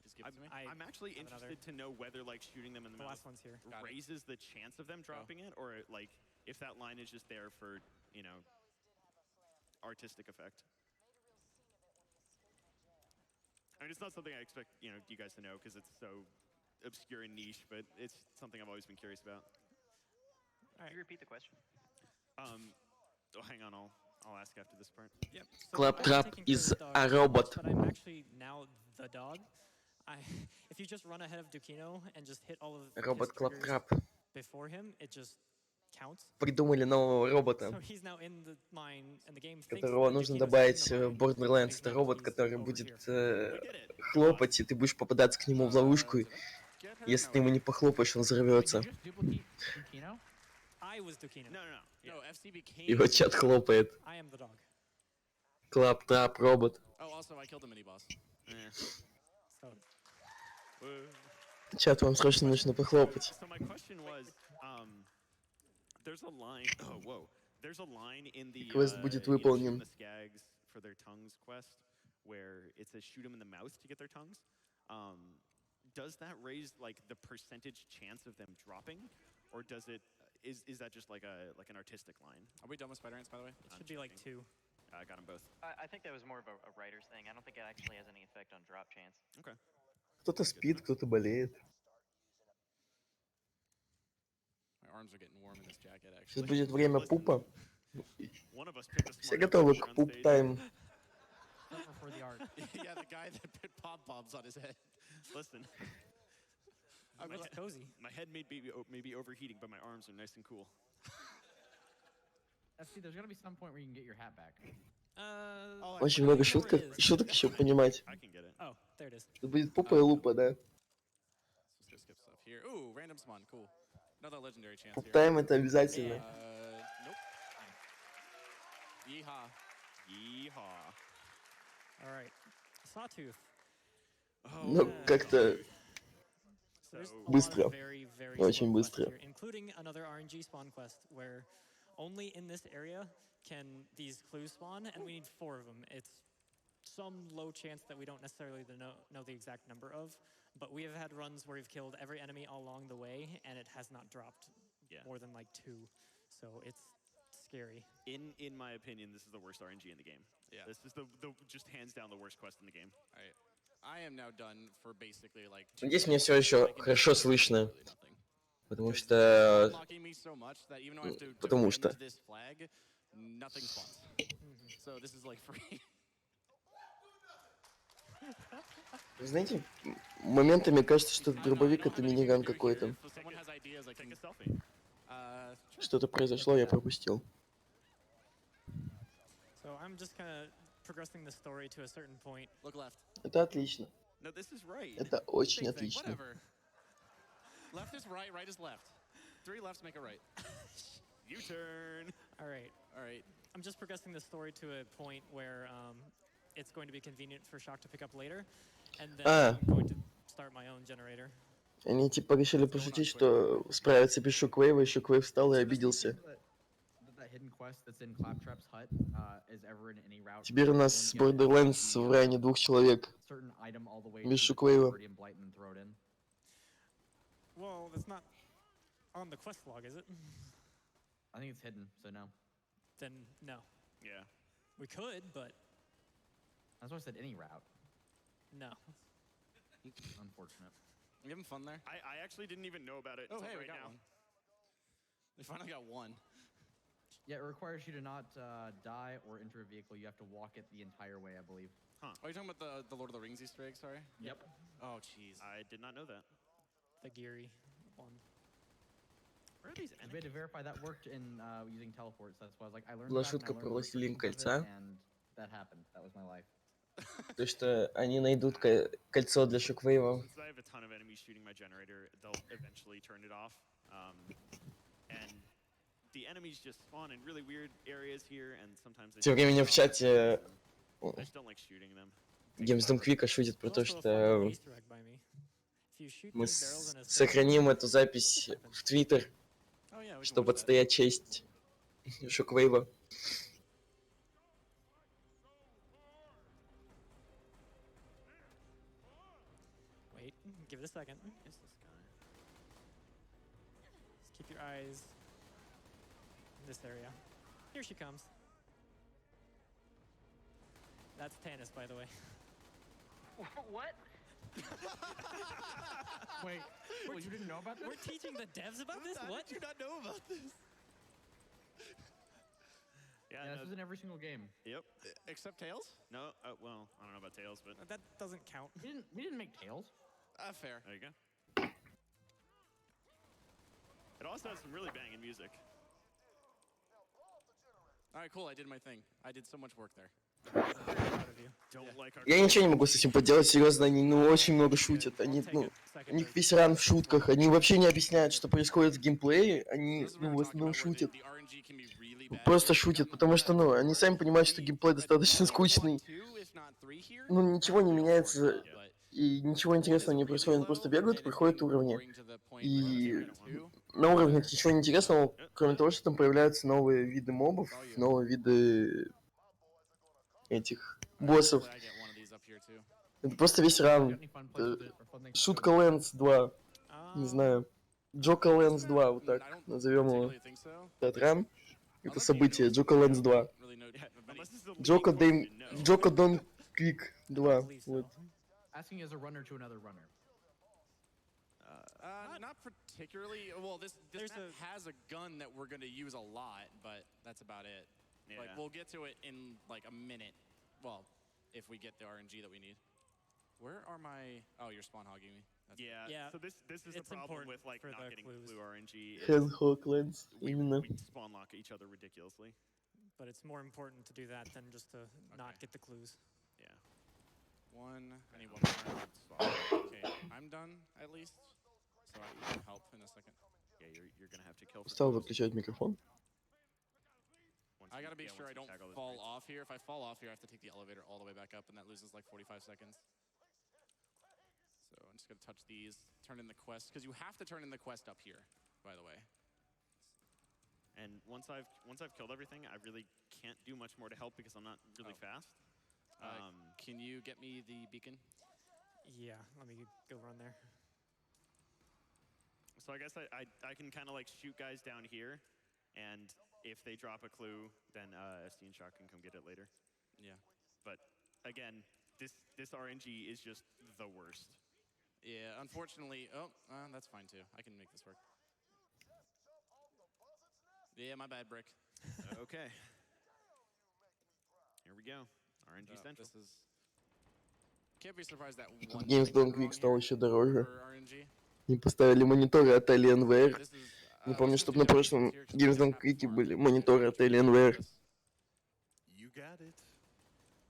Just give it to me. I'm actually interested to know whether like shooting them in the mouth last one's here. raises the chance of them dropping it, or like if that line is just there for, you know, artistic effect. I mean, it's not something I expect, you know, you guys to know because it's so obscure and niche, but it's something I've always been curious about. Can you repeat the question? Oh, hang on, I'll ask after this part. Yep. Claptrap is a robot. But I'm actually now the dog. If you just run ahead of Dukino and just hit all of Робот Claptrap. before him, it just counts. Придумали нового робота, So he's now in the mine, and the game thinks которого that нужно Dukino's добавить in the в mine. Borderlands. Это робот, который будет хлопать, и ты будешь попадаться к нему в ловушку. Если ты ему не похлопаешь, он взорвется. I was Dukino. No, FC became... И вот чат хлопает. I am the dog. Claptrap, робот. Oh, also I killed the mini boss. So, Чат, вам срочно нужно похлопать. So my question was, there's a line. Oh, whoa. There's a line in the Квест будет выполнен. the skags for their tongues quest, where it says shoot them in the mouth to get their tongues. Does that raise like the percentage chance of them dropping, or does it? Is that just like an artistic line? Are we done with Spider Ants, by the way? it should be like 2. I got them both. I think that was more of a writer's thing. I don't think it actually has any effect on drop chance. Okay. Кто-то спит, кто-то болеет. My arms are getting warm in this jacket, actually. Сейчас будет время пупа. One of us picked a Все smart готовы approach к on пуп-тайм. For the art. Yeah, the guy that put pom-poms on his head. Listen, It's cozy. my head may be overheating, but my arms are nice and cool. FC, there's gonna be some point where you can get your hat back. Очень много шуток еще понимать. I can get it. Oh, there it is. Это будет пупа и лупа, да? Let's just skip stuff here. Ooh, random spawn, cool. Another legendary chance here. Пуп-тайм это обязательно. Nope. Yeehaw. Yeehaw. All right. Sawtooth. Ну, как-то So there's a lot of быстро. very, very Очень slow quests быстро. here, including another RNG spawn quest where only in this area can these clues spawn, and we need 4 of them. It's some low chance that we don't necessarily know the exact number of, but we have had runs where we've killed every enemy all along the way, and it has not dropped more than like 2. So it's scary. In my opinion, this is the worst RNG in the game. Yeah. This is the just hands down the worst quest in the game. All right. I am now done for basically like. Надеюсь, мне все еще хорошо слышно. Потому что... Unlocking me so much that even though I have to Потому defend что... this flag, nothing spawns. So this is like free. Вы знаете, моментами кажется, что дробовик это миниган какой-то. Что-то произошло, я пропустил. So I'm just kind of progressing the story to a certain point. Look left. Это отлично. No, this is right. Это очень Same thing, отлично. whatever. Left is right, right is left. 3 lefts make a right. U-turn. All right. I'm just progressing the story to a point where it's going to be convenient for Shock to pick up later, and then I'm going to start my own generator. Они типа решили пошутить, что справиться без Шоквейва, и Шоквейв встал и обиделся. Теперь у нас с Borderlands в районе 2 человек. Без Шоквейва. Well, that's not on the quest log, is it? I think it's hidden, so no. Then no. Yeah. We could, but That's why I said any route. no. Unfortunate. You having fun there? I actually didn't even know about it Oh, until hey, we right got now. one. We finally got one. Yeah, it requires you to not die or enter a vehicle. You have to walk it the entire way, I believe. Huh. Are you talking about the Lord of the Rings Easter egg, sorry? Yep. Oh, jeez. I did not know that. The Geary one. Where are these We had to verify that worked in using teleports. That's why I was like, I learned Была that, and I шутка learned про the Властелин restrictions of it, кольца. and that happened. That was my life. То, что они найдут кольцо для Шоквейва. Since I have a ton of enemies shooting my generator, they'll eventually turn it off. And the enemies just spawn in really weird areas here, and sometimes they Тем временем в чате I just don't like shooting them. Геймсдом Квика шутит про то, Also a fun little что Easter egg by me. If you shoot мы these barrels in a сохраним эту запись в Твиттер, Oh, yeah, we can чтобы watch that. отстоять честь Шоквейва. Wait, give it a second. It's this guy. Just keep your eyes in this area. Here she comes. That's Tannis, by the way. What? Wait, you didn't know about this? We're teaching the devs about this? How What? did you not know about this? Yeah, Yeah, no, this was in every single game. Yep. Except Tails? No, well, I don't know about Tails, but That doesn't count. We didn't make Tails. Fair. there you go. It also has some really banging music. All right, cool. I did my thing. I did so much work there. Don't like our Я ничего не могу с этим поделать, серьезно, они очень много шутят. Они, у них весь ран в шутках, они вообще не объясняют, что происходит в геймплее, они, в основном шутят. Просто шутят, потому что, они сами понимают, что геймплей достаточно скучный. Ничего не меняется, и ничего интересного не происходит, они просто бегают, проходят уровни. И на уровнях ничего не интересного, кроме того, что там появляются новые виды мобов, новые виды этих боссов. Это просто весь ран. Шутка Лэнс 2. Не знаю. Джока Лэнс 2, вот так назовем его. Этот ран. Это событие. Джока Лэнс 2. Джока Дон Квик 2. Вот. Asking as a runner to another runner. Not particularly. Well, this map has a gun that we're going to use a lot, but that's about it. Yeah. Like, we'll get to it in, like, a minute. Well, if we get the RNG that we need. Where are my... Oh, you're spawn hogging me. That's Yeah. So this is the problem with, like, not getting clue RNG. Hellhawk Lens. Именно. We spawn lock each other ridiculously. But it's more important to do that than just to not get the clues. Yeah. I need one more. Okay, I'm done, at least. So I can help in a second. Yeah, you're gonna have to kill. Стал выключать микрофон. I gotta make sure I don't fall off here. If I fall off here, I have to take the elevator all the way back up, and that loses like 45 seconds. So I'm just gonna touch these, turn in the quest, because you have to turn in the quest up here, by the way. And once I've killed everything, I really can't do much more to help because I'm not really fast. Can you get me the beacon? Yeah, let me go run there. So I guess I can kind of like shoot guys down here, and if they drop a clue, then SD and Shock can come get it later. Yeah. But again, this RNG is just the worst. Yeah, unfortunately. Oh, that's fine too. I can make this work. Yeah, my bad, Brick. Okay. Here we go. RNG Central. This is... Can't be surprised that one Games thing Don't wrong Quick стал here еще дороже. for RNG. Они поставили мониторы от Alienware. This is, Не помню, чтобы на прошлом Games Don't Quick были мониторы от Alienware. You got it.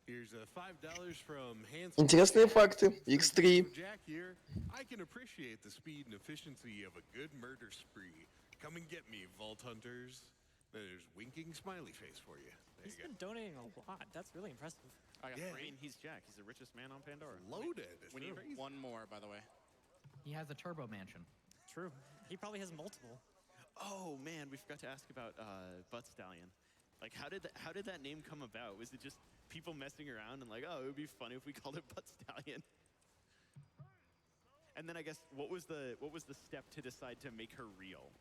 Here's $5 from Интересные факты. X3. Jack here. I can appreciate the speed and efficiency of a good murder spree. Come and get me, Vault Hunters. There's winking smiley face for you. He's been donating a lot. That's really impressive. I got three, and he's Jack. He's the richest man on Pandora. Loaded. We need one more, by the way. He has a turbo mansion. True. He probably has multiple. Oh man, we forgot to ask about Butt Stallion. Like, how did that name come about? Was it just people messing around and like, oh, it would be funny if we called it Butt Stallion? And then I guess what was the step to decide to make her real?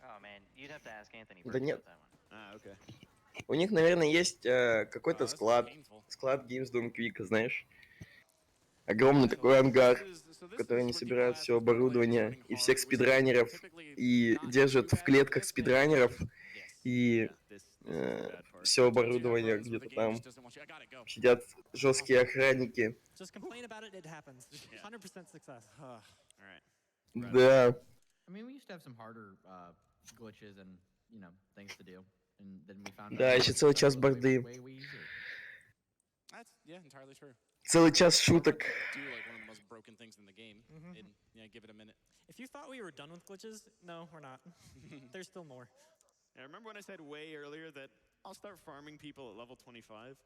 Oh man, you'd have to ask Anthony Да first нет. about that one. Ah, okay. У них, наверное, есть какой-то склад Games Done Quick, знаешь. Огромный такой ангар, в который они собирают все оборудование и всех спидранеров, и держат в клетках спидранеров, и все оборудование где-то там. Сидят жесткие охранники. Да. I mean, we used to have some harder glitches and, you know, things to do. And then we found Да, еще целый час борды. Целый час шуток. If you thought we were done with glitches, no, we're not. There's still more. I remember when I said way earlier that I'll start farming people at level 25.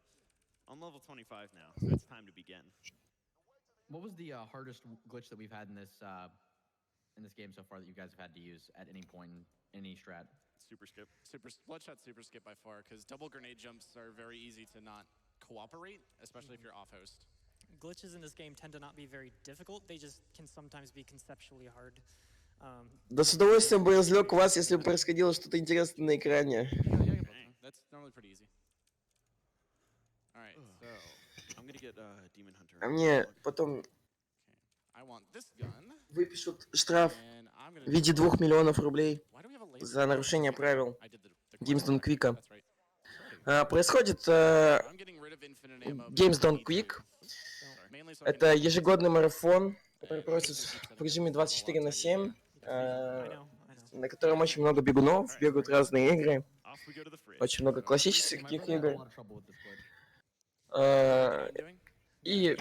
I'm level 25 now, so it's time to begin. What was the hardest glitch that we've had in this game so far that you guys have had to use at any point in any strat? Super skip. Bloodshot super skip by far, because double grenade jumps are very easy to not cooperate, especially if you're off host. Glitches in this game tend to not be very difficult. They just can sometimes be conceptually hard. Да с удовольствием бы развлек вас, если бы происходило что-то интересное на экране. That's normally pretty easy. All right, so I'm gonna get Demon Hunter. А мне потом выпишут штраф в виде 2 миллионов рублей за нарушение правил Games Done Quick. Происходит Games Done Quick. Это ежегодный марафон, который проводится в режиме 24/7, на котором очень много бегунов, бегают разные игры, очень много классических игр. И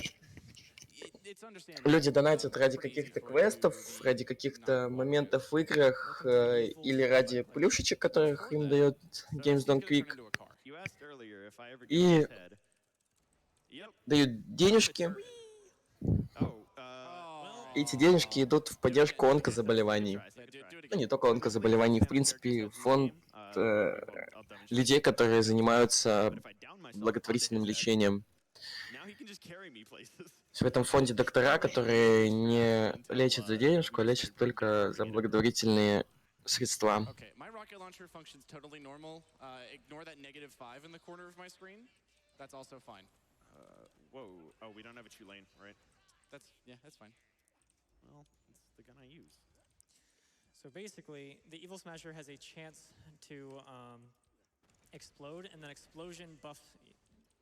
люди донатят ради каких-то квестов, ради каких-то моментов в играх или ради плюшечек, которых им дает Games Done Quick. И дают денежки. И эти денежки идут в поддержку онкозаболеваний. Ну, не только онкозаболеваний, в принципе, фонд людей, которые занимаются благотворительным лечением. В этом фонде доктора, которые не лечат за денежку, а лечат только за благотворительные средства. Whoa. Oh, we don't have a true lane, right? That's fine. Well, it's the gun I use. So basically, the Evil Smasher has a chance to explode, and then explosion buffs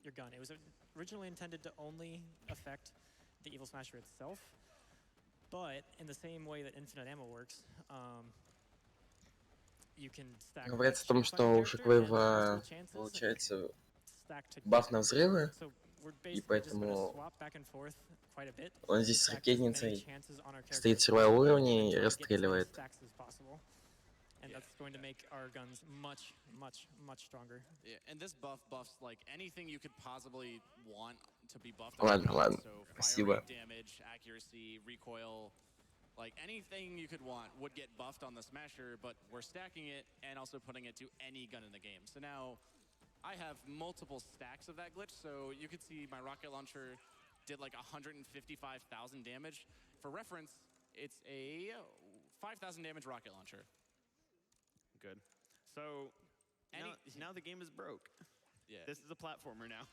your gun. It was originally intended to only affect the Evil Smasher itself, but in the same way that infinite ammo works, you can stack. Говорится о том, что у Шоквейва получается баф на взрывы, и поэтому он здесь с ракетницей стоит в сервер уровне и расстреливает. And that's going to make our guns much stronger. Yeah, and this buffs like anything you could possibly want to be buffed. Ладно, so спасибо. Fire rate, damage, accuracy, recoil, like anything you could want would get buffed on the Smasher, but we're stacking it and also putting it to any gun in the game. So now I have multiple stacks of that glitch, so you could see my rocket launcher did like 155,000 damage. For reference, it's a 5,000 damage rocket launcher. Good. So now the game is broke. Yeah. This is a platformer now.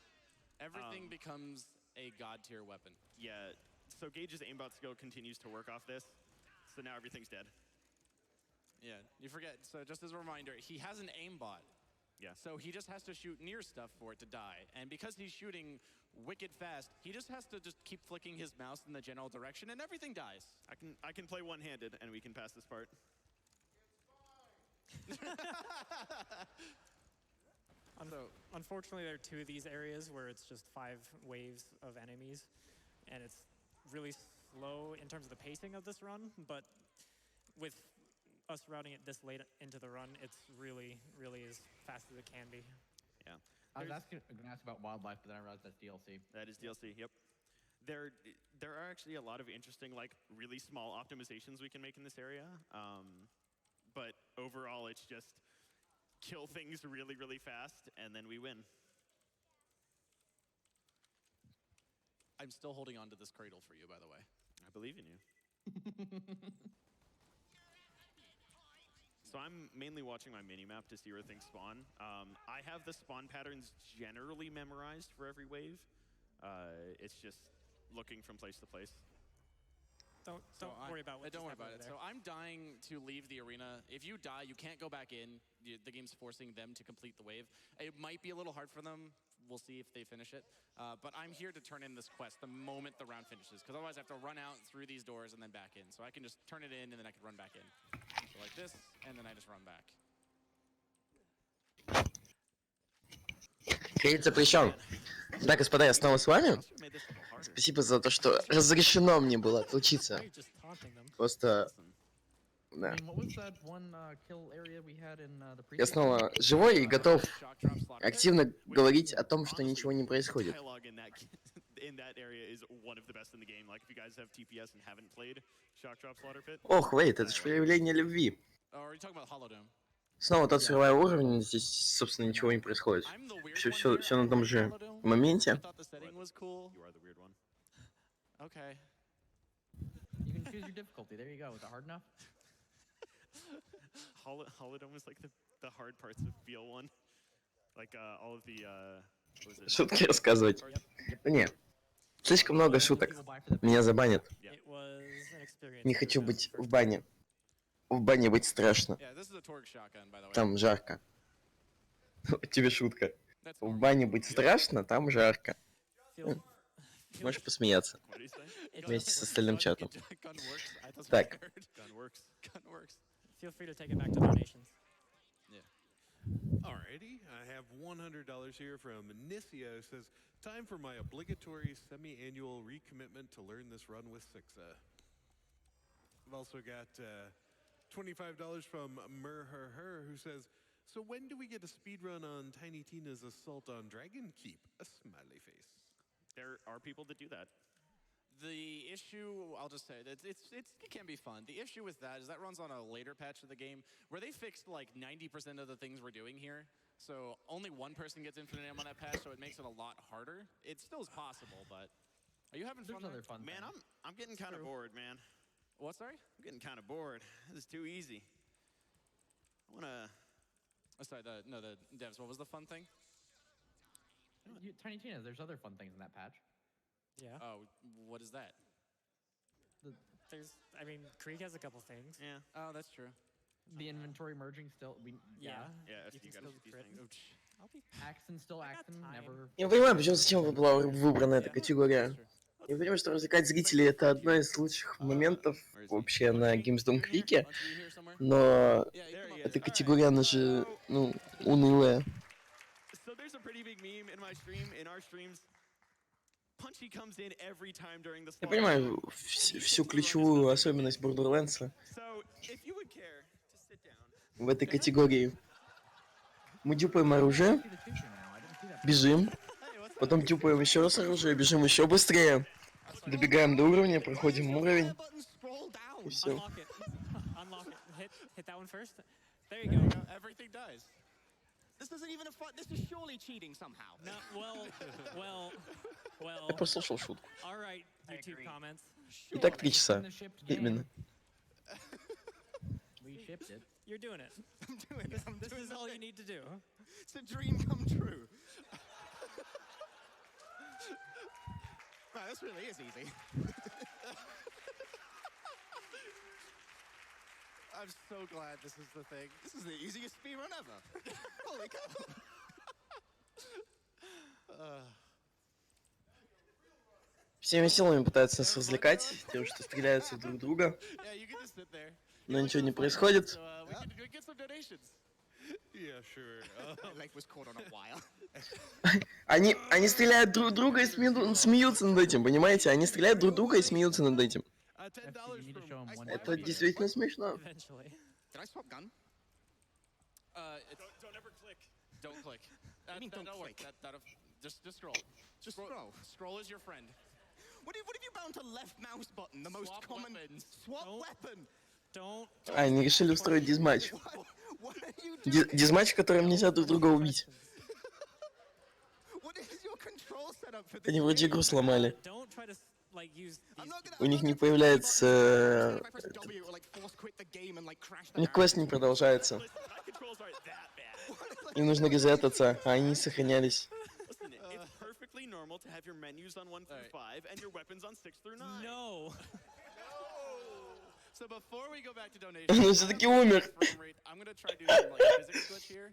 Everything becomes a god tier weapon. Yeah. So Gage's aimbot skill continues to work off this. So now everything's dead. Yeah. You forget. So just as a reminder, he has an aimbot. Yeah. So he just has to shoot near stuff for it to die. And because he's shooting wicked fast, he just has to just keep flicking his mouse in the general direction and everything dies. I can play one-handed and we can pass this part. Unfortunately, there are two of these areas where it's just 5 waves of enemies, and it's really slow in terms of the pacing of this run, but with us routing it this late into the run, it's really as fast as it can be. Yeah. I was going to ask about wildlife, but then I realized that's DLC. That is DLC, yep. There are actually a lot of interesting, like, really small optimizations we can make in this area. But overall, it's just kill things really fast, and then we win. I'm still holding on to this cradle for you, by the way. I believe in you. So I'm mainly watching my minimap to see where things spawn. I have the spawn patterns generally memorized for every wave. It's just looking from place to place. Don't worry about what. Don't worry about it. So I'm dying to leave the arena. If you die, you can't go back in. The game's forcing them to complete the wave. It might be a little hard for them. We'll see if they finish it. But I'm here to turn in this quest the moment the round finishes, because otherwise I have to run out through these doors and then back in. So I can just turn it in and then I can run back in. So like this, and then I just run back. Кредит запрещен. Да, господа, я снова с вами. Спасибо за то, что разрешено мне было отлучиться. Просто... Да. Я снова живой и готов активно говорить о том, что ничего не происходит. Ох, вейт, это же проявление любви. Снова тот сырой уровень, здесь, собственно, ничего не происходит. Все на том же моменте. Holodome is like the hard parts of BL1. Like all of the Шутки рассказывать. Да не, слишком много шуток. Меня забанят. Не хочу быть в бане. В бане быть страшно. Там жарко. Тебе шутка. В бане быть страшно, там жарко. Можешь посмеяться. Вместе с остальным чатом. Так. Feel free to take it back to donations. Yeah. Alrighty, I have $100 here from Nisio. Says, time for my obligatory semi-annual recommitment to learn this run with Sixa. I've also got $25 from Murherher, who says, so when do we get a speed run on Tiny Tina's assault on Dragon Keep? A smiley face. There are people that do that. The issue, I'll just say, it can be fun. The issue with that is that runs on a later patch of the game where they fixed like 90% of the things we're doing here. So only one person gets infinite ammo on that patch, so it makes it a lot harder. It still is possible, but are you having fun? Man, I'm getting kind of bored, man. What, sorry? I'm getting kind of bored. This is too easy. I wanna... Oh, sorry, the devs, what was the fun thing? Tiny Tina, there's other fun things in that patch. Yeah. Oh, what is that? I mean, Krieg has a couple things. Yeah. Oh, that's true. The inventory merging still. Yeah, you you gotta do things. Axon still Axon, never. Я не понимаю, почему зачем была выбрана эта категория. Я понимаю, что развлекать зрителей это одно из лучших моментов вообще на Gamesdom Creek, но эта категория, она же, ну, унылая. Я понимаю всю ключевую особенность Borderlands в этой категории. Мы дюпаем оружие, бежим, потом дюпаем еще раз оружие, бежим еще быстрее, добегаем до уровня, проходим уровень, и все. This isn't even a fun. This is surely cheating somehow. No, well. Я просто слушал шутку. All right, YouTube comments. Итак, 3 часа. Именно. We shipped it. You're doing it. I'm doing it. This is all you need to do. It's a dream come true. Wow, this really is easy. I'm so glad this is the thing. This is the easiest speedrun ever. Holy cow. Всеми силами пытаются нас развлекать тем, что стреляются друг в друга, но ничего не происходит. Они стреляют друг друга и смеются над этим, понимаете? Они стреляют друг друга и смеются над этим. Это действительно смешно. Did I swap gun? Don't ever click. Don't click. I mean, don't click. Just scroll. Just scroll. Scroll is your friend. What if you bound to left mouse button, the most common weapons. swap weapon? А, они решили устроить дизматч. What are you doing? Дизматч, в котором нельзя друг друга убить. What is your control setup for this? Они вроде игру сломали. Don't try to like use У них не появляется... У них квест не продолжается. Им нужно резетаться, а они сохранялись. Listen, it's perfectly normal to have your menus on 1 through 5 and your weapons on 6 through 9. No. So before we go back to donations, Он все-таки умер. I'm gonna try to do some like physics glitch here.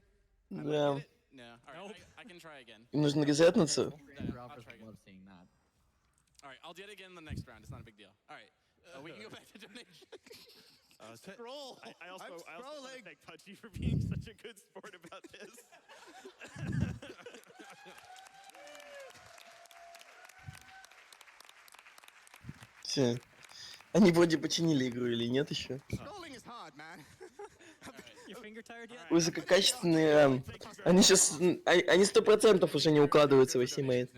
Да. No. All right, I can try again. Им нужно резетнуться. I'll try again. All right, I'll do it again in the next round. It's not a big deal. All right, we can go back to donations. Scroll. I also want to thank Pudgy for being such a good sport about this. Все. Они вроде починили игру или нет еще? Высококачественный ран. Они сейчас... Они 100% уже не укладываются в Estimate.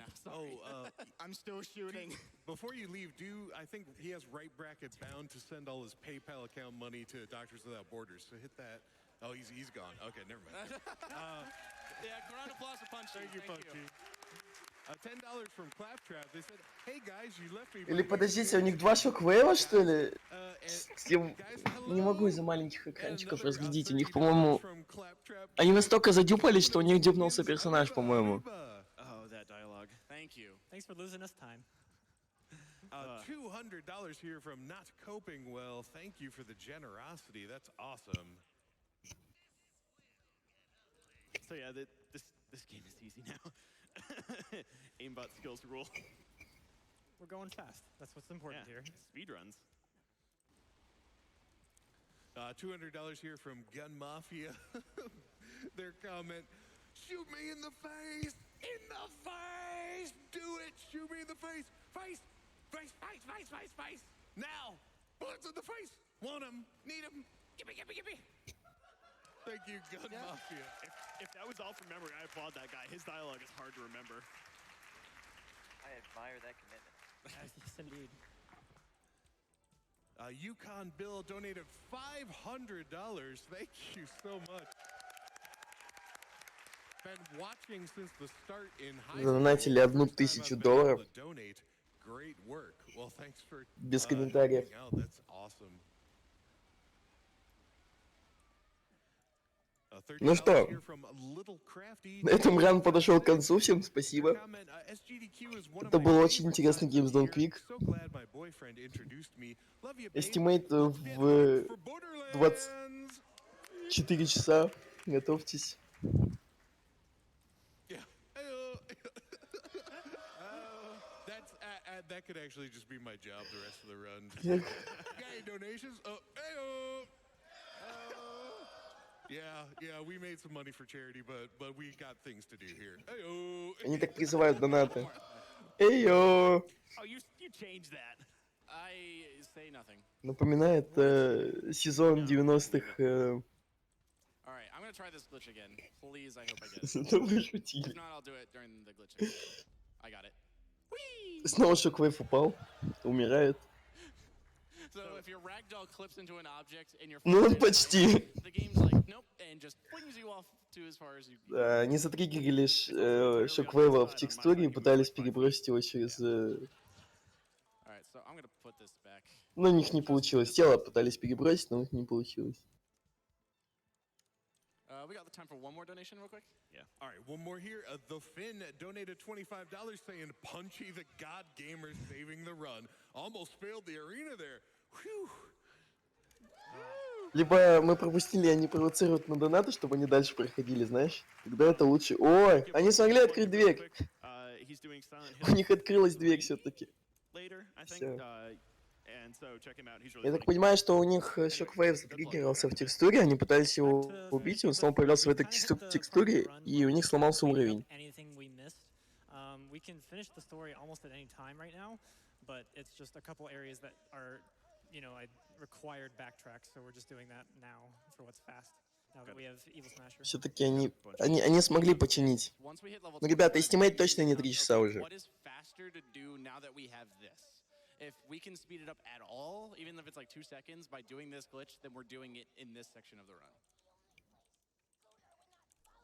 I'm still shooting. Before you leave, I think he has right bracket bound to send all his PayPal account money to Doctors Without Borders. So hit that. Oh, he's gone. Okay, never mind. Yeah, round of applause for Punchy. Thank you, Punchy. $10 from Claptrap. They said, "Hey guys, you left me." Или подождите, у них два шоквейва, что ли? Я не могу из-за маленьких экранчиков разглядеть. У них, по-моему... Они настолько задюпались, что у них дюпнулся персонаж, по-моему. Oh, that dialogue. Thank you. Thanks for losing us time. $200 here from Not Coping Well. Thank you for the generosity. That's awesome. So yeah, this game is easy now. Aimbot skills rule. We're going fast. That's what's important here. Speed runs. $200 here from Gun Mafia. Their comment: "Shoot me in the face! In the face! Do it! Shoot me in the face! Face! Face! Face! Face! Face! Face! Now! Bullets in the face! Want him! Need him! Gimme! Gimme! Gimme!" Thank you, Gun Mafia. If that was all from memory, I applaud that guy. His dialogue is hard to remember. I admire that commitment. Yes, indeed. Yukon Bill donated $500. Thank you so much. Been watching since the start in high school. Задонатили $1000. Great work. Well, thanks for Без комментариев. That's awesome. Ну что, на этом раунд подошел к концу. Всем спасибо. Это был очень интересный Games Done Quick. Estimate в 24 часа. Готовьтесь. That could actually just be my job the rest of the run. Hey, donations? Yeah, we made some money for charity, but we got things to do here. Hey-oh. Они так призывают донаты. Эй-йо! Oh, you changed that. I say nothing. Напоминает сезон 90-х. All right, I'm gonna try this glitch again. Please, I hope I get it. Это вы шутили. If not, I'll do it during the glitch again. I got it. Снова шоквейв упал. Умирает. So if your ragdoll clips into an object in your Ну, почти. the game's like, nope, and just flings you off to as far as you can. Да, они затриггерили шоквейва в текстуре и пытались перебросить его через... Alright, so I'm gonna put this back. Но у них не получилось. Тело пытались перебросить, но у них не получилось. We got the time for one more donation real quick? Yeah. All right, one more here. The Finn donated $25 saying, "Punchy the God Gamer saving the run. Almost failed the arena there." Whew. Либо мы пропустили, и они провоцируют на донаты, чтобы они дальше проходили, знаешь? Тогда это лучше. Ой, они смогли открыть дверь. У них открылась дверь все-таки. Все. Я так понимаю, что у них Shockwave затриггерился в текстуре, они пытались его убить, и он снова появлялся в этой текстуре, и у них сломался уровень. you know, I required backtrack, so we're just doing that now for what's fast. Now that we have Evil Smasher. Все-таки они смогли починить. Ну, ребята, эстимейт точно не 3 часа уже. If we can speed it up at all, even if it's like 2 seconds, by doing this glitch, then we're doing it in this section of the run.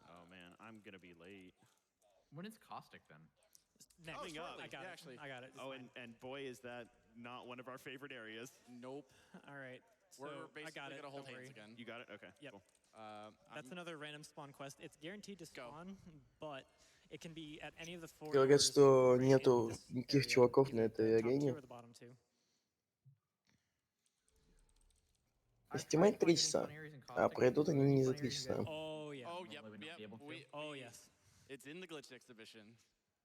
Oh man, I'm gonna be late. When is Caustic then? Next. Oh, I got it. Actually, I got it. Oh, and boy, is that not one of our favorite areas. Nope. All right. So We're basically I got it. gonna hold hands again. You got it? Okay. Yep. Cool. That's another random spawn quest. It's guaranteed to spawn, but it can be at any of the 4 Говорят, что нету никаких чуваков на этой арене. Эстимейт 3 часа, а пройдут они не за 3 часа. Oh, yeah. Oh, yep. Oh, yes. It's in the glitch exhibition.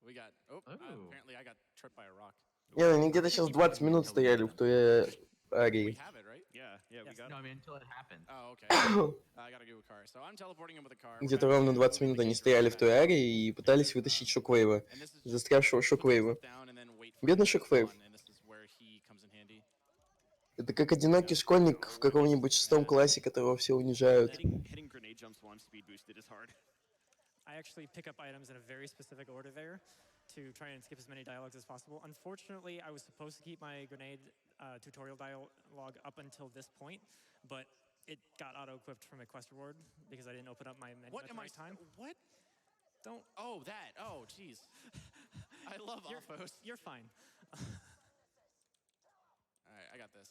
We got... Oh, apparently I got tripped by a rock. Не, ну они где-то сейчас 20 минут стояли в той арии. Где-то ровно 20 минут они стояли в той арии и пытались вытащить Шоквейва, застрявшего Шоквейва. Бедный Шоквейв. Это как одинокий школьник в каком-нибудь 6 классе, которого все унижают. I actually pick up items in a very specific order there to try and skip as many dialogues as possible. Unfortunately, I was supposed to keep my grenade tutorial dialogue up until this point, but it got auto-equipped from a quest reward because I didn't open up my menu at the right time. What? Don't... Oh, that. Oh, jeez. I love Alphos. You're fine. All right, I got this.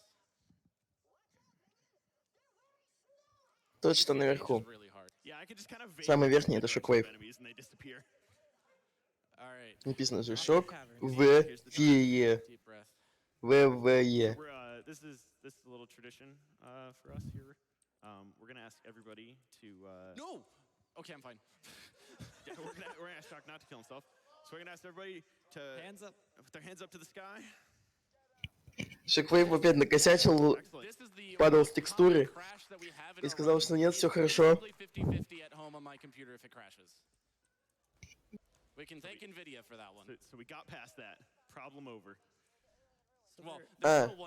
Тот, что наверху. Самый верхний — это Шоквейв. Написано же Шок, В, Фие, ВВЕ. This is a little tradition for us here. We're gonna ask everybody to. No. Okay, I'm fine. Yeah, we're gonna ask Shock not to kill himself. So we're gonna ask everybody to hands up, put their hands up to the sky. Шоквейв опять накосячил, падал с текстуры и сказал, что нет, все хорошо.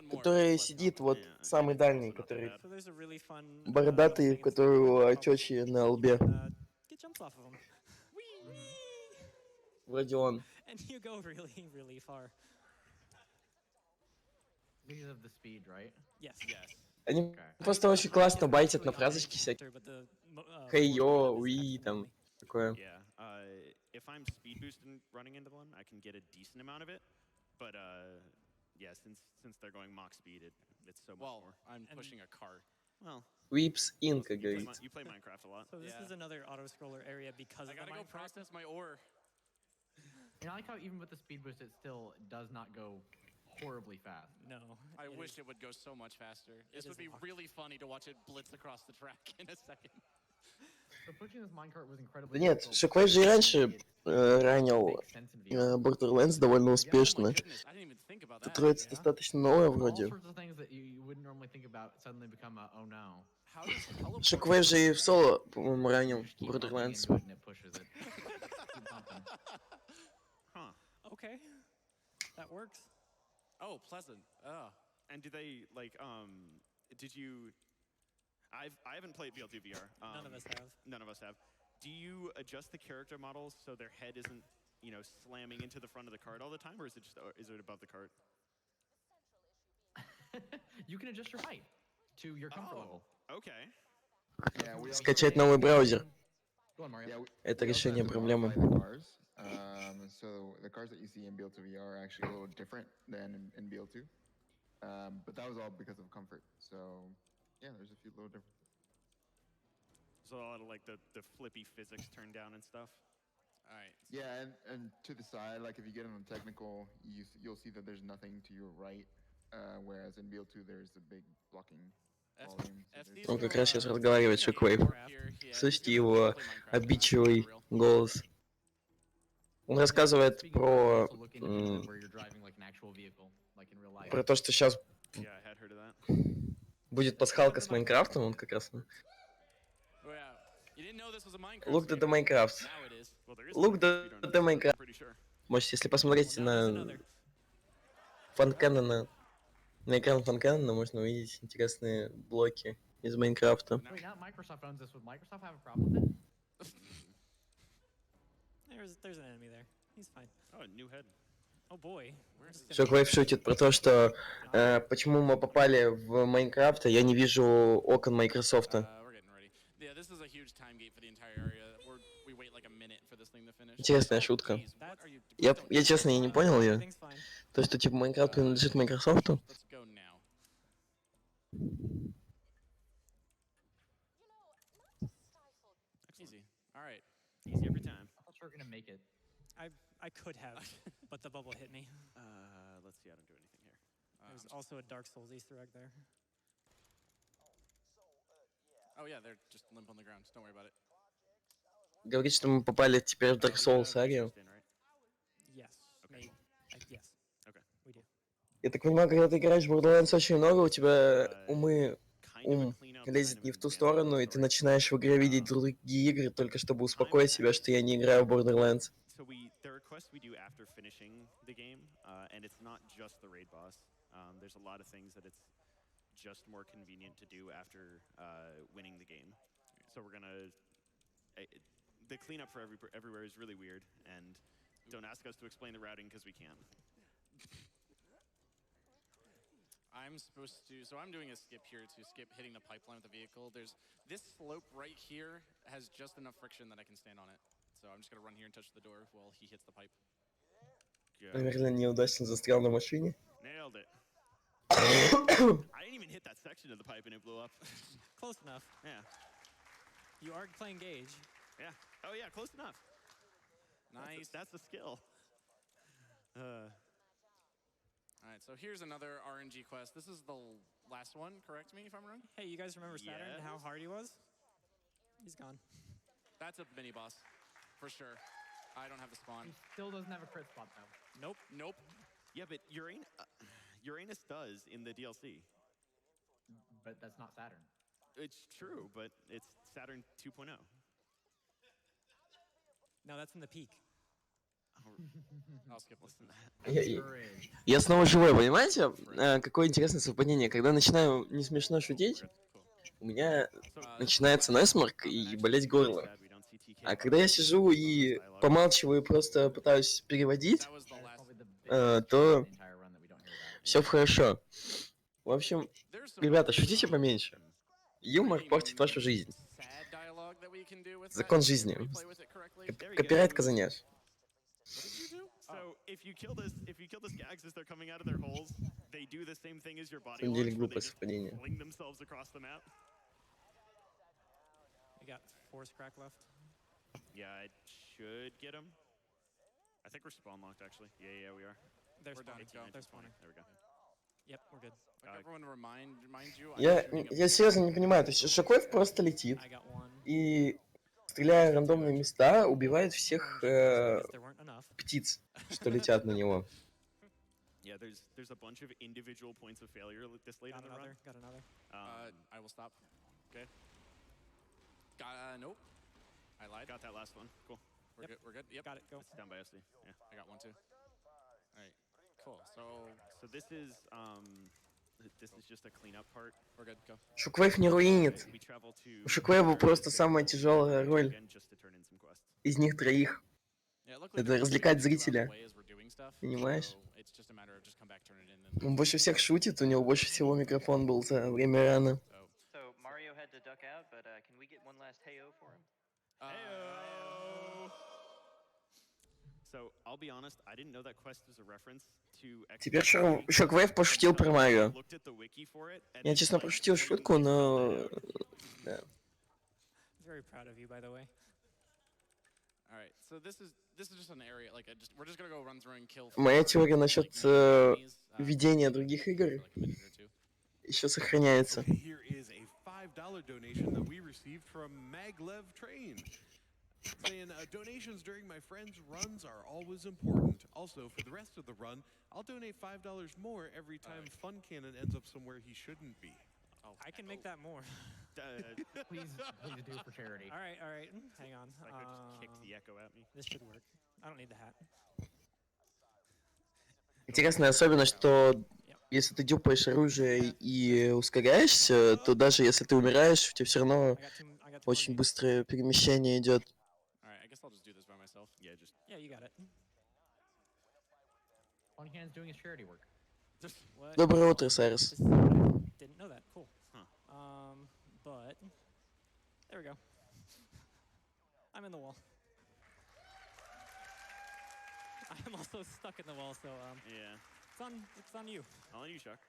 Который сидит вот самый дальний, который бородатый, у которого очечи на лбе. Вроде он. Of the speed, right? Yes. Они просто очень классно байтят на фразочки всякие. Хей-йо, уи, там, такое. If I'm speed boosting running into one, I can get a decent amount of it. But yeah, since they're going Mach speed, it's so much more. I'm pushing a cart. Well, Whips in, как говорится. You play Minecraft a lot. So this is another auto-scroller area because I gotta go process my ore. And I like how even with the speed boost, it still does not go horribly fast. No. I wish it would go so much faster. This would be really funny to watch it blitz across the track in a second. So pushing this minecart was incredibly. Да нет, Шоквейв же и раньше ранил Borderlands довольно успешно. Эта троица достаточно новая вроде. Шоквейв же и в соло, по-моему, ранил Borderlands. Okay, that works. Oh, pleasant. And do they like? Did you? I haven't played BL2 VR. None of us have. None of us have. Do you adjust the character models so their head isn't, you know, slamming into the front of the cart all the time, or is it just above the cart? You can adjust your height to your comfort level. Okay. Скачать новый браузер. Это решение проблемы. So the cars that you see in BL2 VR are actually a little different than in BL2. But that was all because of comfort. So yeah, there's a few little differences. So a lot of like the flippy physics turned down and stuff. All right. Yeah, and to the side, like if you get on technical, you'll see that there's nothing to your right, whereas in BL2 there's a big blocking volume. Он как раз сейчас разговаривает с Шоквейв. Слышите его обидчивый голос. Он рассказывает про то, что сейчас будет пасхалка с Майнкрафтом, он как раз. Look at the Minecraft. Look at the Minecraft. Можете, если посмотрите на фан Кэннона На экран фанкана можно увидеть интересные блоки из Майнкрафта. Wait, now Microsoft owns this. Would Microsoft have a problem with it? There's an enemy there. He's fine. Oh, a new head. Oh boy. Шоквейв шутит про то, что почему мы попали в Майнкрафт, а я не вижу окон Microsoft. Yeah, this is a huge time gate for the entire area. We wait like a minute for this thing to finish. Интересная шутка. Я честно, я не понял ее. То, что типа Майнкрафт принадлежит Microsoft. Let's go now. Easy. All right. Easy every time. I thought you were gonna make it. I could have, but the bubble hit me. Let's see. I don't do anything here. There's also a Dark Souls Easter egg there. Oh yeah, they're just limp on the ground. Don't worry about it. Говорит, что мы попали теперь в Dark Souls арию. Yes. Maybe. Yes. Okay. We do. Я так понимаю, когда ты играешь в Borderlands очень много, у тебя ум лезет не в ту сторону, и ты начинаешь в игре видеть другие игры, только чтобы успокоить себя, что я не играю в Borderlands. So there are quests we do after finishing the game, and it's not just the raid boss. There's a lot of things that it's just more convenient to do after winning the game. So we're gonna... the cleanup for everywhere is really weird, and don't ask us to explain the routing because we can't. I'm supposed to, so I'm doing a skip here to skip hitting the pipeline with the vehicle. There's this slope right here has just enough friction that I can stand on it. So I'm just gonna run here and touch the door while he hits the pipe. Наверное, неудачно застрял на машине. Nailed it. I didn't even hit that section of the pipe and it blew up. Close enough. Yeah. You are playing Gauge. Yeah. Oh yeah, close enough. Nice. That's the skill. All right, so here's another RNG quest. This is the last one, correct me if I'm wrong? Hey, you guys remember Saturn and how hard he was? He's gone. That's a mini boss, for sure. I don't have the spawn. He still doesn't have a crit spot though. Nope. Nope. Yeah, but Uranus does in the DLC. But that's not Saturn. It's true, but it's Saturn 2.0. No, that's in the peak. I'll skip this. Я снова живой, понимаете? Какое интересное совпадение. Когда начинаю не смешно шутить, у меня начинается насморк и болеть горло. А когда я сижу и помалчиваю и просто пытаюсь переводить, то все хорошо. В общем, ребята, шутите поменьше. Юмор портит вашу жизнь. Закон жизни. Копирайт казанешь. So if you kill the skags as they're coming out of their holes, they do the same thing as your body На самом деле launch, where they глупое just совпадение. fling themselves across the map. We got force crack left. Yeah, I should get him. I think we're spawn locked actually. Yeah, we are. They're We're done. spawning. Go. They're spawning. There we go. Yep, we're good. Like everyone remind you. Я серьезно не понимаю, то есть Шокоев просто летит I got one. и, стреляя в рандомные места, убивает всех There weren't enough. птиц, что летят на него. Yeah, there's a bunch of individual points of failure this late in the run. Got another. I will stop. Okay. Nope. I lied. Got that last one. Cool. We're good. We're good. Yep. Got it. Go. It's down by SD. Yeah. I got one too. All right. Cool. So this is just a cleanup part. We're good. Go. Шокоев не руинит. We travel to У Шокоева просто самая тяжелая роль again just to turn in some quests. из них троих. Yeah, luckily Это развлекать зрителя. as we're doing stuff. Понимаешь? So it's just a matter of just come back, turn it in. Он больше всех шутит, у него больше всего микрофон был за время рана. So Mario had to duck out, but can we get one last heyo for him? So I'll be honest, I didn't know that quest was a reference to. Теперь Шоквейв пошутил про Марио. Looked at the wiki for it. Я, честно, пошутил шутку, но... Да. Very proud of you, by the way. All right. So this is just an area like we're just gonna go run through and kill. Моя теория насчет ведения других игр еще сохраняется. Here is a $5 donation that we received from Maglev Train. Saying donations during my friends' runs are always important. Also, for the rest of the run, I'll donate $5 more every time Fun Cannon ends up somewhere he shouldn't be. Oh, I can make that more. Please do it for charity. All right. Hang on. I could just kick the echo at me. This should work. I don't need the hat. Интересная особенность, что Если ты дюпаешь оружие и ускоряешься, то даже если ты умираешь, у тебя все равно I got two more очень needs. быстрое перемещение идет. Alright, I guess I'll just do this by myself. Yeah, just Yeah, you got it. Fun Cannon's doing his charity work. What? Доброе утро, Сайрес. Didn't know that. Cool. Huh. But there we go. I'm in the wall. I'm also stuck in the wall, so yeah. it's on you. I'll let you, Chuck.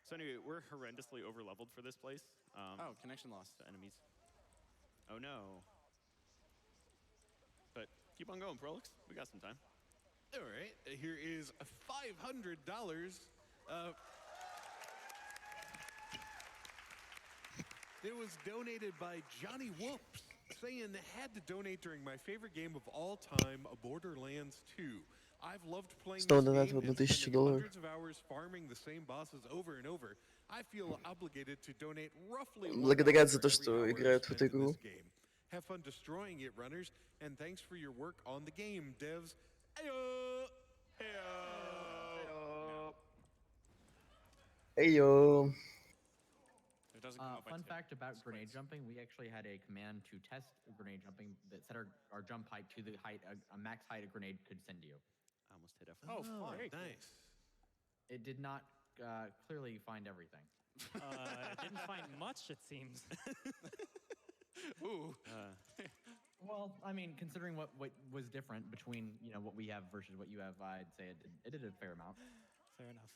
So anyway, we're horrendously overleveled for this place. Oh, connection lost. The enemies. Oh no. But keep on going, Prolix. We got some time. All right, here is $500. It was donated by Johnny Whoops, saying they had to donate during my favorite game of all time, Borderlands 2. I've loved playing Снова this донат game в and $1000. spending hundreds of hours farming the same bosses over and over. I feel obligated to donate roughly $1 Благодарят за for то, every что hour играют в spent эту in игру. this game. Have fun destroying it, runners, and thanks for your work on the game, devs. Ayo! Эйо. If it doesn't come up, I Fun tip. fact about grenade jumping: we actually had a command to test grenade jumping that set our jump height to the height a max height a grenade could send you. I almost hit F. Oh, fun. Very nice. It did not clearly find everything. It didn't find much, it seems. Ooh. Well, I mean, considering what was different between what we have versus what you have, I'd say it did a fair amount. Fair enough.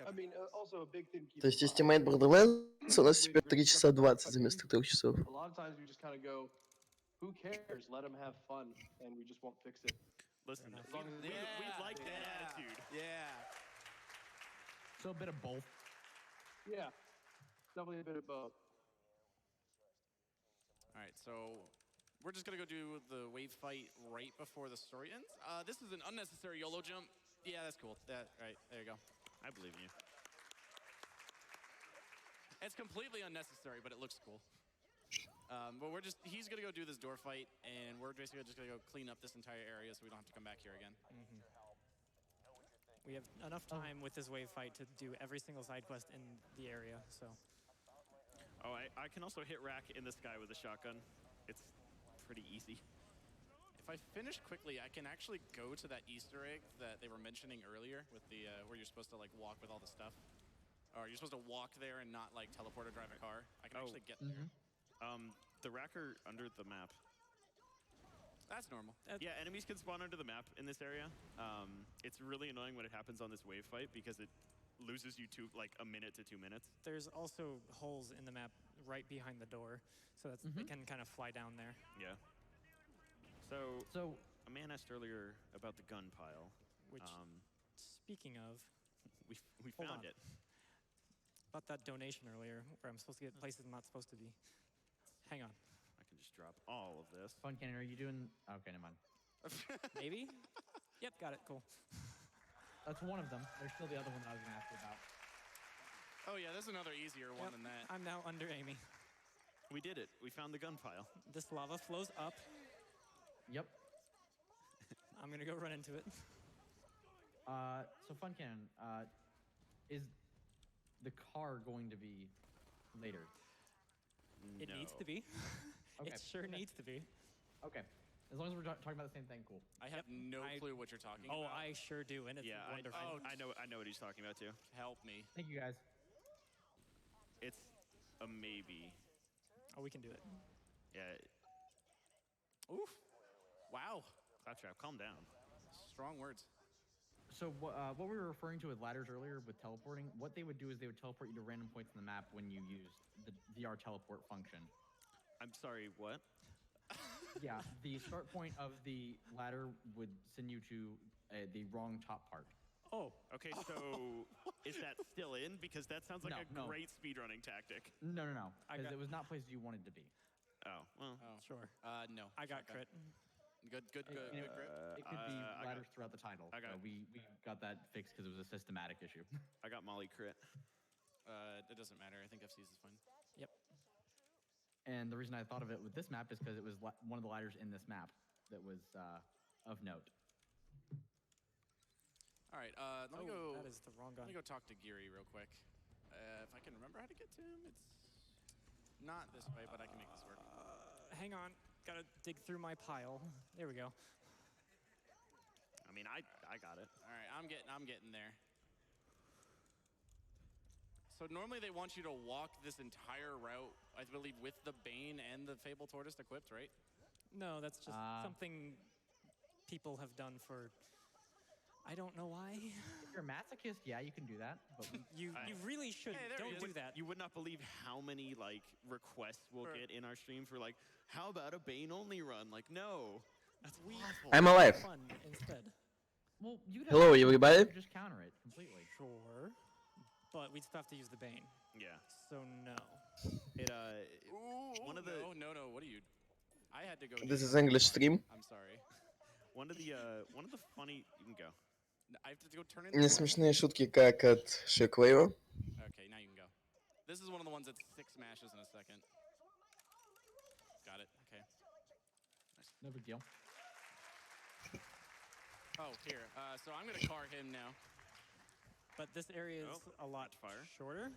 I mean, also a big thing. То есть estimate Borderlands у нас теперь 3 часа 20 вместо 3 часов. A lot of times we just kind of go, who cares? Let them have fun, and we just won't fix it. Listen, As long as we like that attitude. Yeah. So a bit of both. Yeah, definitely a bit of both. All right, so we're just gonna go do the wave fight right before the story ends. This is an unnecessary YOLO jump. Yeah, that's cool. Right, there you go. I believe in you. It's completely unnecessary, but it looks cool. But he's gonna go do this door fight, and we're basically just gonna go clean up this entire area so we don't have to come back here again. Mm-hmm. We have enough time with this wave fight to do every single side quest in the area, so. Oh, I can also hit Rack in the sky with a shotgun. It's pretty easy. If I finish quickly, I can actually go to that Easter egg that they were mentioning earlier with the where you're supposed to like walk with all the stuff. Or you're supposed to walk there and not like teleport or drive a car. I can actually get there. The Rack are under the map. That's normal. Yeah, enemies can spawn under the map in this area. It's really annoying when it happens on this wave fight because it loses you to like a minute to 2 minutes. There's also holes in the map right behind the door, so that's it can kind of fly down there. Yeah. So a man asked earlier about the gun pile. Which, speaking of, we found it. About that donation earlier, where I'm supposed to get places I'm not supposed to be. Hang on. I can just drop all of this. Fun Cannon, are you doing? Okay, never mind. Maybe? Yep, got it. Cool. That's one of them. There's still the other one that I was going to ask you about. Oh yeah, there's another easier one than that. I'm now under Amy. We did it. We found the gun pile. This lava flows up. Yep. I'm gonna go run into it. So Fun Cannon, is the car going to be later? It needs to be. Okay. It sure needs to be. Okay. As long as we're talking about the same thing, cool. I have no clue what you're talking about. Oh, I sure do, and it's wonderful. I know what he's talking about too. Help me. Thank you, guys. It's a maybe. Oh, we can do it. Yeah. Oof. Wow. Claptrap, calm down. Strong words. So what we were referring to with ladders earlier with teleporting, what they would do is they would teleport you to random points on the map when you used the VR teleport function. I'm sorry, what? Yeah, the start point of the ladder would send you to the wrong top part. Oh. Okay, so is that still in? Because that sounds like a great speedrunning tactic. No. Because it was not places you wanted to be. Oh, well. Oh. Sure. No. I got crit. Good grip. It could be ladders throughout the title. We got that fixed because it was a systematic issue. I got Molly crit. It doesn't matter. I think FC's is fine. Yep. And the reason I thought of it with this map is because it was one of the ladders in this map that was of note. All right, let me go. That is the wrong gun. Let me go talk to Geary real quick. If I can remember how to get to him, it's not this way, but I can make this work. Hang on, gotta dig through my pile. There we go. I mean, I got it. All right, I'm getting there. So normally they want you to walk this entire route, I believe, with the Bane and the Fable Tortoise equipped, right? No, that's just something people have done for. I don't know why. If you're a masochist, yeah, you can do that. But you really should. Don't do that. You would not believe how many like requests we'll get in our stream for like, how about a Bane only run? Like, no, that's awful. I'm alive. Fun instead. Well, you Hello, everybody. just counter it completely. Sure, but we'd still have to use the Bane. Yeah. So no. It Ooh, one of the no. What are you? I had to go. This is English stream. I'm sorry. One of the funny. You can go. I have to go turn in. Не смешные шутки, как от Шоквейва. Okay, now you can go. This is one of the ones that's 6 smashes in a second. Got it. Okay. Nice. No big deal. Oh, here. So I'm gonna car him now. But this area is a lot shorter.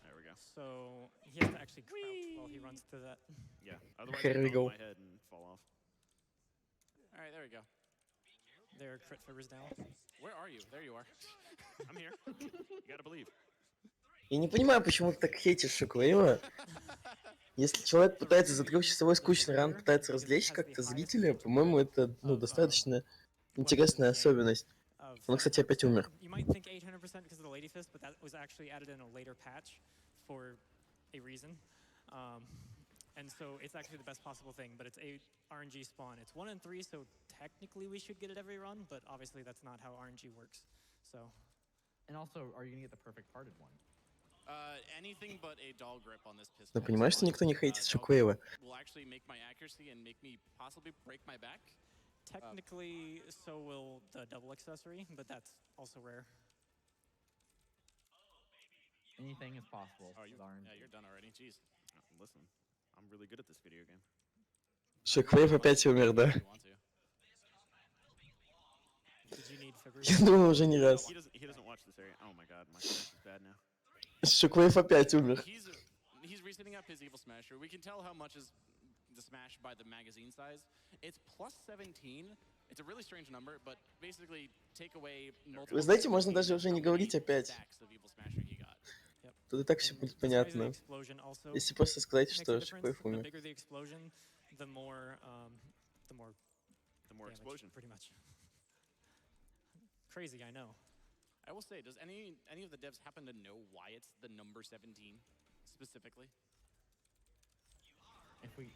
There we go. So he has to actually crouch while he runs through that. Yeah. Otherwise, Here we I go. my head and fall off. All right, there we go. There are crit fibers down. Where are you? There you are. I'm here. You gotta believe. Я не понимаю, почему ты так хейтишь Шоквейва. Если человек пытается за 3-часовой скучный ран пытается развлечь как-то зрителя, по-моему, это достаточно интересная особенность. Он, кстати, опять умер. You might think 800% because of the Lady Fist, but that was actually added in a later patch for a reason. And so it's actually the best possible thing, but it's a RNG spawn. It's 1 in 3, so technically we should get it every run, but obviously that's not how RNG works. So. And also, are you gonna get the perfect parted one? Anything but a dull grip on this pistol. Но понимаешь, что никто не хейтит Шоквейва? Will actually make my accuracy and make me possibly break my back. Technically, so will the double accessory, but that's also rare. Anything is possible. Oh, yeah, you're done already. Jeez. Listen, I'm really good at this video game. Шоквейв опять умер, да? You want to. Did you need fibbers? Я думаю, уже не раз. He doesn't watch this area. Oh my god, my connection is bad now. Шоквейв опять умер. He's resetting up his Evil Smasher. We can tell how much is the smash by the magazine size. It's plus 17. It's a really strange number, but basically take away multiple. Вы знаете, можно даже уже не говорить опять. stacks of Evil Smasher he got. Тут и так все будет понятно. Если просто сказать, что Шоквейв умер. The bigger the explosion, the more damage, explosion. pretty much. Crazy, I know. I will say, does any of the devs happen to know why it's the number 17 specifically? If we.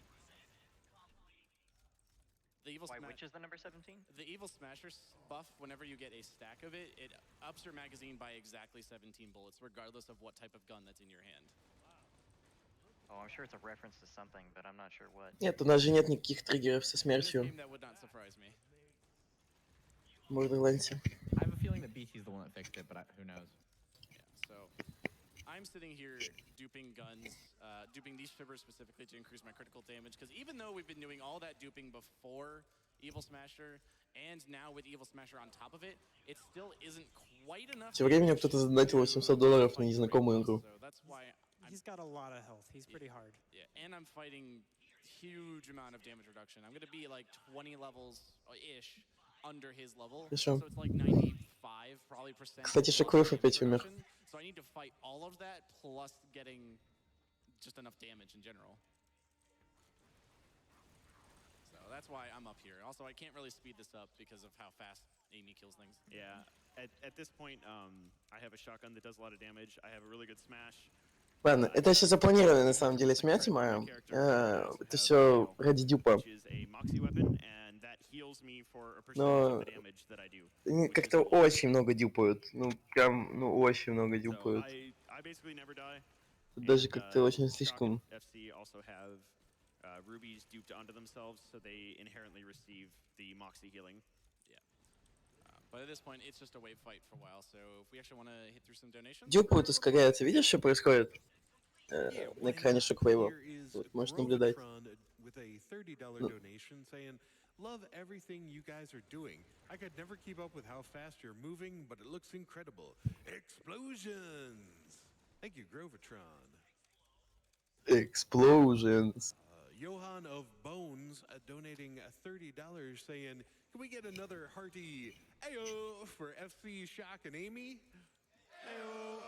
The Evil Which is the number 17? The Evil Smasher buff, whenever you get a stack of it, it ups your magazine by exactly 17 bullets, regardless of what type of gun that's in your hand. Oh, I'm sure it's a reference to something, but I'm not sure what. Нет, у нас же нет никаких триггеров со смертью That would not surprise me. в Borderlands. I have a feeling that BT is the one that fixed it, but who knows? Yeah, so I'm sitting here duping guns, duping these fibbers specifically to increase my critical damage, because even though we've been doing all that duping before Evil Smasher, and now with Evil Smasher on top of it, it still isn't quite enough. Тем временем кто-то задонатил $800 на незнакомую игру. So that's why He's got a lot of health. He's pretty hard. Yeah, and I'm fighting huge amount of damage reduction. I'm gonna be like 20 levels-ish under his level. Хорошо. So it's like 95 probably percent. Кстати, Шоквейв опять умер. So I need to fight all of that plus getting just enough damage in general. So that's why I'm up here. Also, I can't really speed this up because of how fast Amy kills things. Yeah, at this point, I have a shotgun that does a lot of damage. I have a really good smash. Ладно, это все запланированная на самом деле смерть моя. Это все ради дюпа. Но как-то очень много дюпают. Ну, прям, ну, очень много дюпают. Даже как-то очень слишком. Rubies duped onto themselves, so they inherently receive the Moxie healing. Yeah. But at this point, it's just a wave fight for a while, so if we actually want to hit through some donations... Дюпают, ускоряются. Видишь, что происходит? На экране Шоквейва. Вот, можешь наблюдать. Love everything you guys are doing. I could never keep up with how fast you're moving, but it looks incredible. Explosions! Thank you, Grovitron. Explosions. Johan of Bones donating $30 saying, can we get another hearty Ayo for FC Shock and Amy? Ayo.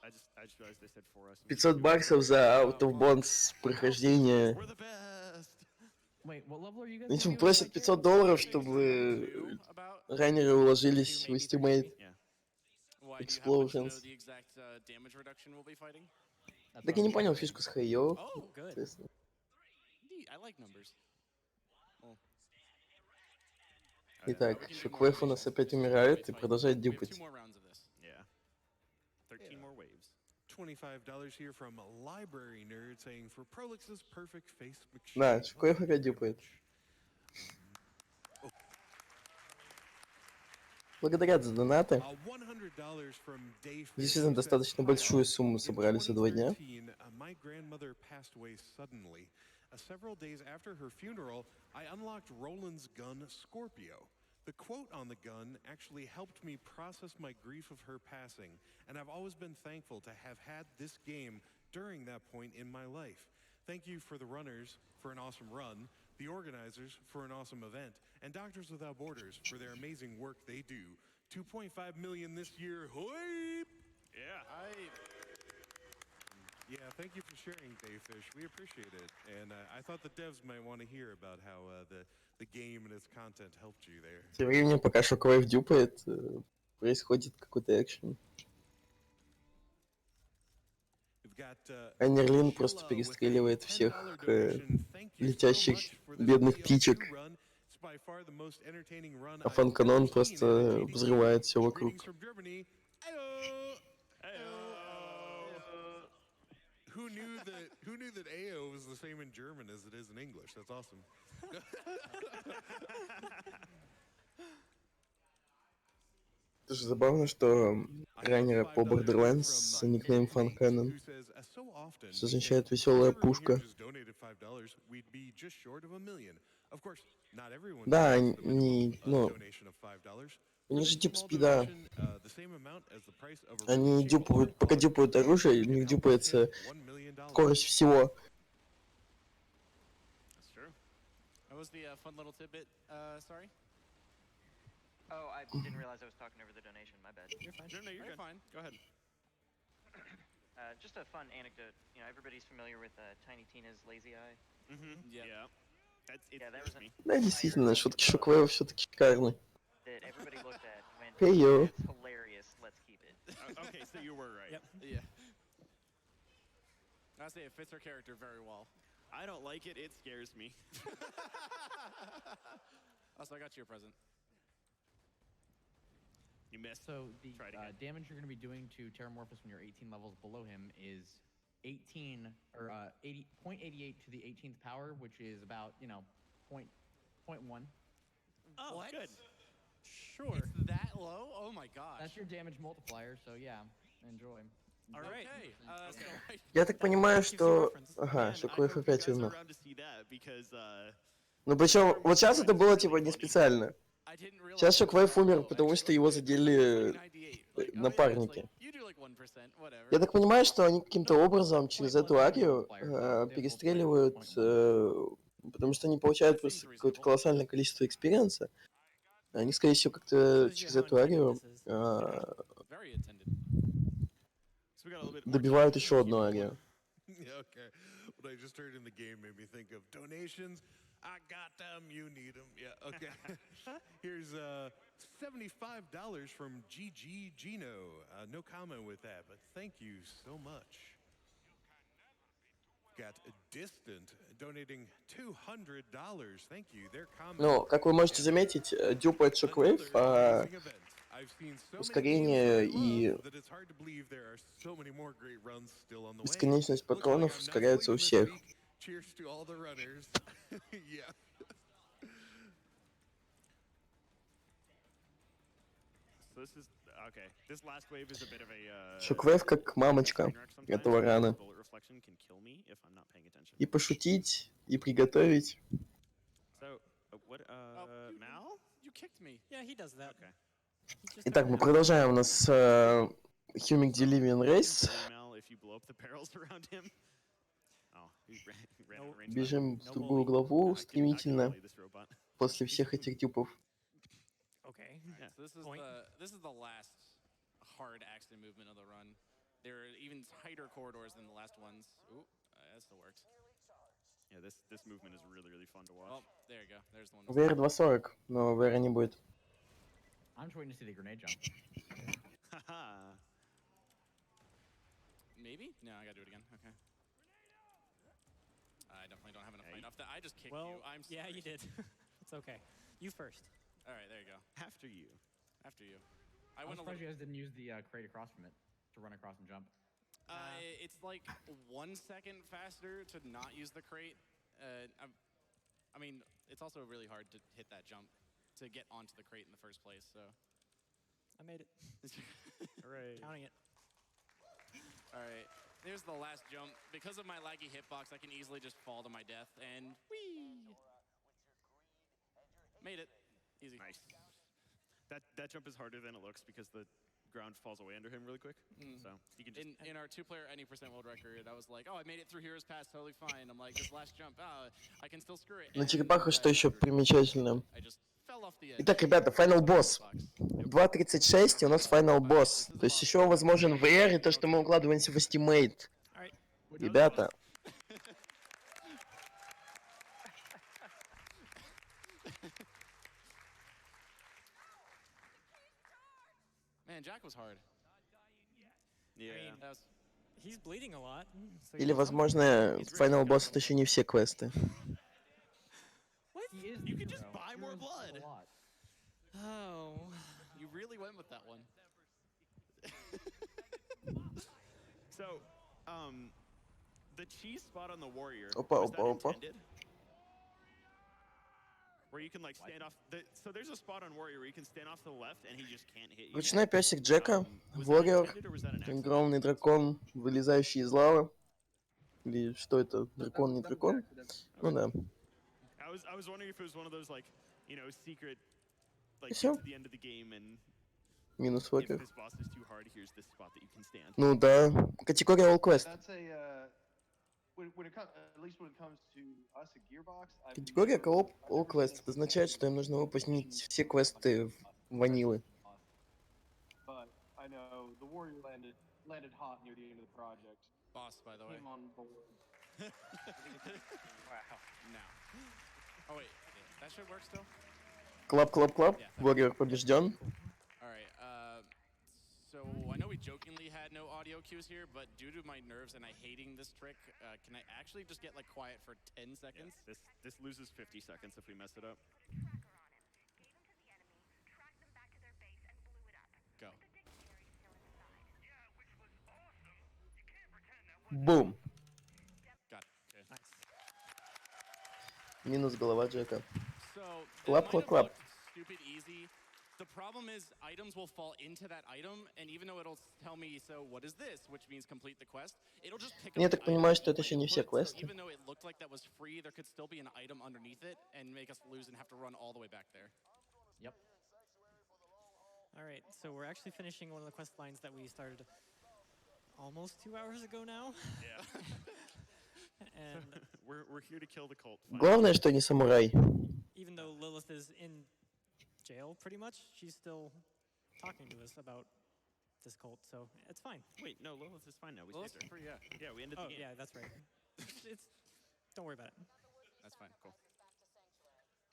I just realized they said for us. $500 за Out of Bonds прохождение. We're the best. Wait, what level are you guys? Они же просят $500, чтобы раннеры уложились в Estimate. Explosions. Так я не понял фишку с Хайо. Итак, Шоквейв у нас опять умирает и продолжает дюпать. $25 here from a library nerd saying for Prolix's perfect face machine. Да, Шоквейв опять дюпает. Благодарят за донаты. Действительно, достаточно большую сумму собрали за 2 дня. My grandmother passed away suddenly. Several days after her funeral, I unlocked Roland's gun, Scorpio. The quote on the gun actually helped me process my grief of her passing, and I've always been thankful to have had this game during that point in my life. Thank you for the runners for an awesome run, the organizers for an awesome event, and Doctors Without Borders for their amazing work they do. 2.5 million this year. Hoip! Yeah. Yeah, thank you for sharing, Dayfish. We appreciate it. And I thought the devs might want to hear about how the game and its content helped you there. Тем временем, пока Шоквейв дюпает, происходит какой-то экшен. Айнерлин просто перестреливает всех летящих бедных птичек. А Фанканон просто взрывает все вокруг. Who knew that AO was the same in German as it is in English? That's awesome. Тоже забавно, что раннеры по Borderlands с никнейм Fun Cannon, что означает веселая пушка. Да, они, ну, у них же тип спида. Они дюпают, пока дюпают оружие, у них дюпается скорость всего. Oh, I didn't realize I was talking over the donation. My bad. You're fine. No, you're fine. Go ahead. Just a fun anecdote. You know, everybody's familiar with Tiny Tina's lazy eye. Mm-hmm. Yeah. That was an Да, действительно, шутки Шоквейва все-таки шикарны. that everybody looked at and went, Hey, yo. "That's hilarious. Let's keep it." Okay, so you were right. Yep. Yeah. I say it fits her character very well. I don't like it. It scares me. Also, I got you a present. You missed. So the damage you're going to be doing to Terramorphous when you're 18 levels below him is 18 or 0.88 to the 18th power, which is about, you know, 0.1. Oh, what? Good. Sure. It's that low? Oh my gosh. That's your damage multiplier, so yeah, enjoy. All right. Okay. Я так понимаю, что... Ага, Шоквейв опять умер. Ну причем, вот сейчас это было типа не специально. Сейчас Шоквейв умер, потому что его задели напарники. Я так понимаю, что они каким-то образом через эту агию перестреливают, потому что они получают просто какое-то колоссальное количество экспириенса. Они, скорее всего, как-то через эту агию добивают еще одну агию. Okay. What I just heard in the game made me think of donations. I got them, you need them. Yeah, okay. Here's $75 from GG Gino. No comment with that, but thank you so much. Got Distant donating $200. Thank you. Their comment. Ну, как вы можете заметить, дюпает Шоквейв, а ускорение и бесконечность патронов ускоряются у всех. Шоквейв как мамочка этого рана. И пошутить, и приготовить. What? Mal? You kicked me. Yeah, he does that. Okay. Итак, мы продолжаем. У нас Humic Delivian Race. Mal, if you blow up the barrels around him. Oh, he ran out of range. Бежим в другую главу стремительно после всех этих дюпов. Okay. Yeah, so this is the last hard accident movement of the run. There are even tighter corridors than the last ones. Ooh, that still works. Yeah, this movement is really fun to watch. Oh, there you go. There's the one. VR 2.40, но VR не будет. I'm just waiting to see the grenade jump. Maybe? No, I gotta do it again. Okay. I definitely don't have enough fight off that. I just kicked you. I'm sorry. Yeah, you did. It's okay. You first. All right, there you go. After you. After you. I'm surprised you guys didn't use the crate across from it to run across and jump. It's like 1 second faster to not use the crate. I mean, it's also really hard to hit that jump to get onto the crate in the first place, so. I made it. Hooray. Counting it. All right, there's the last jump. Because of my laggy hitbox, I can easily just fall to my death, and whee! Made it. Easy. Nice. That jump is harder than it looks because the ground falls away under him really quick. So you can just in our 2-player any % world record, I was like, oh, I made it through Heroes Pass totally fine. I'm like, this last jump, I can still screw it. На черепахах что еще примечательно? I just fell off the edge. Итак, ребята, Final Boss. 2.36, и у нас Final Boss. То есть еще возможен VR и то, что мы укладываемся в Estimate. Ребята. Man, Jack was hard. Yeah. I mean, he's bleeding a lot. So Или, возможно, Final Boss это еще не все квесты. What? You can just buy more blood. Oh, you really went with that one. So, the cheese spot on the warrior. Опа. Where you can like stand off. So there's a spot on warrior where you can stand off to the left and he just can't hit you. Ручной песик Джека, Warrior, огромный дракон, вылезающий из лавы. Или что это? Дракон, не дракон? Ну да. I was wondering if it was one of those like, you know, secret like Всё. to the end of the game and Минус if Warrior. this boss is too hard, here's this spot that you can stand. Ну да. Категория All Quest. That's a when it comes, at least when it comes to us at Gearbox. Категория All Quest. Это означает, что им нужно выпустить все квесты ванилы. But I know the warrior landed hot near the end of the project. Boss, by the way. Came on board. Wow. No. Oh wait, that should work still. Клап. Warrior побежден. All right. So I know we jokingly had no audio cues here, but due to my nerves and I hating this trick, can I actually just get like quiet for 10 seconds? Yeah, this loses 50 seconds if we mess it up. Go. Бум. Got it. Okay. Nice. Минус голова Джека. So Clap. Stupid easy. The problem is items will fall into that item, and even though it'll tell me, so what is this, which means complete the quest, it'll just pick up. Я так понимаю, что это еще не все квесты. Even though it looked like that was free, there could still be an item underneath it and make us lose and have to run all the way back there. Yep. All right, so we're actually finishing one of the quest lines that we started almost 2 hours ago now. Yeah. And we're here to kill the cult. Главное, что не самурай. Even though Lilith is in jail, pretty much, she's still talking to us about this cult, so it's fine. Wait, no, Lilith is fine now. We Lilith's saved her. free, yeah. Yeah, we ended the game. Yeah, that's right. Don't worry about it. That's fine. Cool.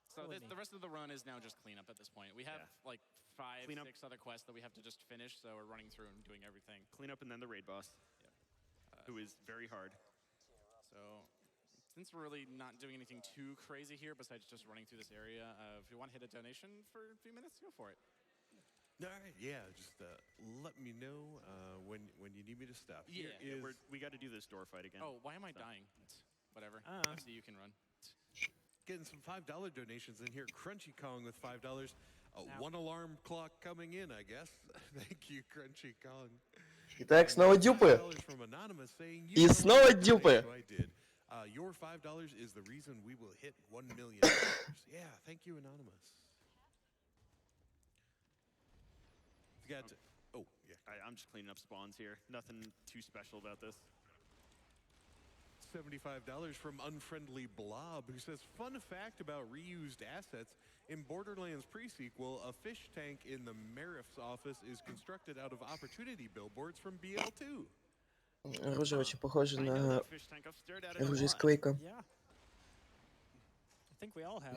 So the rest of the run is now just cleanup at this point. We have like 5, 6 other quests that we have to just finish, so we're running through and doing everything. Clean up and then the raid boss, who is very hard. So since we're really not doing anything too crazy here besides just running through this area, if you want to hit a donation for a few minutes, go for it. All right, yeah, just let me know when you need me to stop. Yeah, we got to do this door fight again. Oh, why am I dying? Whatever. FC, you can run. Getting some $5 donations in here. Crunchy Kong with $5. One alarm clock coming in, I guess. Thank you, Crunchy Kong. Итак, снова дюпы. И снова дюпы. Your Your $5 is the reason we will hit $1 million. Yeah, thank you, Anonymous. You got oh, yeah. I'm just cleaning up spawns here. Nothing too special about this. $75 from Unfriendly Blob, who says, fun fact about reused assets. In Borderlands pre-sequel, a fish tank in the Mariff's office is constructed out of opportunity billboards from BL2. Оружие очень похоже на оружие из Quake'а.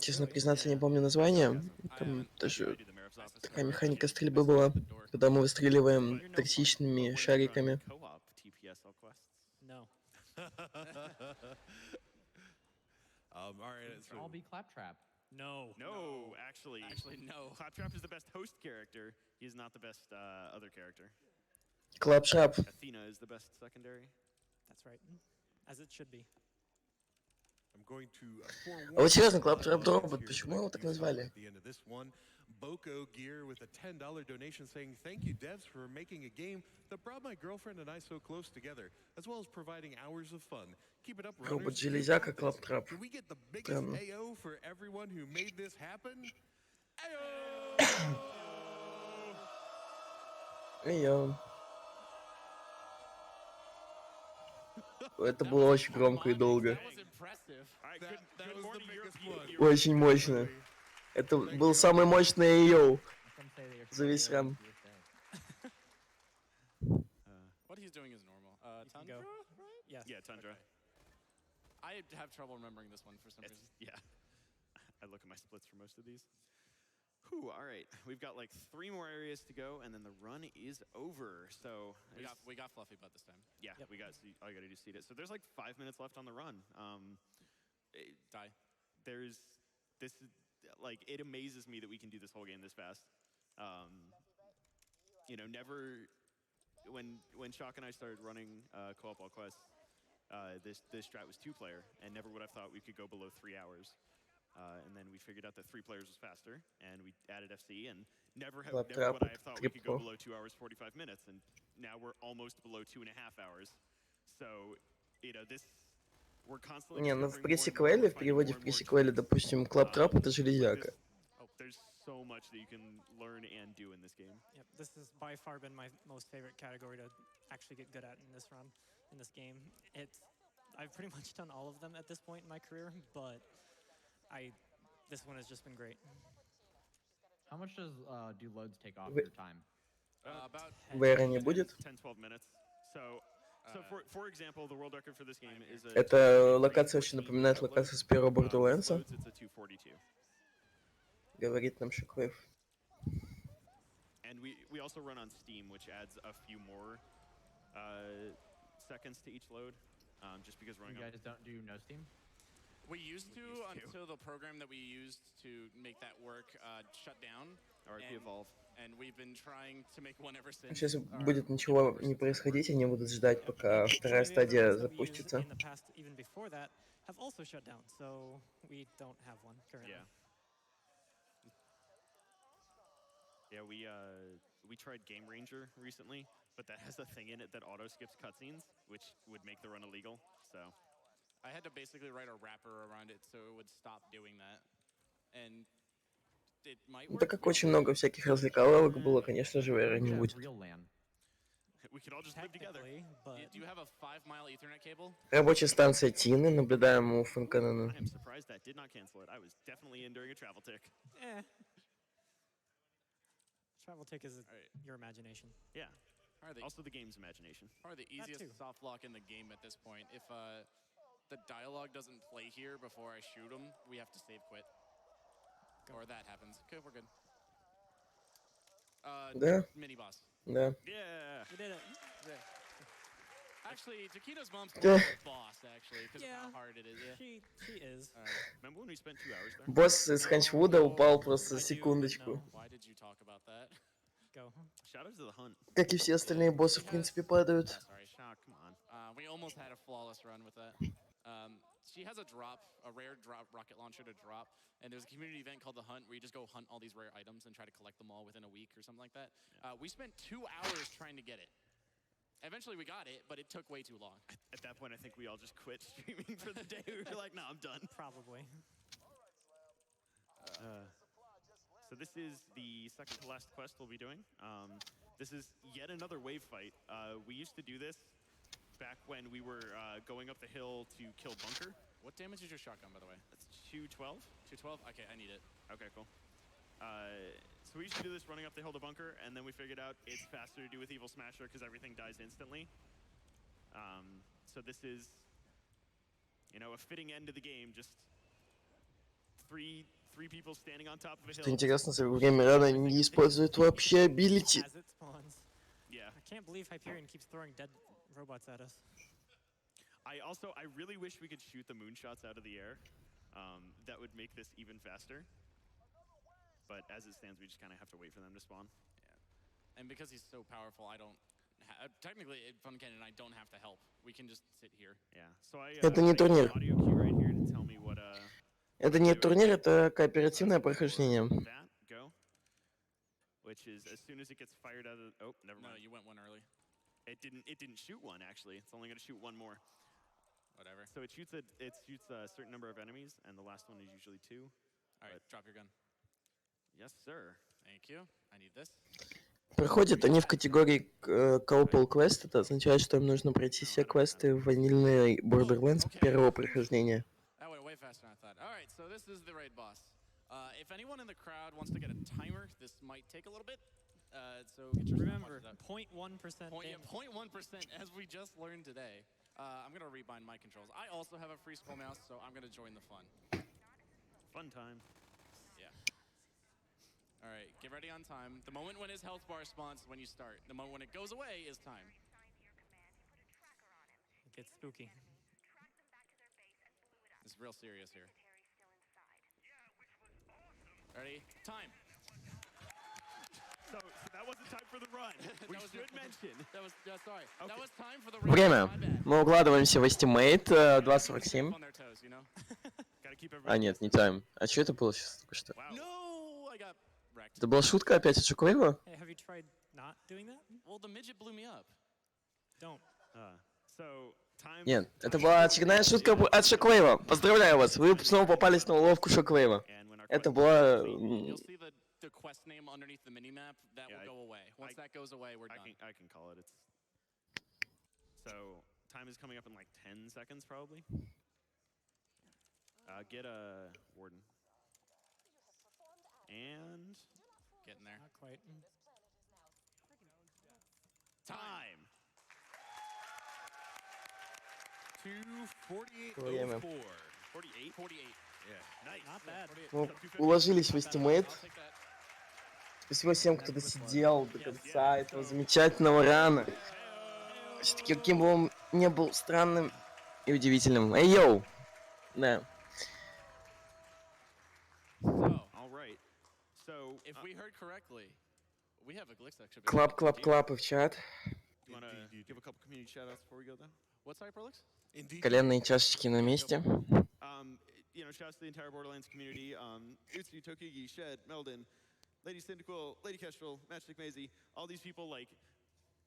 Честно признаться, не помню название. Там тоже такая механика стрельбы была, когда мы выстреливаем токсичными шариками. All right, it should all be Claptrap. No, actually, no. Claptrap is the best host character. He is not the best other character. Claptrap. Athena is the best secondary. That's right, as it should be. I'm going to А вот серьезно, Claptrap робот, почему его так назвали? Boko Gear with a $10 donation saying, thank you, devs, for making a game that brought my girlfriend and I so close together, as well as providing hours of fun. Keep it up, runners. Робот-железяка Claptrap. Can we get the biggest AO for everyone who made this happen? AO! Это было очень громко и долго. Очень мощно. Это был самый мощный AO за весь ран. What he's doing is normal. Tundra, right? Yes. Yeah, Tundra. Okay. I have trouble remembering this one for some reason. Yeah. I look at my splits for most of these. Whew, all right. We've got like 3 more areas to go, and then the run is over. So we got Fluffy Butt this time. Yeah, we got. All you got to do is seed it. So there's like 5 minutes left on the run. Die. There's this. Like, it amazes me that we can do this whole game this fast. You know, never. When Shock and I started running co-op all quests, this strat was 2-player, and never would have thought we could go below 3 hours. And then we figured out that 3 players was faster, and we added FC, and never would I have thought we could go below 2 hours 45 minutes, and now we're almost below 2.5 hours. So, you know, this we're constantly. Не, ну в пресиквеле, в переводе в пресиквеле, допустим, Claptrap это железяка. There's so much that you can learn and do in this game. Yep, this has by far been my most favorite category to actually get good at in this run, in this game. I've pretty much done all of them at this point in my career, but this one has just been great. How much do loads take off your time? About VR не будет? 10-12 minutes. So for example, the world record for this game is a. Эта локация очень напоминает локацию с первого Borderlands. It's a 242. Говорит нам Shockwave. And we also run on Steam, which adds a few more seconds to each load, just because running. You guys don't do no Steam? We used to until the program that we used to make that work shut down. RP Evolve. And we've been trying to make one ever since. Сейчас будет ничего не происходить, они будут ждать, пока вторая стадия запустится. In the past, even before that, have also shut down, so we don't have one currently. Yeah, we tried Game Ranger recently, but that has a thing in it that auto skips cutscenes, which would make the run illegal. So I had to basically write a wrapper around it so it would stop doing that, and it might work. Так как очень много всяких развлекаловок было, конечно же, VR не будет. We could all just live together. Do you have a 5-mile Ethernet cable? Рабочая станция Тины, наблюдаем у Фанканана. I am surprised that did not cancel it. I was definitely in during a travel tick. Travel tick is your imagination. Yeah. Also the game's imagination. Probably the easiest soft lock in the game at this point. If the dialogue doesn't play here before I shoot him, we have to save quit. Or that happens. Okay, we're good. Да. Mini boss. Да. Yeah. We did it. Yeah. Actually, Taquito's mom's the boss, actually, because of how hard it is. Yeah. She is. Remember when we spent 2 hours there? Босс из Ханчвуда упал просто за секундочку. Why did you talk about that? Go. Shout out to the hunt. Как и все остальные боссы, в принципе, падают. Sorry, Shock, come on. We almost had a flawless run with that. She has a rare drop rocket launcher to drop, and there's a community event called the Hunt where you just go hunt all these rare items and try to collect them all within a week or something like that. We spent 2 hours trying to get it, Eventually we got it, but it took way too long. At that point, I think we all just quit streaming for the day. We were like, no, I'm done. Probably. So this is the second to last quest we'll be doing. This is yet another wave fight. We used to do this back when we were going up the hill to kill Bunker. What damage is your shotgun, by the way? That's 212. 212? Okay, I need it. Okay, cool. So we used to do this running up the hill to Bunker, and then we figured out it's faster to do with Evil Smasher because everything dies instantly. So this is, you know, a fitting end to the game. Just three people standing on top of a hill. Что интересно, за время рана не использует вообще абилити. As it spawns. Yeah. I can't believe Hyperion keeps throwing dead robots at us. I really wish we could shoot the moonshots out of the air. That would make this even faster. But as it stands, we just kind of have to wait for them to spawn. Yeah. And because he's so powerful, I don't... technically, Fun Cannon and I don't have to help. We can just sit here. Yeah. So I Это не турнир. audio cue right here to tell me what Это не турнир, это кооперативное прохождение. that go. Which is as soon as it gets fired out of oh, never mind. No, you went one early. It didn't shoot one actually. It's only going to shoot one more. Whatever. So it shoots a certain number of enemies, and the last one is usually 2. All right, drop your gun. Yes, sir. Thank you. I need this. Проходят они в категории Couple Quest. Это означает, что им нужно пройти все квесты в ванильной Borderlands первого прохождения. That went way faster than I thought. All right, so this is the raid boss. If anyone in the crowd wants to get a timer, this might take a little bit. So get your Remember, 0.1% damage. 0.1%, as we just learned today. I'm going to rebind my controls. I also have a free scroll mouse, so I'm going to join the fun. Fun time. Yeah. All right, get ready on time. The moment when his health bar spawns when you start. The moment when it goes away is time. It gets spooky. This is real serious here. Ready? Time. So that wasn't time for the run. We should mention. That was sorry. Okay. That was time for the raid. Время. My bad. Мы укладываемся в Estimate 2.47. On their toes, you know? Gotta keep А, нет, не тайм. А что это было сейчас только что? Wow. No, I got wrecked. Это была шутка опять от Шоквейва? Hey, have you tried not doing that? Well, the midget blew me up. Don't. So time. Нет, это была очередная шутка от Шоквейва. Поздравляю вас, вы снова попались на уловку Шоквейва. Это была... You'll see the quest name underneath the minimap. That will go away. Once that goes away, we're done. I can call it. It's so time is coming up in like 10 seconds probably. Get a warden. And getting there. Not quite. Time. 2:48:04. 48. 48. Yeah. Nice. Not bad. Ну, уложились в Estimate. I'll take that. Спасибо всем, кто досидел до конца этого замечательного рана. Все-таки каким бы он не был странным и удивительным. Эй, йоу! Да. All right. So If we heard correctly, we have a glitch section. Клап, клап, клап и в чат. you want to give a couple community shoutouts before we go though? What's Hyperlux? Коленные чашечки на месте. You know, shouts to the entire Borderlands community. Utsu, Tokigi, Shed, Meldon, Lady Syndical, Lady Kestrel, Matchstick Maisie, all these people, like,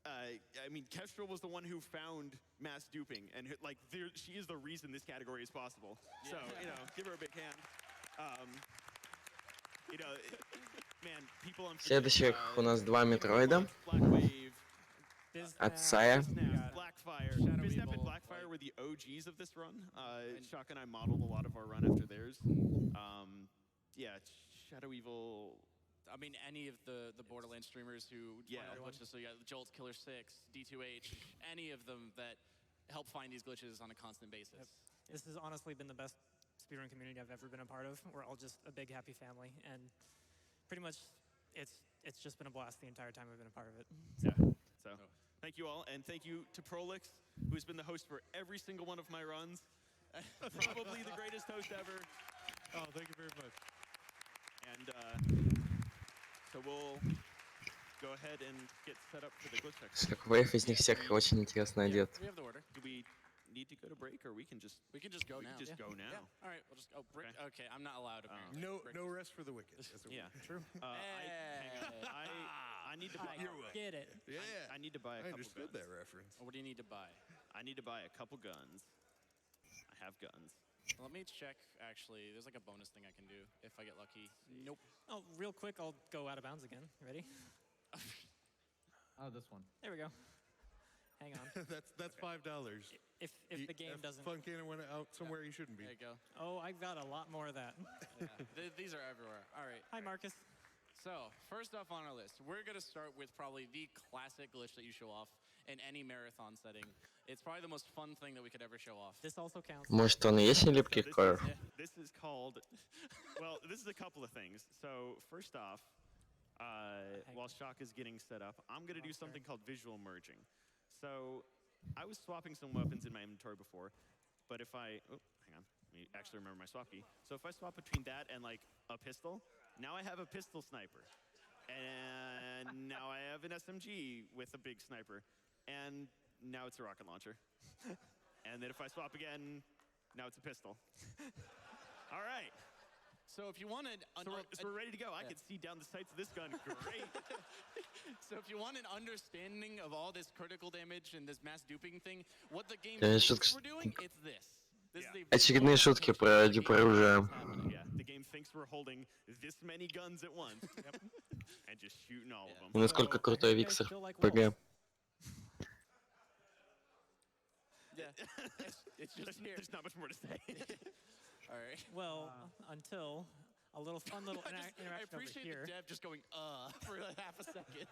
I mean, Kestrel was the one who found mass duping, and like, she is the reason this category is possible. Yeah. So, you know, give her a big hand. You know, man, people on Следующих у нас два Метроида. От Сая. Blackfire. Biznap and Blackfire were the OGs of this run. Shock and I modeled a lot of our run after theirs. Yeah, Shadow Evil. I mean, any of the Borderlands streamers who glitches. So you got Jolt, Killer 6, D2H, any of them that help find these glitches on a constant basis. Yep. This has honestly been the best speedrun community I've ever been a part of. We're all just a big happy family, and pretty much it's just been a blast the entire time we've been a part of it. Yeah. So thank you all, and thank you to Prolix, who's been the host for every single one of my runs. Probably the greatest host ever. Oh, thank you very much. And so we'll go ahead and get set up for the glitch check. Шоквейв из них всех очень интересно одет. We have the order. Do we need to go to break, or we can just go now. Go now. Yeah. All right, we'll just go break. Okay, I'm not allowed apparently. No rest for the wicked. Yeah, True. I need to buy. Get it. Yeah. I need to buy a couple understood guns. that reference. What do you need to buy? I need to buy a couple guns. I have guns. Let me check, actually. There's like a bonus thing I can do if I get lucky. Nope. Oh, real quick, I'll go out of bounds again. Ready? Oh, this one. There we go. Hang on. That's $5. If the game doesn't... Fun Cannon went out somewhere he shouldn't be. There you go. Oh, I've got a lot more of that. Yeah. These are everywhere. All right. Hi, Marcus. So, first off on our list, we're going to start with probably the classic glitch that you show off in any marathon setting. It's probably the most fun thing that we could ever show off. This also counts. Может, он и есть нелепкий кор? This is called, well, this is a couple of things. So, first off, while Shock is getting set up, I'm going to do something called visual merging. So, I was swapping some weapons in my inventory before, but if I, oh, hang on, let me actually remember my swap key. So if I swap between that and like a pistol, now I have a pistol sniper. And now I have an SMG with a big sniper. And now it's a rocket launcher. And then if I swap again, now it's a pistol. All right. So if you wanted... So we're ready to go. I can see down the sights of this gun. Great. So if you want an understanding of all this critical damage and this mass duping thing, what the game шутка. thinks we're doing, it's this. This is Очередные шутки про типа оружие. Yeah, the game thinks we're holding this many guns at once. And just shooting all of them. И насколько крутой Виксер ПГ. Yeah, it's just here. There's not much more to say. All right. Well, until a little fun little interaction I appreciate over here. the dev just going, for like half a second.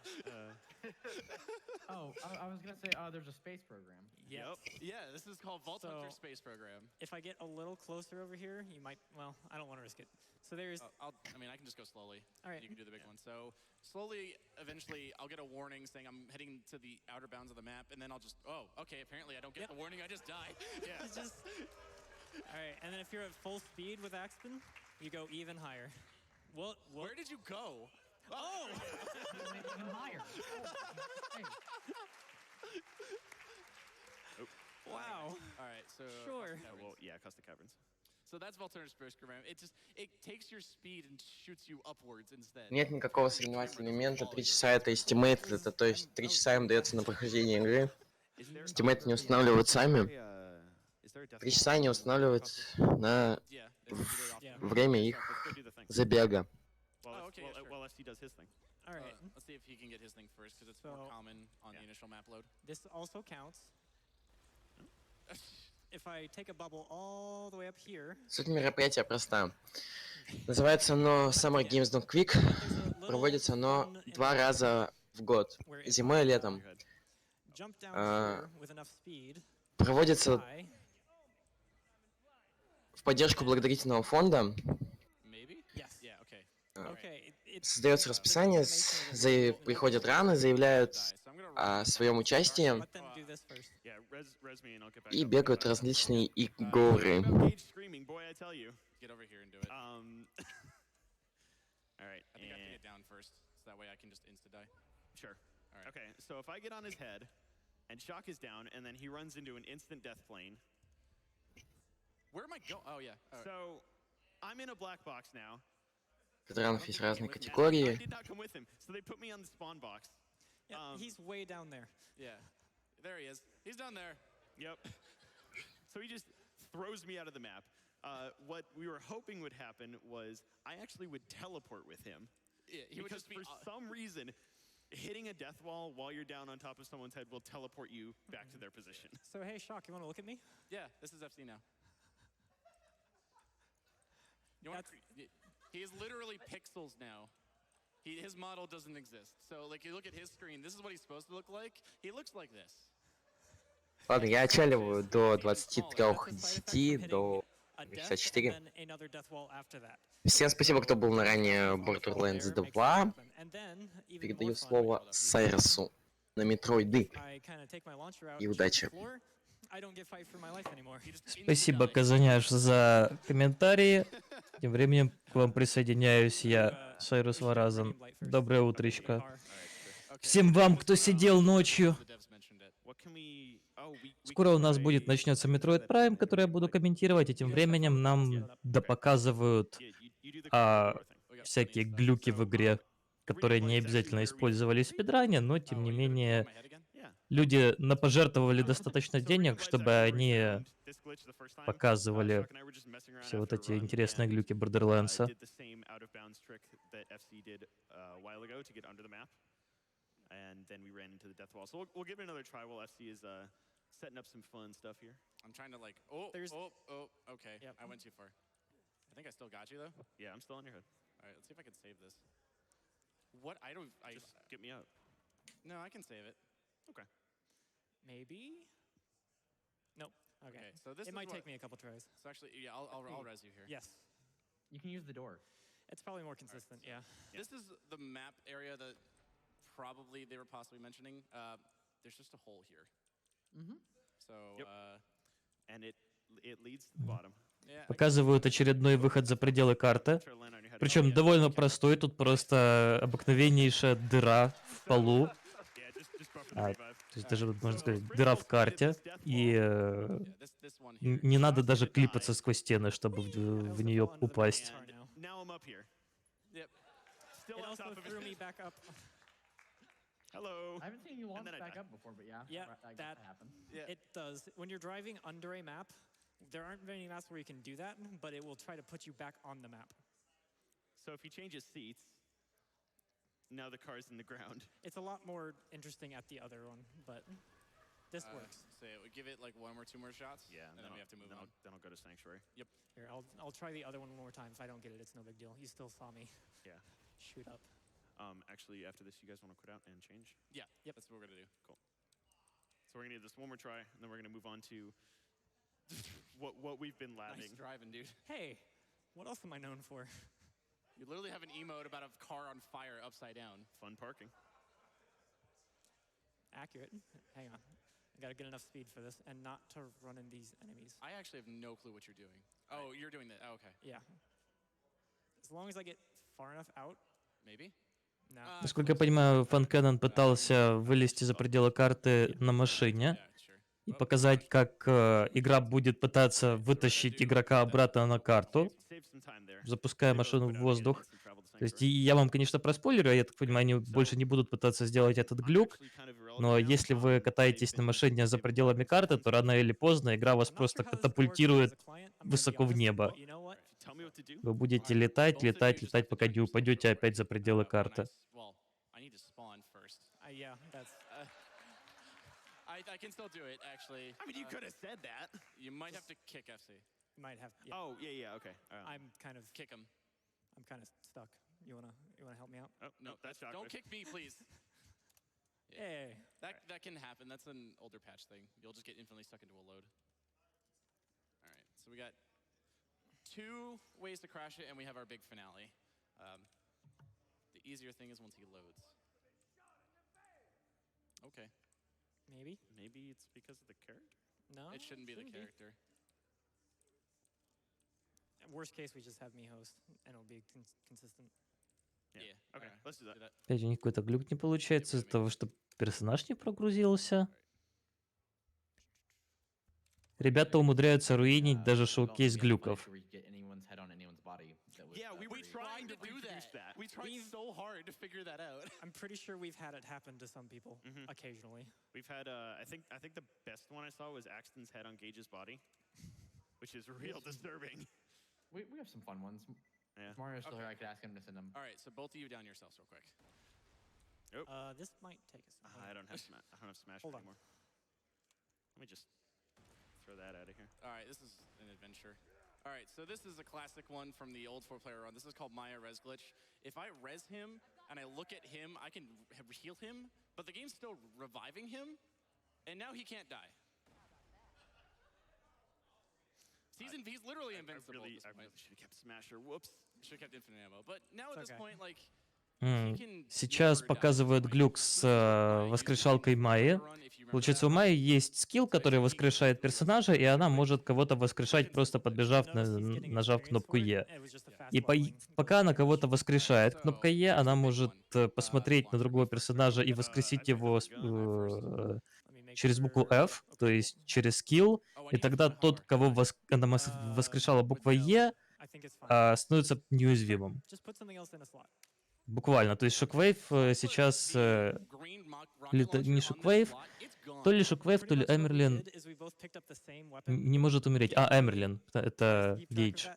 Oh, I was gonna say, there's a space program. Yep. Yeah, this is called Vault Hunter Space Program. If I get a little closer over here, you might, well, I don't want to risk it. So there's... I mean, I can just go slowly. All right. You can do the big one. So slowly, eventually, I'll get a warning saying I'm heading to the outer bounds of the map, and then I'll just, oh, okay, apparently I don't get the warning, I just die. Yeah. It's just... All right, and then if you're at full speed with Axton, you go even higher. Where did you go? Oh! Even higher. Hey. Wow. All right, so... Sure. Well, yeah, Custom Caverns. So that's Vault Hunter Space Program. It takes your speed and shoots you upwards instead. Нет никакого соревновательного элемента. 3 часа это эстимейт, это то есть 3 часа им дается на прохождение игры. Эстимейт не устанавливают сами. 3 часа они устанавливают на время их забега. Oh, okay, yeah, Well, ST does his thing. All right. Let's see if he can get his thing first, because it's more common on the initial map load. This also counts. If I take a bubble all the way up here... Суть мероприятия проста. Называется оно Summer Games Don't Quick. Проводится оно 2 раза в год. Зимой и летом. Проводится в поддержку благотворительного фонда. Создается расписание, приходят раны, заявляют о своем участии и бегают различные игры. Okay, so if I get on his head and Shock is down and then he runs into an instant death plane. Where am I going? Oh, yeah. So I'm in a black box now. Ветеранов есть разные категории. So they put me on the spawn box. Yeah, he's way down there. Yeah, there he is. He's down there. Yep. So he just throws me out of the map. What we were hoping would happen was I actually would teleport with him. Yeah, he would just be, for some reason, hitting a death wall while you're down on top of someone's head will teleport you back to their position. So hey, Shock, you want to look at me? Yeah, this is FC now. You want he is literally pixels now. His model doesn't exist. So, like, you look at his screen, this is what he's supposed to look like. He looks like this. Ладно, я отчаливаю до 23:10, до 64. Всем спасибо, кто был на ранее Borderlands 2. Передаю слово Сайросу на метроиды. И удачи. Спасибо, Казаняш, за комментарии. Тем временем к вам присоединяюсь я, Сайрус Варазан. Доброе утречко. Всем вам, кто сидел ночью. Скоро у нас начнется Metroid Prime, который я буду комментировать, и тем временем нам допоказывают всякие глюки в игре. которые не обязательно использовались в спидране, но тем не менее люди напожертвовали достаточно денег, чтобы они показывали все вот эти интересные глюки Borderlands. And then we ran into the death wall. So we'll give it another try while FC is setting up some fun stuff here. I'm trying to like, okay. Yep. I went too far. I think I still got you though. Yeah, I'm still on your head. All right, let's see if I can save this. What? Just get me out. No, I can save it. Okay. Maybe? Nope. Okay. So this might take me a couple tries. So actually, yeah, I'll res you here. Yes. You can use the door. It's probably more consistent, right, so This is the map area that probably they were possibly mentioning. There's just a hole here. Mm-hmm. So, and it leads to the bottom. Показывают очередной выход за пределы карты. Причем довольно простой. Тут просто обыкновеннейшая дыра в полу. То есть даже, можно сказать, дыра в карте. И не надо даже клипаться сквозь стены, чтобы в нее упасть. Hello. I haven't seen you launch back up before, but that happens. It does. When you're driving under a map, there aren't many maps where you can do that, but it will try to put you back on the map. So if he changes seats, now the car's in the ground. It's a lot more interesting at the other one, but this works. So give it like one or two more shots. Yeah, and then we have to move on. Then I'll go to Sanctuary. Yep. Here, I'll try the other one more time. If I don't get it, it's no big deal. You still saw me. Yeah. Shoot up. Actually, after this, you guys want to quit out and change? Yeah. Yep. That's what we're gonna do. Cool. So we're gonna do this one more try, and then we're gonna move on to what we've been labbing. Nice driving, dude. Hey, what else am I known for? You literally have an emote about a car on fire upside down. Fun parking. Accurate. Hang on. I gotta get enough speed for this, and not to run in these enemies. I actually have no clue what you're doing. Oh, you're doing that. Oh, okay. Yeah. As long as I get far enough out. Maybe. Насколько я понимаю, Фанкэнон пытался вылезти за пределы карты на машине и показать, как игра будет пытаться вытащить игрока обратно на карту, запуская машину в воздух. То есть я вам, конечно, проспойлерю, я так понимаю, они больше не будут пытаться сделать этот глюк, но если вы катаетесь на машине за пределами карты, то рано или поздно игра вас просто катапультирует высоко в небо. Вы будете летать, пока не упадете опять за пределы карты. I can still do it, actually. I mean, you could have said that. You might have to kick FC. Might have. Yeah. Oh, yeah, okay. I'm kind of kick him. I'm kind of stuck. You wanna help me out? Oh no, that's not Don't kick me, please. Hey. That can happen. That's an older patch thing. You'll just get infinitely stuck into a load. All right, so we got 2 ways to crash it, and we have our big finale. The easier thing is once he loads. Okay. Maybe. Maybe it's because of the character? No. It shouldn't be the character. Worst case, we just have me host, and it'll be consistent. Yeah. Okay, let's do that. Опять у них какой-то глюк не получается из-за того, что персонаж не прогрузился. Ребята умудряются руинить даже шоу-кейс глюков. Yeah, we tried to do that. We tried so hard to figure that out. I'm pretty sure we've had it happen to some people occasionally. We've had I think the best one I saw was Axton's head on Gage's body, which is real disturbing. We have some fun ones. Yeah. If Mario's still here, I could ask him to send them. All right, so both of you down yourselves real quick. This might take us. I don't have Smash Hold on. anymore. Let me just throw that out of here. All right, this is an adventure. All right, so this is a classic one from the old 4-player run. This is called Maya Res Glitch. If I res him and I look at him, I can heal him, but the game's still reviving him, and now he can't die. He's literally invincible. I really should have kept Smasher. Whoops. Should have kept infinite ammo. But now at this point, like, Сейчас показывают глюк с воскрешалкой Майи. Получается, у Майи есть скилл, который воскрешает персонажа, и она может кого-то воскрешать, просто подбежав, нажав кнопку Е. И пока она кого-то воскрешает кнопкой Е, она может посмотреть на другого персонажа и воскресить его через букву F, то есть через скилл, и тогда тот, кого она воскрешала буквой Е, становится неуязвимым. Буквально. То есть Shockwave сейчас... не Shockwave, то ли Shockwave, то ли Эмерлин не может умереть. А, Эмерлин. Это Гейдж.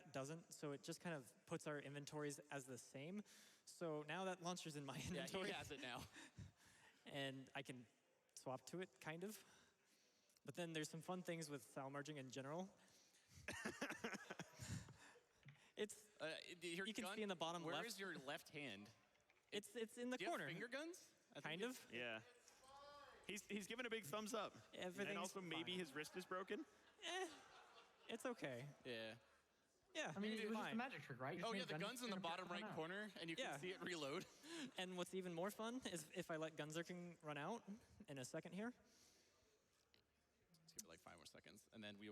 So now that launcher's in my inventory. Yeah, he has it now. And I can swap to it, kind of. But then there's some fun things with file merging in general. It's you can see in the bottom left. Where is your left hand? It's in the corner. Finger guns? Kind of. Yeah. He's giving a big thumbs up. And also maybe his wrist is broken. It's okay. Yeah. Yeah, I mean, it was just a magic trick, right? Oh yeah, the gun's in the bottom right corner, and you can see it reload. And what's even more fun is if I let Gunzerking run out in a second here. Let's give it like 5 more seconds, and then we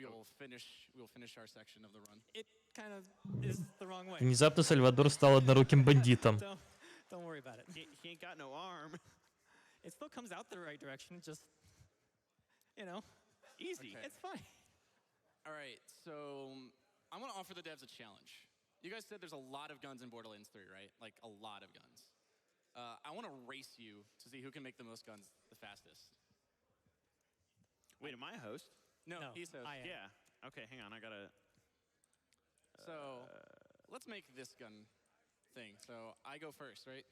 will finish our section of the run. It kind of is the wrong way. Внезапно Сальвадор стал одноруким бандитом. Don't worry about it. He ain't got no arm. It still comes out the right direction, just, easy. Okay. It's fine. All right, so I'm gonna offer the devs a challenge. You guys said there's a lot of guns in Borderlands 3, right? Like a lot of guns. I want to race you to see who can make the most guns the fastest. Wait, am I a host? No, he's host. I am. Yeah. Okay, hang on. I gotta. So let's make this gun thing. So I go first, right?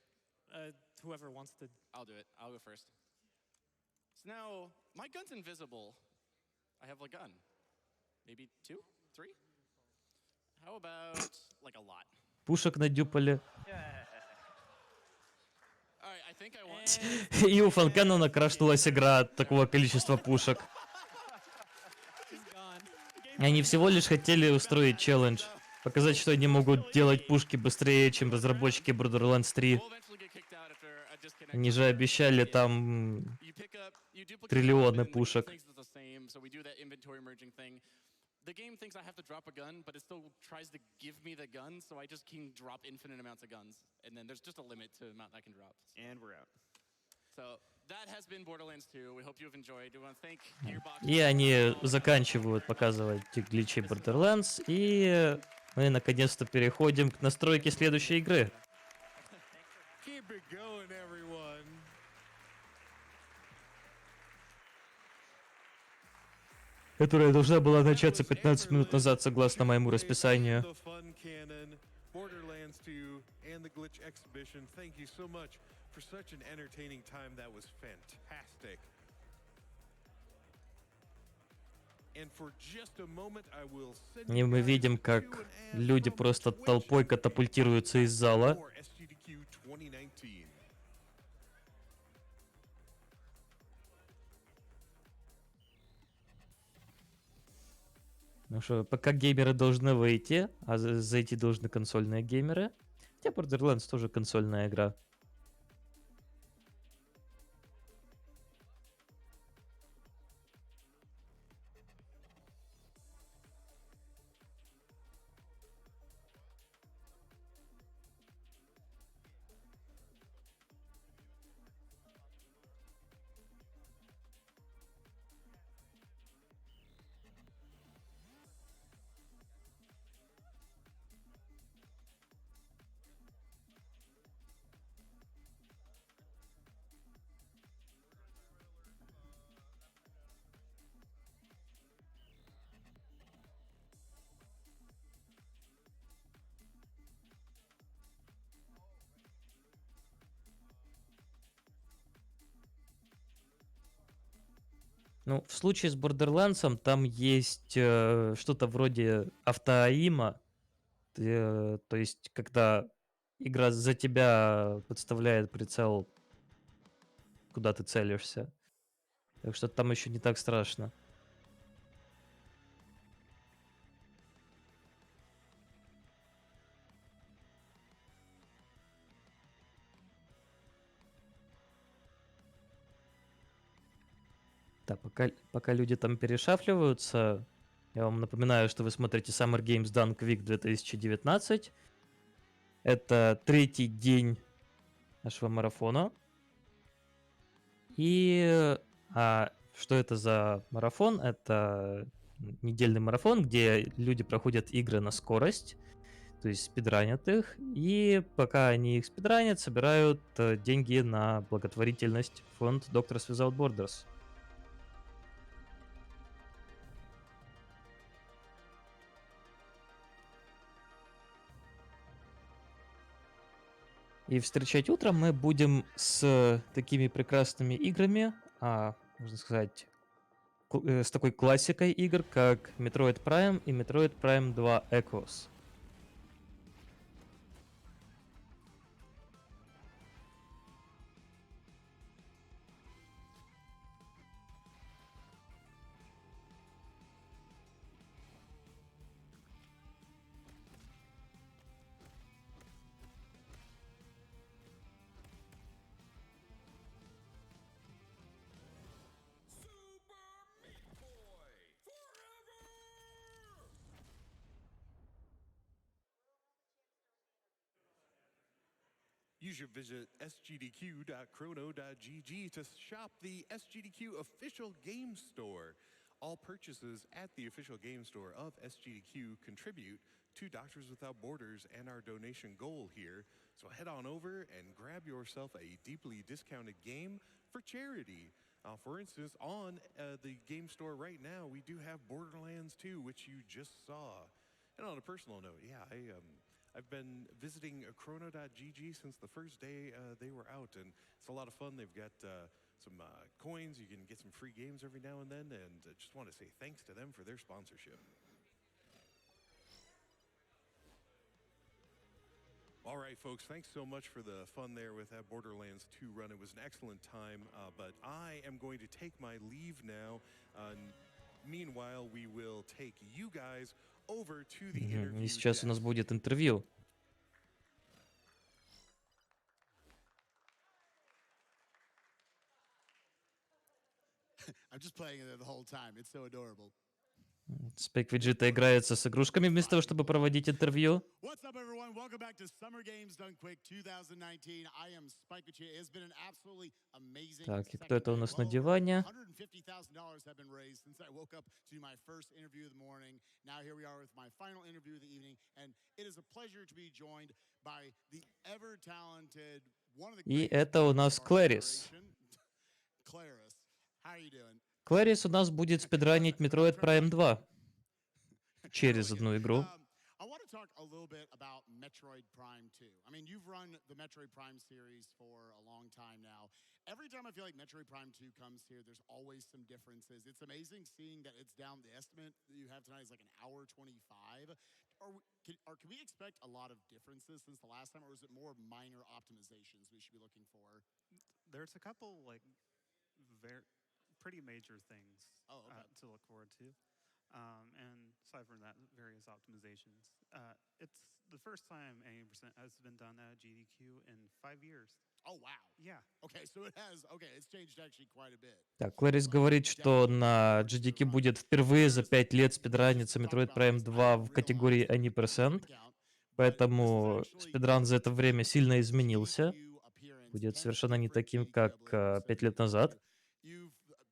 Whoever wants to. I'll do it. I'll go first. So now my gun's invisible. I have a gun. Maybe 2, 3. How about like a lot? Пушек надюпали. Alright, I think I want. И у Фанкеннона крашнулась игра от такого количества пушек. Они всего лишь хотели устроить челлендж. Показать, что они могут делать пушки быстрее, чем разработчики Borderlands 3. Они же обещали там триллионы пушек. The game thinks I have to drop a gun, but it still tries to give me the gun, so I just can drop infinite amounts of guns. And then there's just a limit to the amount I can drop. And we're out. So that has been Borderlands 2. We hope you've enjoyed. We want to thank Gearbox. И они заканчивают показывать гличи Borderlands, и мы наконец-то переходим к настройке следующей игры. Keep it going, everyone. Которая должна была начаться 15 минут назад, согласно моему расписанию. Borderlands 2 and the Glitch Exhibition. Thank you so much for such an entertaining time. That was fantastic. And for just a moment, I will send И мы видим, как люди просто толпой катапультируются из зала. SGDQ 2019. Ну что, пока геймеры должны выйти, а зайти должны консольные геймеры. Хотя Borderlands тоже консольная игра. Ну, в случае с Borderlands там есть что-то вроде автоаима. То есть, когда игра за тебя подставляет прицел, куда ты целишься. Так что там еще не так страшно. Так, пока люди там перешафливаются, я вам напоминаю, что вы смотрите Summer Games Done Quick 2019. Это 3-й день нашего марафона. И что это за марафон? Это недельный марафон, где люди проходят игры на скорость. то есть спидранят их, и пока они их спидранят, собирают деньги на благотворительность, фонд Doctors Without Borders. И встречать утром мы будем с такими прекрасными играми, можно сказать, с такой классикой игр, как Metroid Prime и Metroid Prime 2 Echoes. You should visit sgdq.chrono.gg to shop the SGDQ official game store. All purchases at the official game store of SGDQ contribute to Doctors Without Borders and our donation goal here. So head on over and grab yourself a deeply discounted game for charity. For instance, on the game store right now, we do have Borderlands 2, which you just saw. And on a personal note, yeah, I've been visiting chrono.gg since the first day they were out, and it's a lot of fun. They've got some coins. You can get some free games every now and then, and I just want to say thanks to them for their sponsorship. All right, folks, thanks so much for the fun there with that Borderlands 2 run. It was an excellent time, but I am going to take my leave now. Meanwhile, we will take you guys over to the interview. И сейчас у нас будет интервью. I'm just playing it the whole time. It's so adorable. Spike Vegeta играется с игрушками вместо того, чтобы проводить интервью. What's up, everyone? Welcome back to Summer Games Done Quick 2019. I am Spike Vegeta. It's been an absolutely amazing. Так, и кто это у нас на диване? $150,000 have been raised since I woke up to my first interview of the morning. Now here we are with my final interview of the evening, and it is a pleasure to be joined by the ever-talented one of the. И это у нас Клэрис. Claris, how are you doing? Клэрис у нас будет спидранить Metroid Prime 2 через одну игру. I want to talk a little bit about Metroid Prime 2. I mean, you've run the Metroid Prime series for a long time now. Every time I feel like Metroid Prime 2 comes here, there's always some differences. It's amazing seeing that it's down. The estimate that you have tonight is like an hour 25. Can we expect a lot of differences since the last time, or is it more minor optimizations we should be looking for? There's a couple like pretty major things to look forward to. And aside from that, various optimizations. It's the first time 80% has been done at GDQ in 5 years. Oh, wow. Yeah. Okay, so it's changed actually quite a bit. Так, Клэрис говорит, что на GDQ будет впервые за 5 лет спидраниться Metroid Prime 2 в категории Any %. Поэтому спидран за это время сильно изменился. Будет совершенно не таким, как 5 лет назад.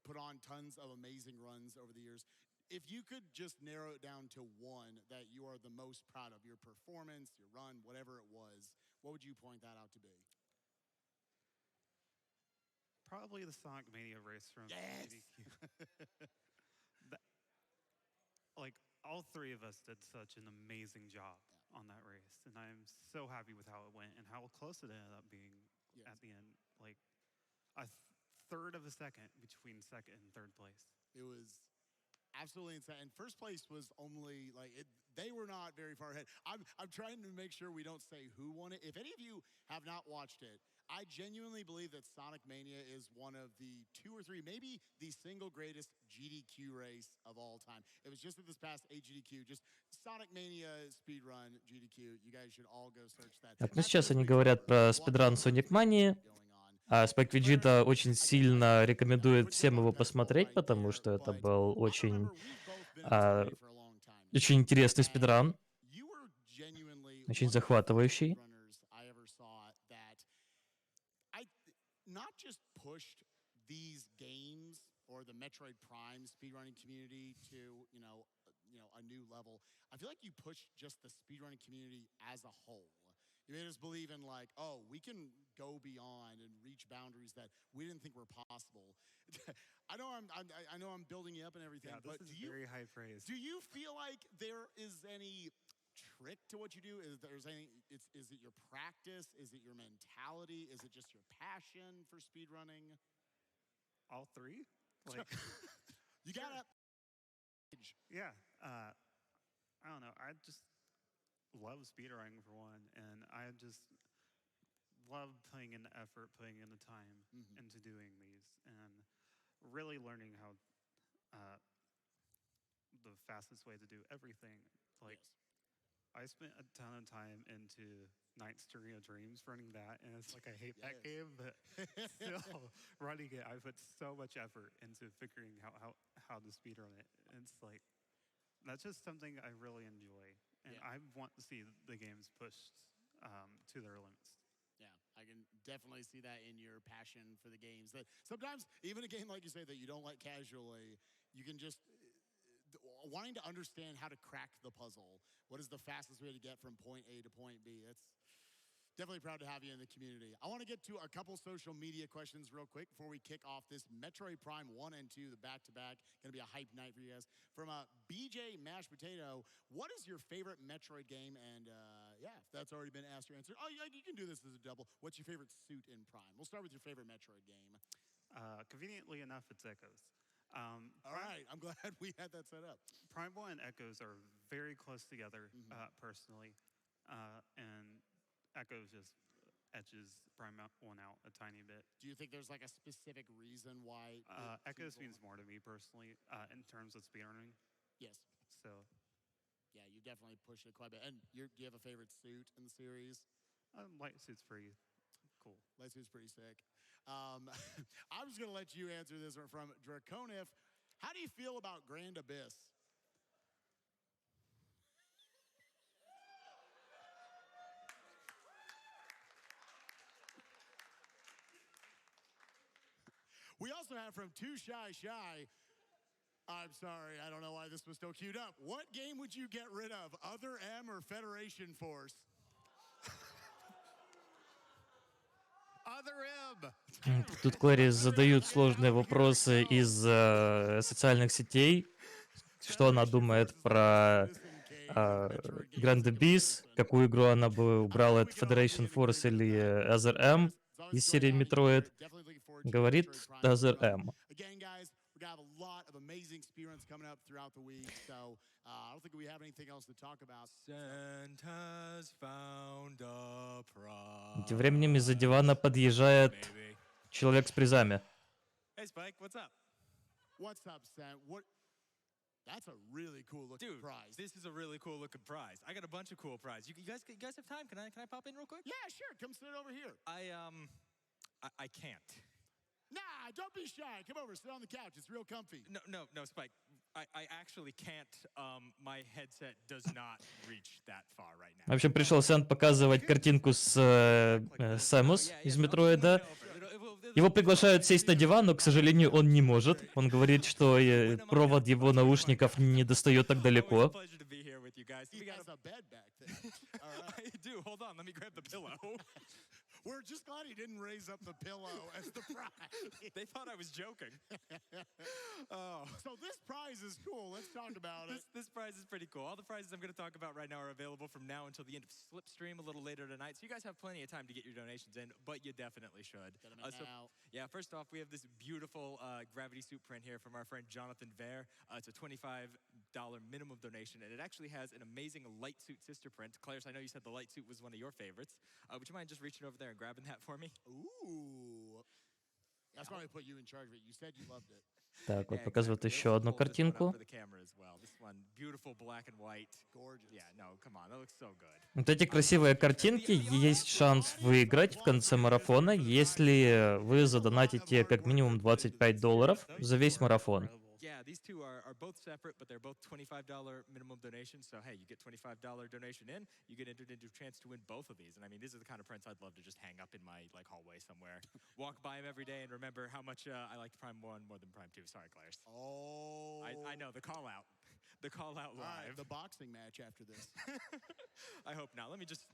Put on tons of amazing runs over the years. If you could just narrow it down to one that you are the most proud of, your performance, your run, whatever it was, what would you point that out to be? Probably the Sonic Mania race from GDQ. Like, all three of us did such an amazing job on that race, and I'm so happy with how it went and how close it ended up being at the end. Like, a third of a second between second and third place. It was absolutely insane. And first place was only like they were not very far ahead. I'm trying to make sure we don't say who won it. If any of you have not watched it, I genuinely believe that Sonic Mania is one of the 2 or 3, maybe the single greatest GDQ race of all time. It was just at this past AGDQ, just Sonic Mania speedrun GDQ. You guys should all go search that. Так, ну сейчас они говорят про спидран Sonic Mania. А Spike Vegeta очень сильно рекомендует всем его посмотреть, потому что это был очень интересный спидран, очень захватывающий. Not just pushed these games or the Metroid Prime speedrunning community to, a new 2 level, I feel like you push just the speedrunning community as a whole. You made us believe in like, oh, we can go beyond and reach boundaries that we didn't think were possible. I know I'm building you up and everything, Yeah, this but is very high praise. do you feel like there is any trick to what you do? Is it your practice? Is it your mentality? Is it just your passion for speedrunning? All three? Like, you gotta. Yeah. I don't know. I just love speedrunning for one, and I just love putting in the effort, putting in the time into doing these, and really learning how the fastest way to do everything. Like, I spent a ton of time into Night Story of Dreams running that, and it's like I hate that game, but still running it, I put so much effort into figuring out how to speedrun it. And it's like, that's just something I really enjoy, and I want to see the games pushed to their limits. Yeah, I can definitely see that in your passion for the games. That sometimes, even a game like you say that you don't like casually, you can just wanting to understand how to crack the puzzle. What is the fastest way to get from point A to point B? It's definitely proud to have you in the community. I want to get to a couple social media questions real quick before we kick off this Metroid Prime 1 and 2, the back-to-back. Going to be a hype night for you guys. From BJ Mashed Potato, what is your favorite Metroid game? And yeah, if that's already been asked or answered, oh, yeah, you can do this as a double. What's your favorite suit in Prime? We'll start with your favorite Metroid game. Conveniently enough, it's Echoes. All right, I'm glad we had that set up. Prime 1 and Echoes are very close together, personally, and Echoes just edges Prime 1 out a tiny bit. Do you think there's like a specific reason why? Echoes means more to me personally, in terms of speedrunning. Yes. So. Yeah, you definitely push it quite a bit. And do you have a favorite suit in the series? Light suit's pretty cool. Light suit's pretty sick. I'm just going to let you answer this one from Draconif. How do you feel about Grand Abyss? We also have from Too Shy Shy. I'm sorry, I don't know why this was still queued up. What game would you get rid of, Other M or Federation Force? Тут Клэри задают сложные вопросы из социальных сетей. Что она думает про Grand Abyss, какую игру она бы убрала, это Federation Force или Other M из серии Metroid. Говорит Other M. We have a lot of amazing speedruns coming up throughout the week, so I don't think we have anything else to talk about. Santa's found a prize. Тем временем из-за дивана подъезжает человек с призами. Hey Spike, what's up? What's up, Sam? What? That's a really cool looking prize. This is a really cool looking prize. I got a bunch of cool prizes. You guys have time? Can I pop in real quick? Yeah, sure. Come sit over here. I can't. Nah, don't be shy. Come over, sit on the couch. It's real comfy. No, Spike. I actually can't. My headset does not reach that far right now. В общем, пришел Сэнд показывать картинку с Сэмус из Метроида. Его приглашают сесть на диван, но, к сожалению, он не может. Он говорит, что провод его наушников не достает так далеко. I do. Hold on. Let me grab the pillow. We're just glad he didn't raise up the pillow as the prize. They thought I was joking. So this prize is cool. Let's talk about it. This prize is pretty cool. All the prizes I'm going to talk about right now are available from now until the end of Slipstream a little later tonight. So you guys have plenty of time to get your donations in, but you definitely should. Yeah, first off, we have this beautiful gravity suit print here from our friend Jonathan Vare. It's a $25 minimum donation, and it actually has an amazing light suit sister print. Claire, I know you said the light suit was one of your favorites. Would you mind just reaching over there and grabbing that for me? Ooh. That's why I put you in charge of it. You said you loved it. Так, вот показывают еще одну картинку. Вот эти красивые картинки, есть шанс выиграть в конце марафона, если вы задонатите как минимум $25 за весь марафон. Yeah, these two are both separate, but they're both $25 minimum donations. So, hey, you get $25 donation in, you get entered into a chance to win both of these. And I mean, these are the kind of prints I'd love to just hang up in my hallway somewhere. Walk by them every day and remember how much I liked Prime 1 more than Prime 2. Sorry, Claire. Oh. I know, the call out. the call out All right, live. the boxing match after this. I hope not. Let me just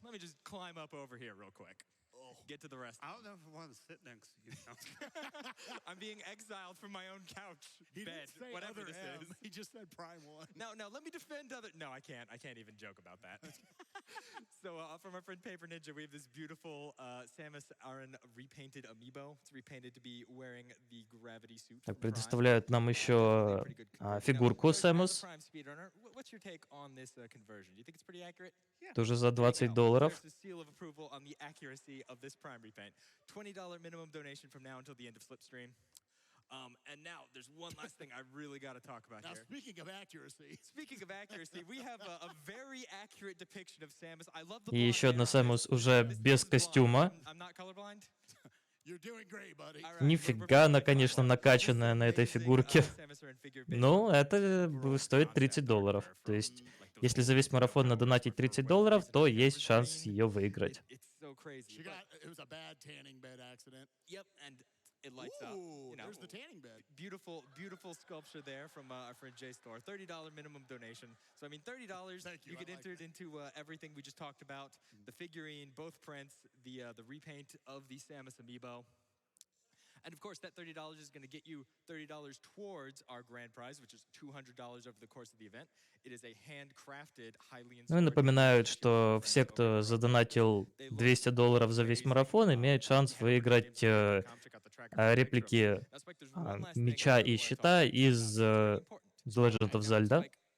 climb up over here real quick. Get to the rest. I don't know if I want to sit next to you. I'm being exiled from my own couch, He bed, didn't say whatever other this M. is. He just said Prime 1. No, let me defend other. No, I can't. I can't even joke about that. So from our friend Paper Ninja, we have this beautiful Samus Aran repainted amiibo. It's repainted to be wearing the gravity suit. Так, предоставляют нам еще фигурку Сэмус. What's your take on this conversion? Do you think it's pretty accurate? Тоже за $20. There's a seal of approval on the accuracy of this Prime repaint. $20 minimum donation from now until the end of Slipstream. And now there's one last thing I really got to talk about Now, here. speaking of accuracy. Speaking of accuracy, we have a very accurate depiction of Samus. I love the И еще одна Сэмус уже без костюма. I'm not colorblind. You're doing great, buddy. Нифига она, конечно, накачанная на этой фигурке. Ну, это стоит $30. То есть, если за весь марафон надонатить $30, то есть шанс ее выиграть. It was a bad tanning bed accident. Yep, and it lights up. You know, there's the tanning bed. Beautiful sculpture there from our friend Jay Store. $30 minimum donation. So I mean, $30, you get entered into everything we just talked about: the figurine, both prints, the repaint of the Samus amiibo. And of course, that $30 is going to get you $30 towards our grand prize, which is $200 over the course of the event. It is a handcrafted, highly Ну и напоминают, что все, кто задонатил $200 за весь марафон, имеют шанс выиграть реплики меча и щита из The Legend of Zelda.